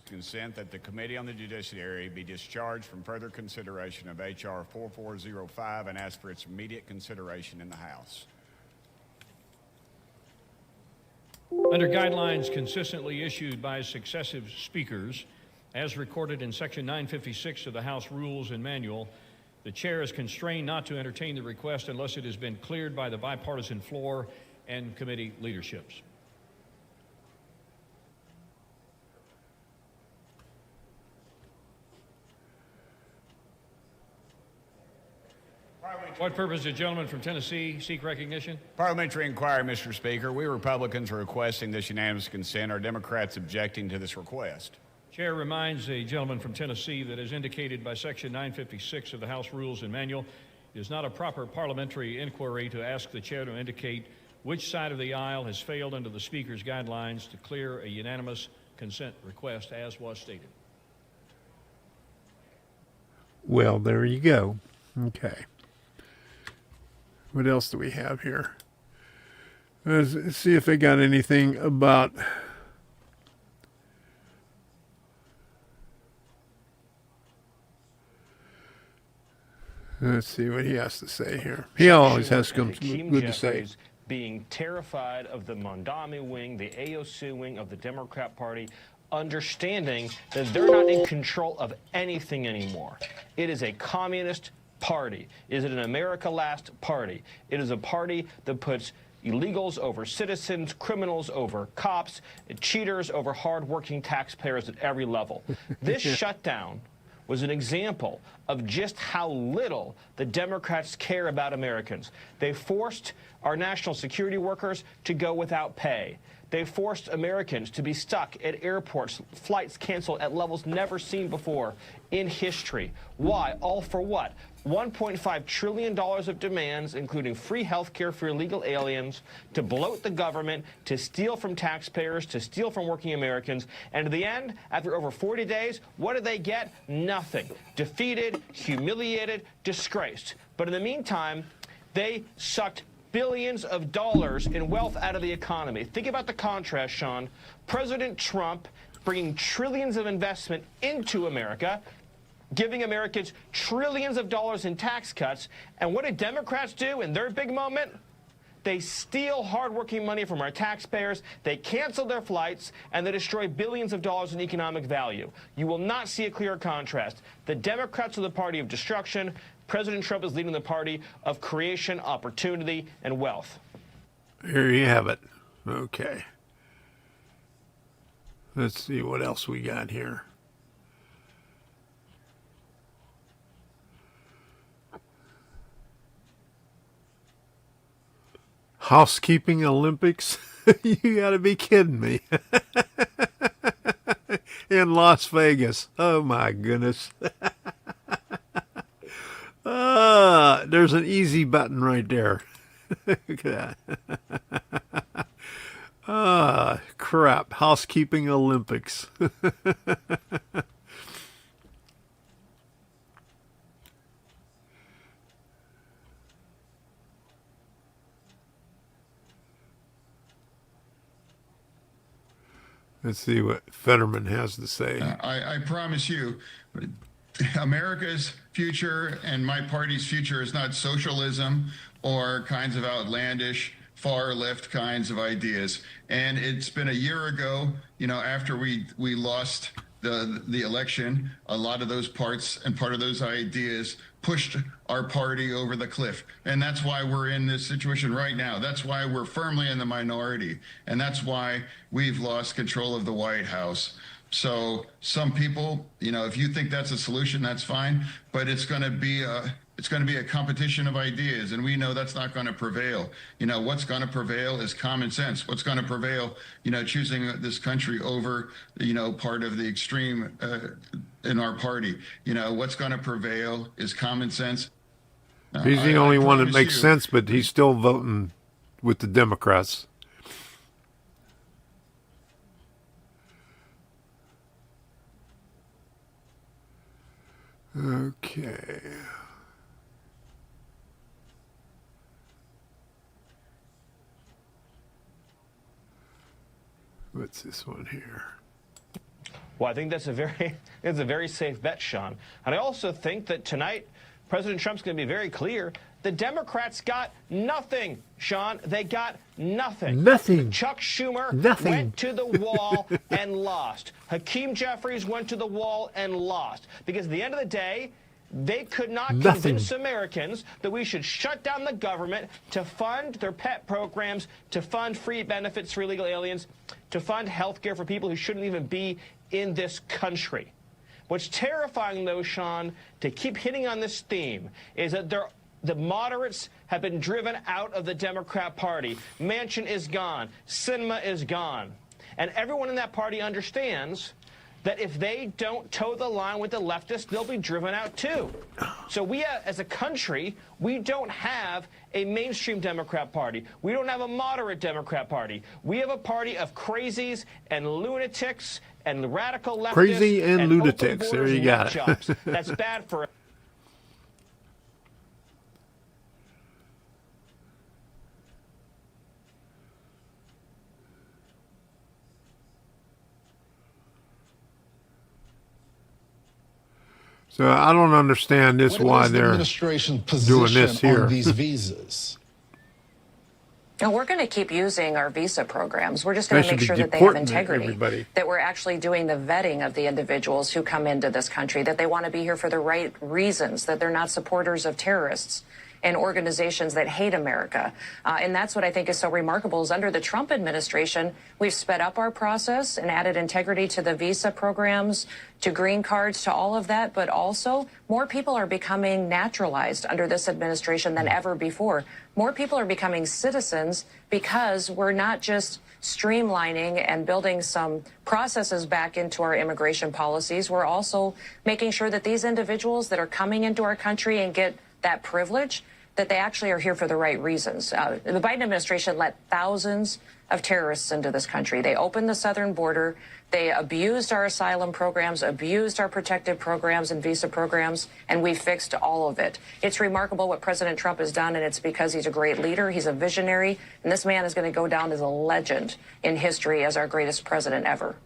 Consent that the Committee on the Judiciary be discharged from further consideration of H.R. 4405 and ask for its immediate consideration in the House. Under guidelines consistently issued by successive speakers, as recorded in Section 956 of the House Rules and Manual, the chair is constrained not to entertain the request unless it has been cleared by the bipartisan floor and committee leaderships. What purpose does the gentleman from Tennessee seek recognition? Parliamentary inquiry, Mr. Speaker. We Republicans are requesting this unanimous consent. Are Democrats objecting to this request? Chair reminds the gentleman from Tennessee that, as indicated by Section 956 of the House Rules and Manual, it is not a proper parliamentary inquiry to ask the chair to indicate which side of the aisle has failed under the Speaker's guidelines to clear a unanimous consent request, as was stated. Well, there you go. Okay. What else do we have here? Let's see if they got anything about... Let's see what he has to say here. He always has something good to say. Being terrified of the Mondami wing, the AOC wing of the Democrat Party, understanding that they're not in control of anything anymore. It is a communist party. Is it an America Last party? It is a party that puts illegals over citizens, criminals over cops, cheaters over hardworking taxpayers at every level. This shutdown was an example of just how little the Democrats care about Americans. They forced our national security workers to go without pay. They forced Americans to be stuck at airports, flights canceled at levels never seen before in history. Why? All for what? $1.5 trillion of demands, including free health care for illegal aliens, to bloat the government, to steal from taxpayers, to steal from working Americans. And at the end, after over 40 days, what did they get? Nothing. Defeated, humiliated, disgraced. But in the meantime, they sucked billions of dollars in wealth out of the economy. Think about the contrast, Sean. President Trump bringing trillions of investment into America, giving Americans trillions of dollars in tax cuts. And what did Democrats do in their big moment? They steal hardworking money from our taxpayers, they cancel their flights, and they destroy billions of dollars in economic value. You will not see a clear contrast. The Democrats are the party of destruction. President Trump is leading the party of creation, opportunity, and wealth. Here you have it. Okay. Let's see what else we got here. Housekeeping Olympics? You gotta be kidding me. In Las Vegas. Oh my goodness. There's an easy button right there. Look at that. Crap. Housekeeping Olympics. Let's see what Fetterman has to say. I promise you, America's future and my party's future is not socialism or kinds of outlandish far left kinds of ideas. And it's been a year ago, after we lost the election, a lot of those parts and part of those ideas pushed our party over the cliff. And that's why we're in this situation right now. That's why we're firmly in the minority. And that's why we've lost control of the White House. So some people, if you think that's a solution, that's fine. But it's going to be It's going to be a competition of ideas, and we know that's not going to prevail. What's going to prevail is common sense. What's going to prevail, choosing this country over, part of the extreme in our party. What's going to prevail is common sense. He's the only one that makes you, sense, but he's still voting with the Democrats. Okay. What's this one here? Well, I think that's a very safe bet, Sean. And I also think that tonight, President Trump's going to be very clear. The Democrats got nothing, Sean. They got nothing. Nothing. Chuck Schumer Nothing. went to the wall and lost. Hakeem Jeffries went to the wall and lost. Because at the end of the day, they could not convince Americans that we should shut down the government to fund their pet programs, to fund free benefits for illegal aliens, to fund health care for people who shouldn't even be in this country. What's terrifying, though, Sean, to keep hitting on this theme, is that the moderates have been driven out of the Democrat Party. Manchin is gone. Sinema is gone. And everyone in that party understands that if they don't toe the line with the leftists, they'll be driven out too. So we, as a country, we don't have a mainstream Democrat Party. We don't have a moderate Democrat Party. We have a party of crazies and lunatics and radical leftists. Crazy and open lunatics. There borders you and got nut it. jobs. That's bad for So I don't understand this, why the they're administration doing this here. on these visas? No, we're going to keep using our visa programs. We're just going They to make should sure be that they have deporting integrity, everybody. that we're actually doing the vetting of the individuals who come into this country, that they want to be here for the right reasons, that they're not supporters of terrorists and organizations that hate America. And that's what I think is so remarkable is under the Trump administration, we've sped up our process and added integrity to the visa programs, to green cards, to all of that. But also more people are becoming naturalized under this administration than ever before. More people are becoming citizens because we're not just streamlining and building some processes back into our immigration policies. We're also making sure that these individuals that are coming into our country and get that privilege, that they actually are here for the right reasons. The Biden administration let thousands of terrorists into this country. They opened the southern border. They abused our asylum programs, abused our protective programs and visa programs, and we fixed all of it. It's remarkable what President Trump has done, and it's because he's a great leader. He's a visionary, and this man is going to go down as a legend in history as our greatest president ever.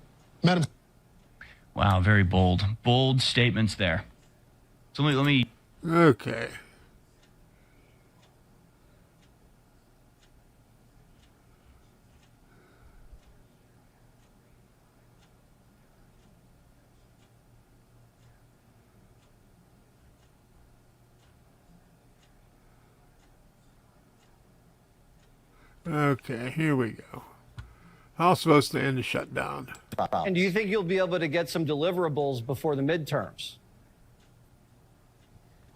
Madam. Wow, very bold statements there. So let me. Okay. Okay, here we go. How's supposed to end the shutdown? And do you think you'll be able to get some deliverables before the midterms?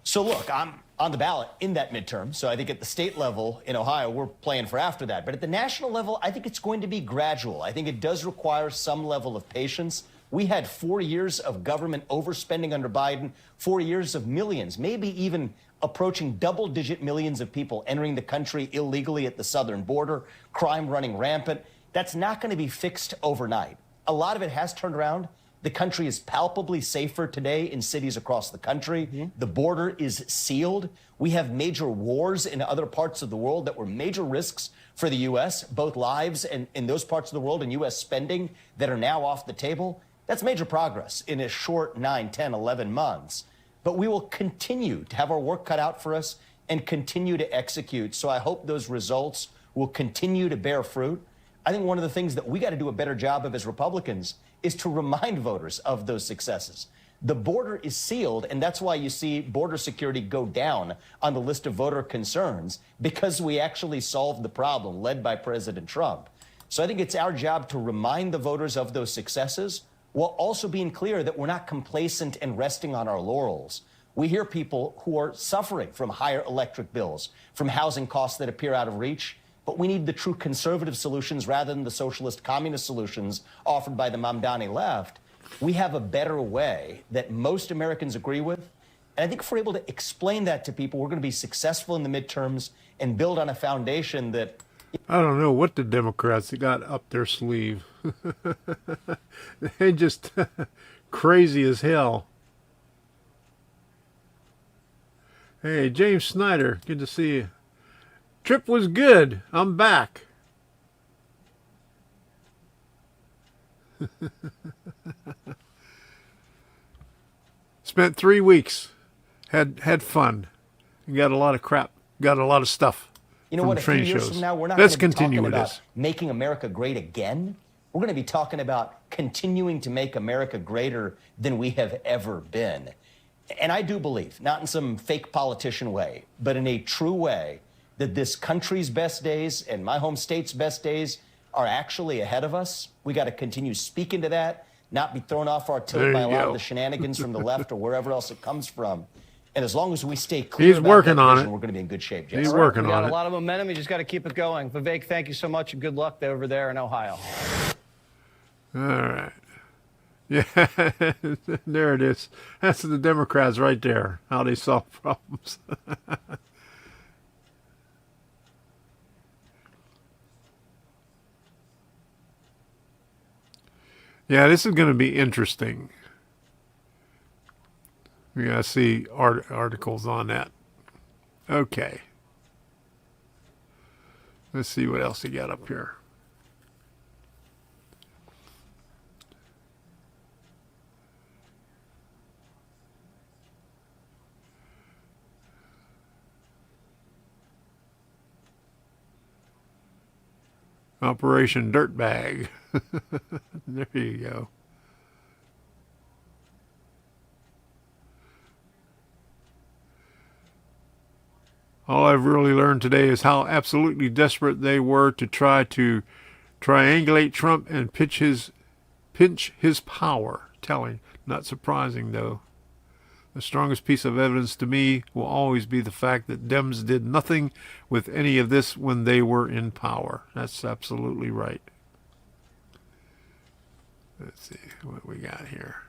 So look, I'm on the ballot in that midterm. So I think at the state level in Ohio, we're playing for after that. But at the national level, I think it's going to be gradual. I think it does require some level of patience. We had 4 years of government overspending under Biden, 4 years of millions, maybe even approaching double-digit millions of people entering the country illegally at the southern border, crime running rampant. That's not going to be fixed overnight. A lot of it has turned around. The country is palpably safer today in cities across the country. The border is sealed. We have major wars in other parts of the world that were major risks for the U.S., both lives and in those parts of the world and U.S. spending that are now off the table. That's major progress in a short 9, 10, 11 months. But we will continue to have our work cut out for us and continue to execute. So I hope those results will continue to bear fruit. I think one of the things that we got to do a better job of as Republicans is to remind voters of those successes. The border is sealed, and that's why you see border security go down on the list of voter concerns, because we actually solved the problem led by President Trump. So I think it's our job to remind the voters of those successes, while also being clear that we're not complacent and resting on our laurels. We hear people who are suffering from higher electric bills, from housing costs that appear out of reach, but we need the true conservative solutions rather than the socialist communist solutions offered by the Mamdani left. We have a better way that most Americans agree with. And I think if we're able to explain that to people, we're going to be successful in the midterms and build on a foundation that... I don't know what the Democrats got up their sleeve. They just crazy as hell. Hey, James Snyder, good to see you. Trip was good. I'm back. Spent 3 weeks. Had fun. Got a lot of crap. Got a lot of stuff. You know from what, a few train years shows. from now, we're not Let's going to be continue talking with about this. making America great again. We're going to be talking about continuing to make America greater than we have ever been. And I do believe, not in some fake politician way, but in a true way, that this country's best days and my home state's best days are actually ahead of us. We got to continue speaking to that, not be thrown off our There tilt by a you lot go. of the shenanigans from the left or wherever else it comes from. And as long as we stay clear He's about working that on vision, it. we're going to be in good shape, Jason. He's All right, working we got on a it. lot of momentum. You just got to keep it going. Vivek, thank you so much and good luck over there in Ohio. All right. Yeah, there it is. That's the Democrats right there, how they solve problems. Yeah, this is going to be interesting. We got to see articles on that. Okay. Let's see what else he got up here. Operation Dirtbag. There you go. All I've really learned today is how absolutely desperate they were to try to triangulate Trump and pinch his power. Telling, not surprising though. The strongest piece of evidence to me will always be the fact that Dems did nothing with any of this when they were in power. That's absolutely right. Let's see what we got here.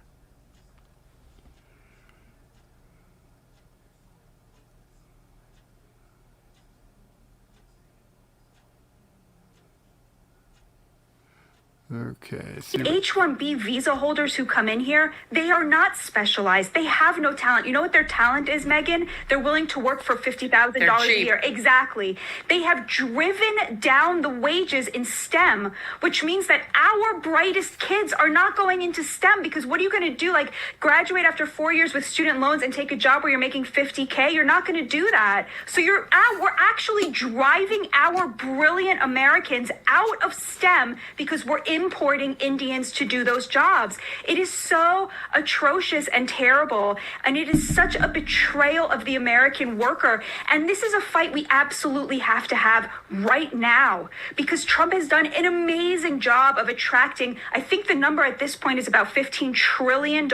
Okay. H-1B visa holders who come in here, they are not specialized. They have no talent. You know what their talent is, Megan? They're willing to work for $50,000 a year. Exactly. They have driven down the wages in STEM, which means that our brightest kids are not going into STEM because what are you going to do? Like graduate after 4 years with student loans and take a job where you're making $50K? You're not going to do that. So we're actually driving our brilliant Americans out of STEM because we're importing Indians to do those jobs. It is so atrocious and terrible, and it is such a betrayal of the American worker. And this is a fight we absolutely have to have right now because Trump has done an amazing job of attracting, I think the number at this point is about $15 trillion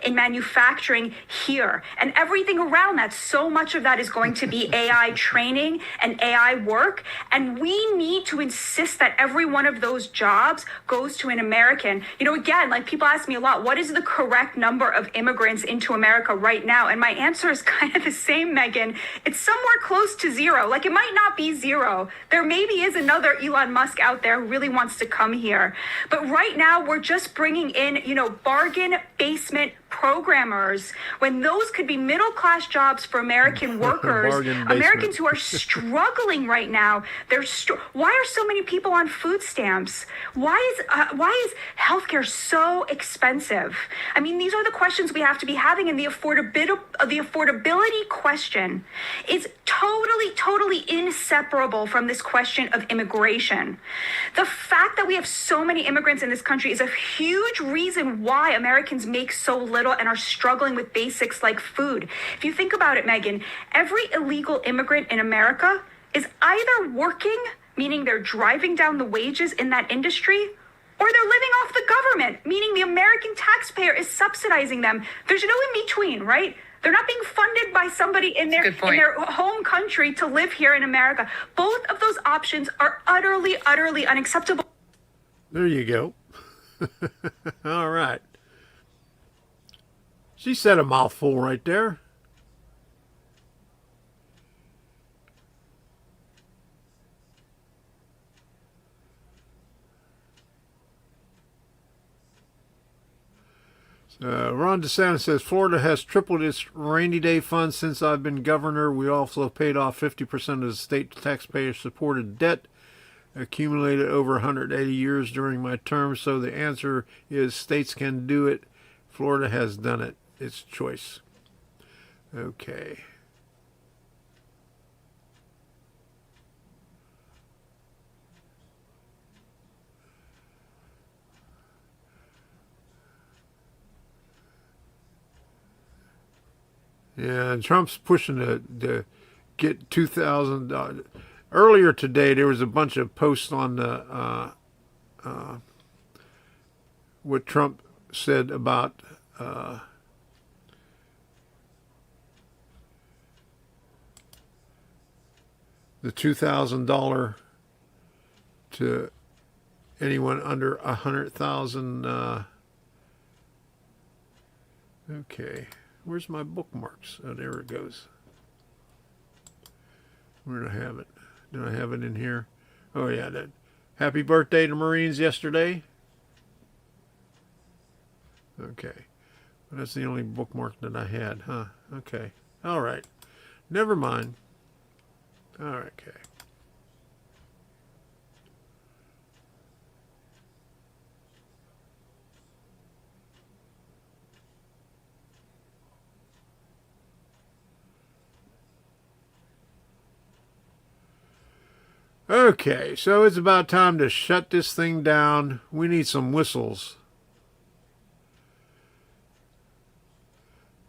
in manufacturing here and everything around that. So much of that is going to be AI training and AI work. And we need to insist that every one of those jobs goes to an American. You know, again, like people ask me a lot, what is the correct number of immigrants into America right now? And my answer is kind of the same, Megan. It's somewhere close to zero. Like it might not be zero. There maybe is another Elon Musk out there who really wants to come here. But right now we're just bringing in, bargain basement programmers when those could be middle-class jobs for American workers, Americans who are struggling right now. Why are so many people on food stamps? Why is healthcare so expensive? I mean, these are the questions we have to be having, and the affordability question is totally inseparable from this question of immigration. The fact that we have so many immigrants in this country is a huge reason why Americans make so little and are struggling with basics like food. If you think about it, Megan, every illegal immigrant in America is either working, meaning they're driving down the wages in that industry, or they're living off the government, meaning the American taxpayer is subsidizing them. There's no in between, right? They're not being funded by somebody in their home country to live here in America. Both of those options are utterly, utterly unacceptable. There you go. All right. She said a mouthful right there. Ron DeSantis says Florida has tripled its rainy day fund since I've been governor. We also paid off 50% of the state taxpayer-supported debt accumulated over 180 years during my term. So the answer is states can do it. Florida has done it. It's choice. Okay. Yeah, and Trump's pushing to get $2,000. Earlier today, there was a bunch of posts on the what Trump said about the $2,000 to anyone under 100,000. Okay. Where's my bookmarks? Oh, there it goes. Where did I have it? Did I have it in here? Oh, yeah. That. Happy birthday to Marines yesterday. Okay. Well, that's the only bookmark that I had, huh? Okay. All right. Never mind. All right, okay. Okay, so it's about time to shut this thing down. We need some whistles.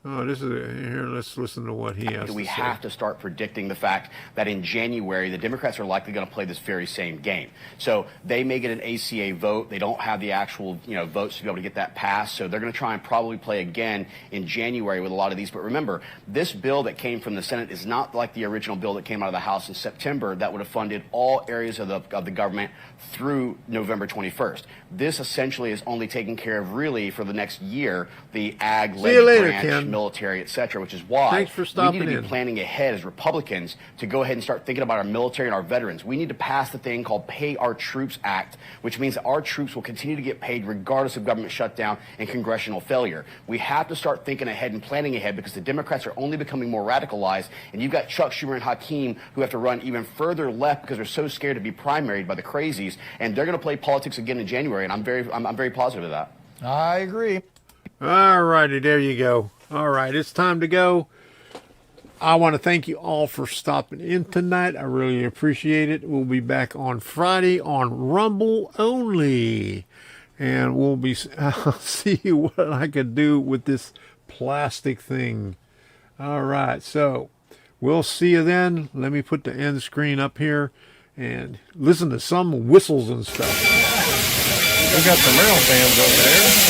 Oh, this is here. Let's listen to what he has to say. We have to start predicting the fact that in January, the Democrats are likely going to play this very same game. So they may get an ACA vote. They don't have the actual, votes to be able to get that passed. So they're going to try and probably play again in January with a lot of these. But remember, this bill that came from the Senate is not like the original bill that came out of the House in September that would have funded all areas of the government through November 21st. This essentially is only taking care of really for the next year the ag, branch, Ken. military, etc., which is why Thanks for stopping we need to be planning ahead as Republicans to go ahead and start thinking about our military and our veterans. We need to pass the thing called Pay Our Troops Act, which means that our troops will continue to get paid regardless of government shutdown and congressional failure. We have to start thinking ahead and planning ahead because the Democrats are only becoming more radicalized, and you've got Chuck Schumer and Hakeem who have to run even further left because they're so scared to be primaried by the crazies, and they're going to play politics again in January, and I'm very positive of that. I agree. All righty, there you go. All right, it's time to go. I want to thank you all for stopping in tonight. I really appreciate it. We'll be back on Friday on Rumble only. And I'll see what I can do with this plastic thing. All right, so we'll see you then. Let me put the end screen up here and listen to some whistles and stuff. We got some real fans over there.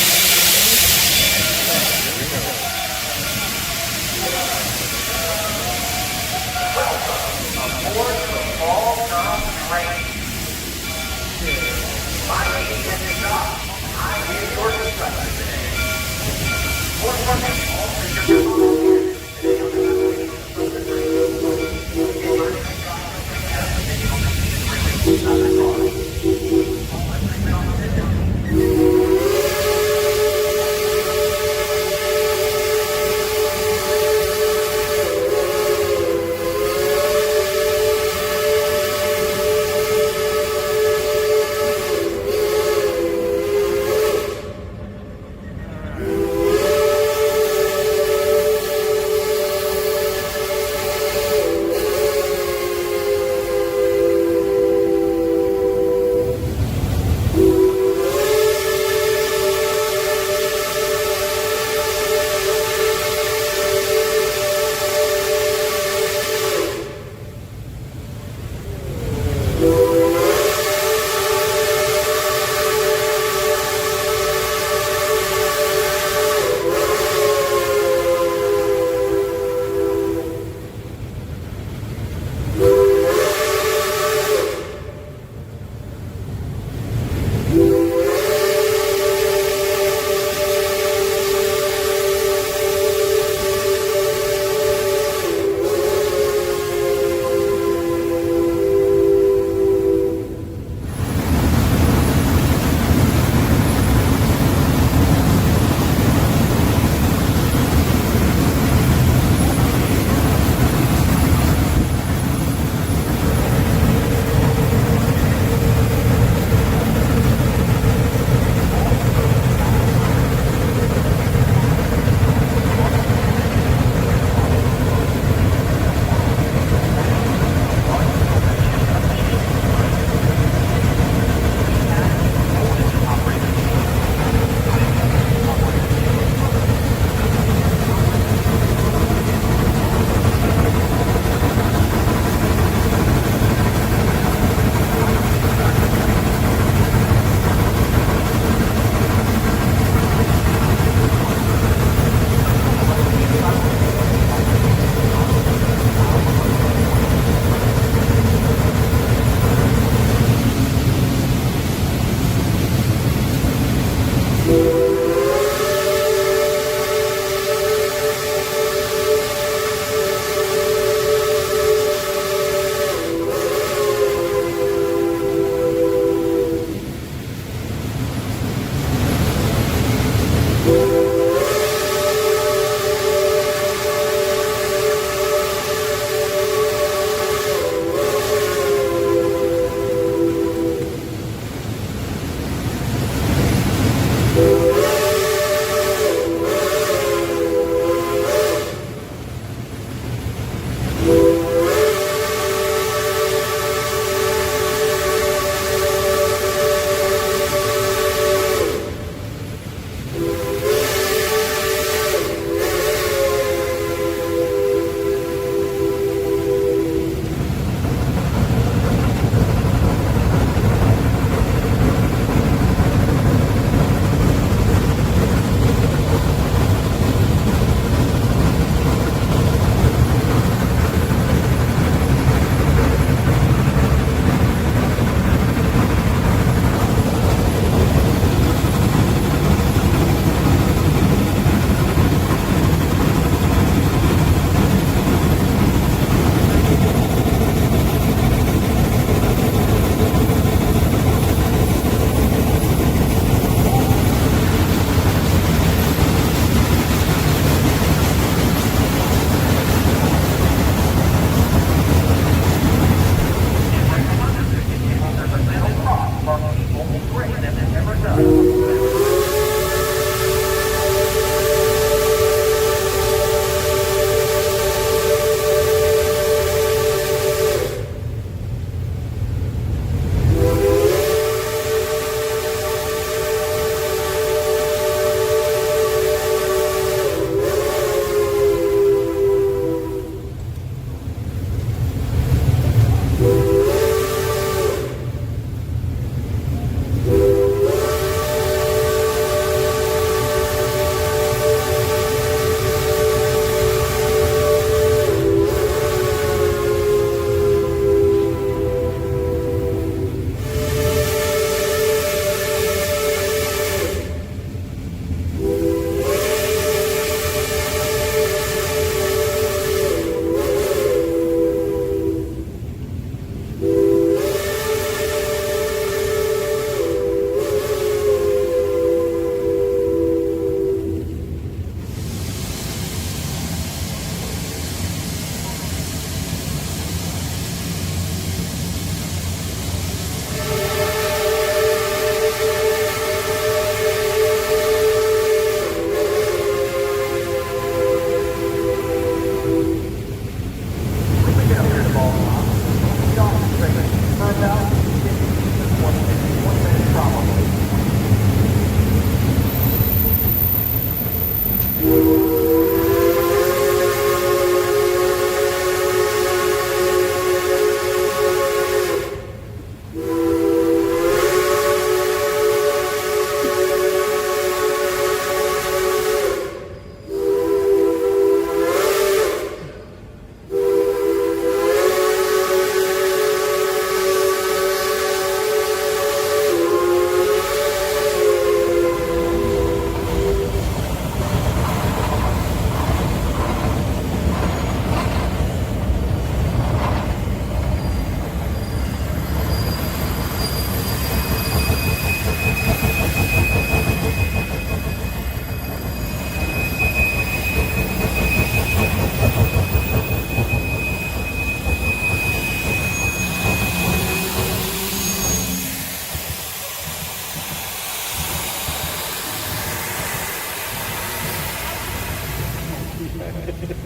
I'll get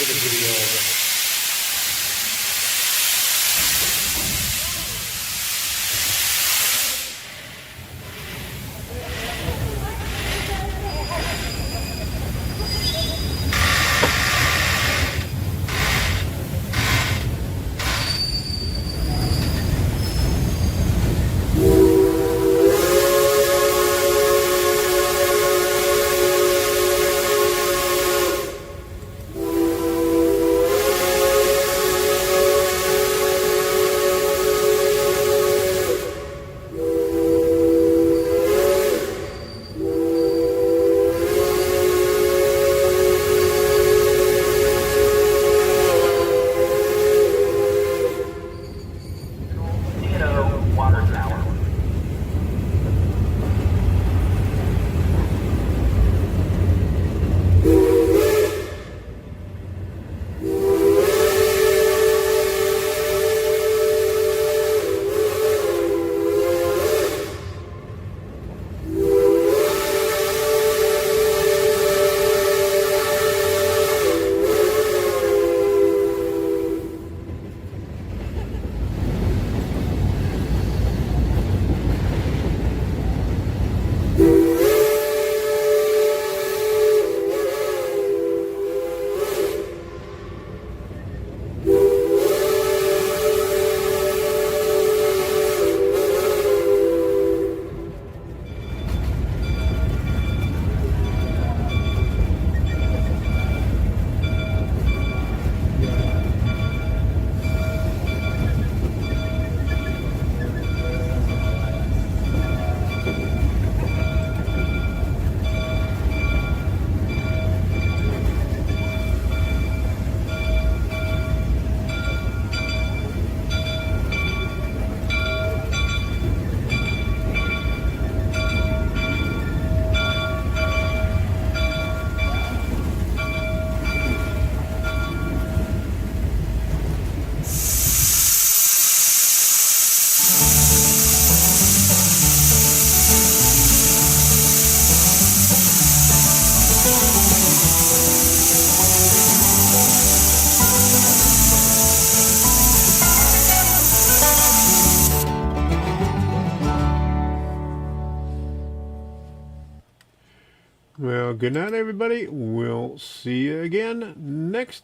a video of it. Well, good night, everybody. We'll see you again next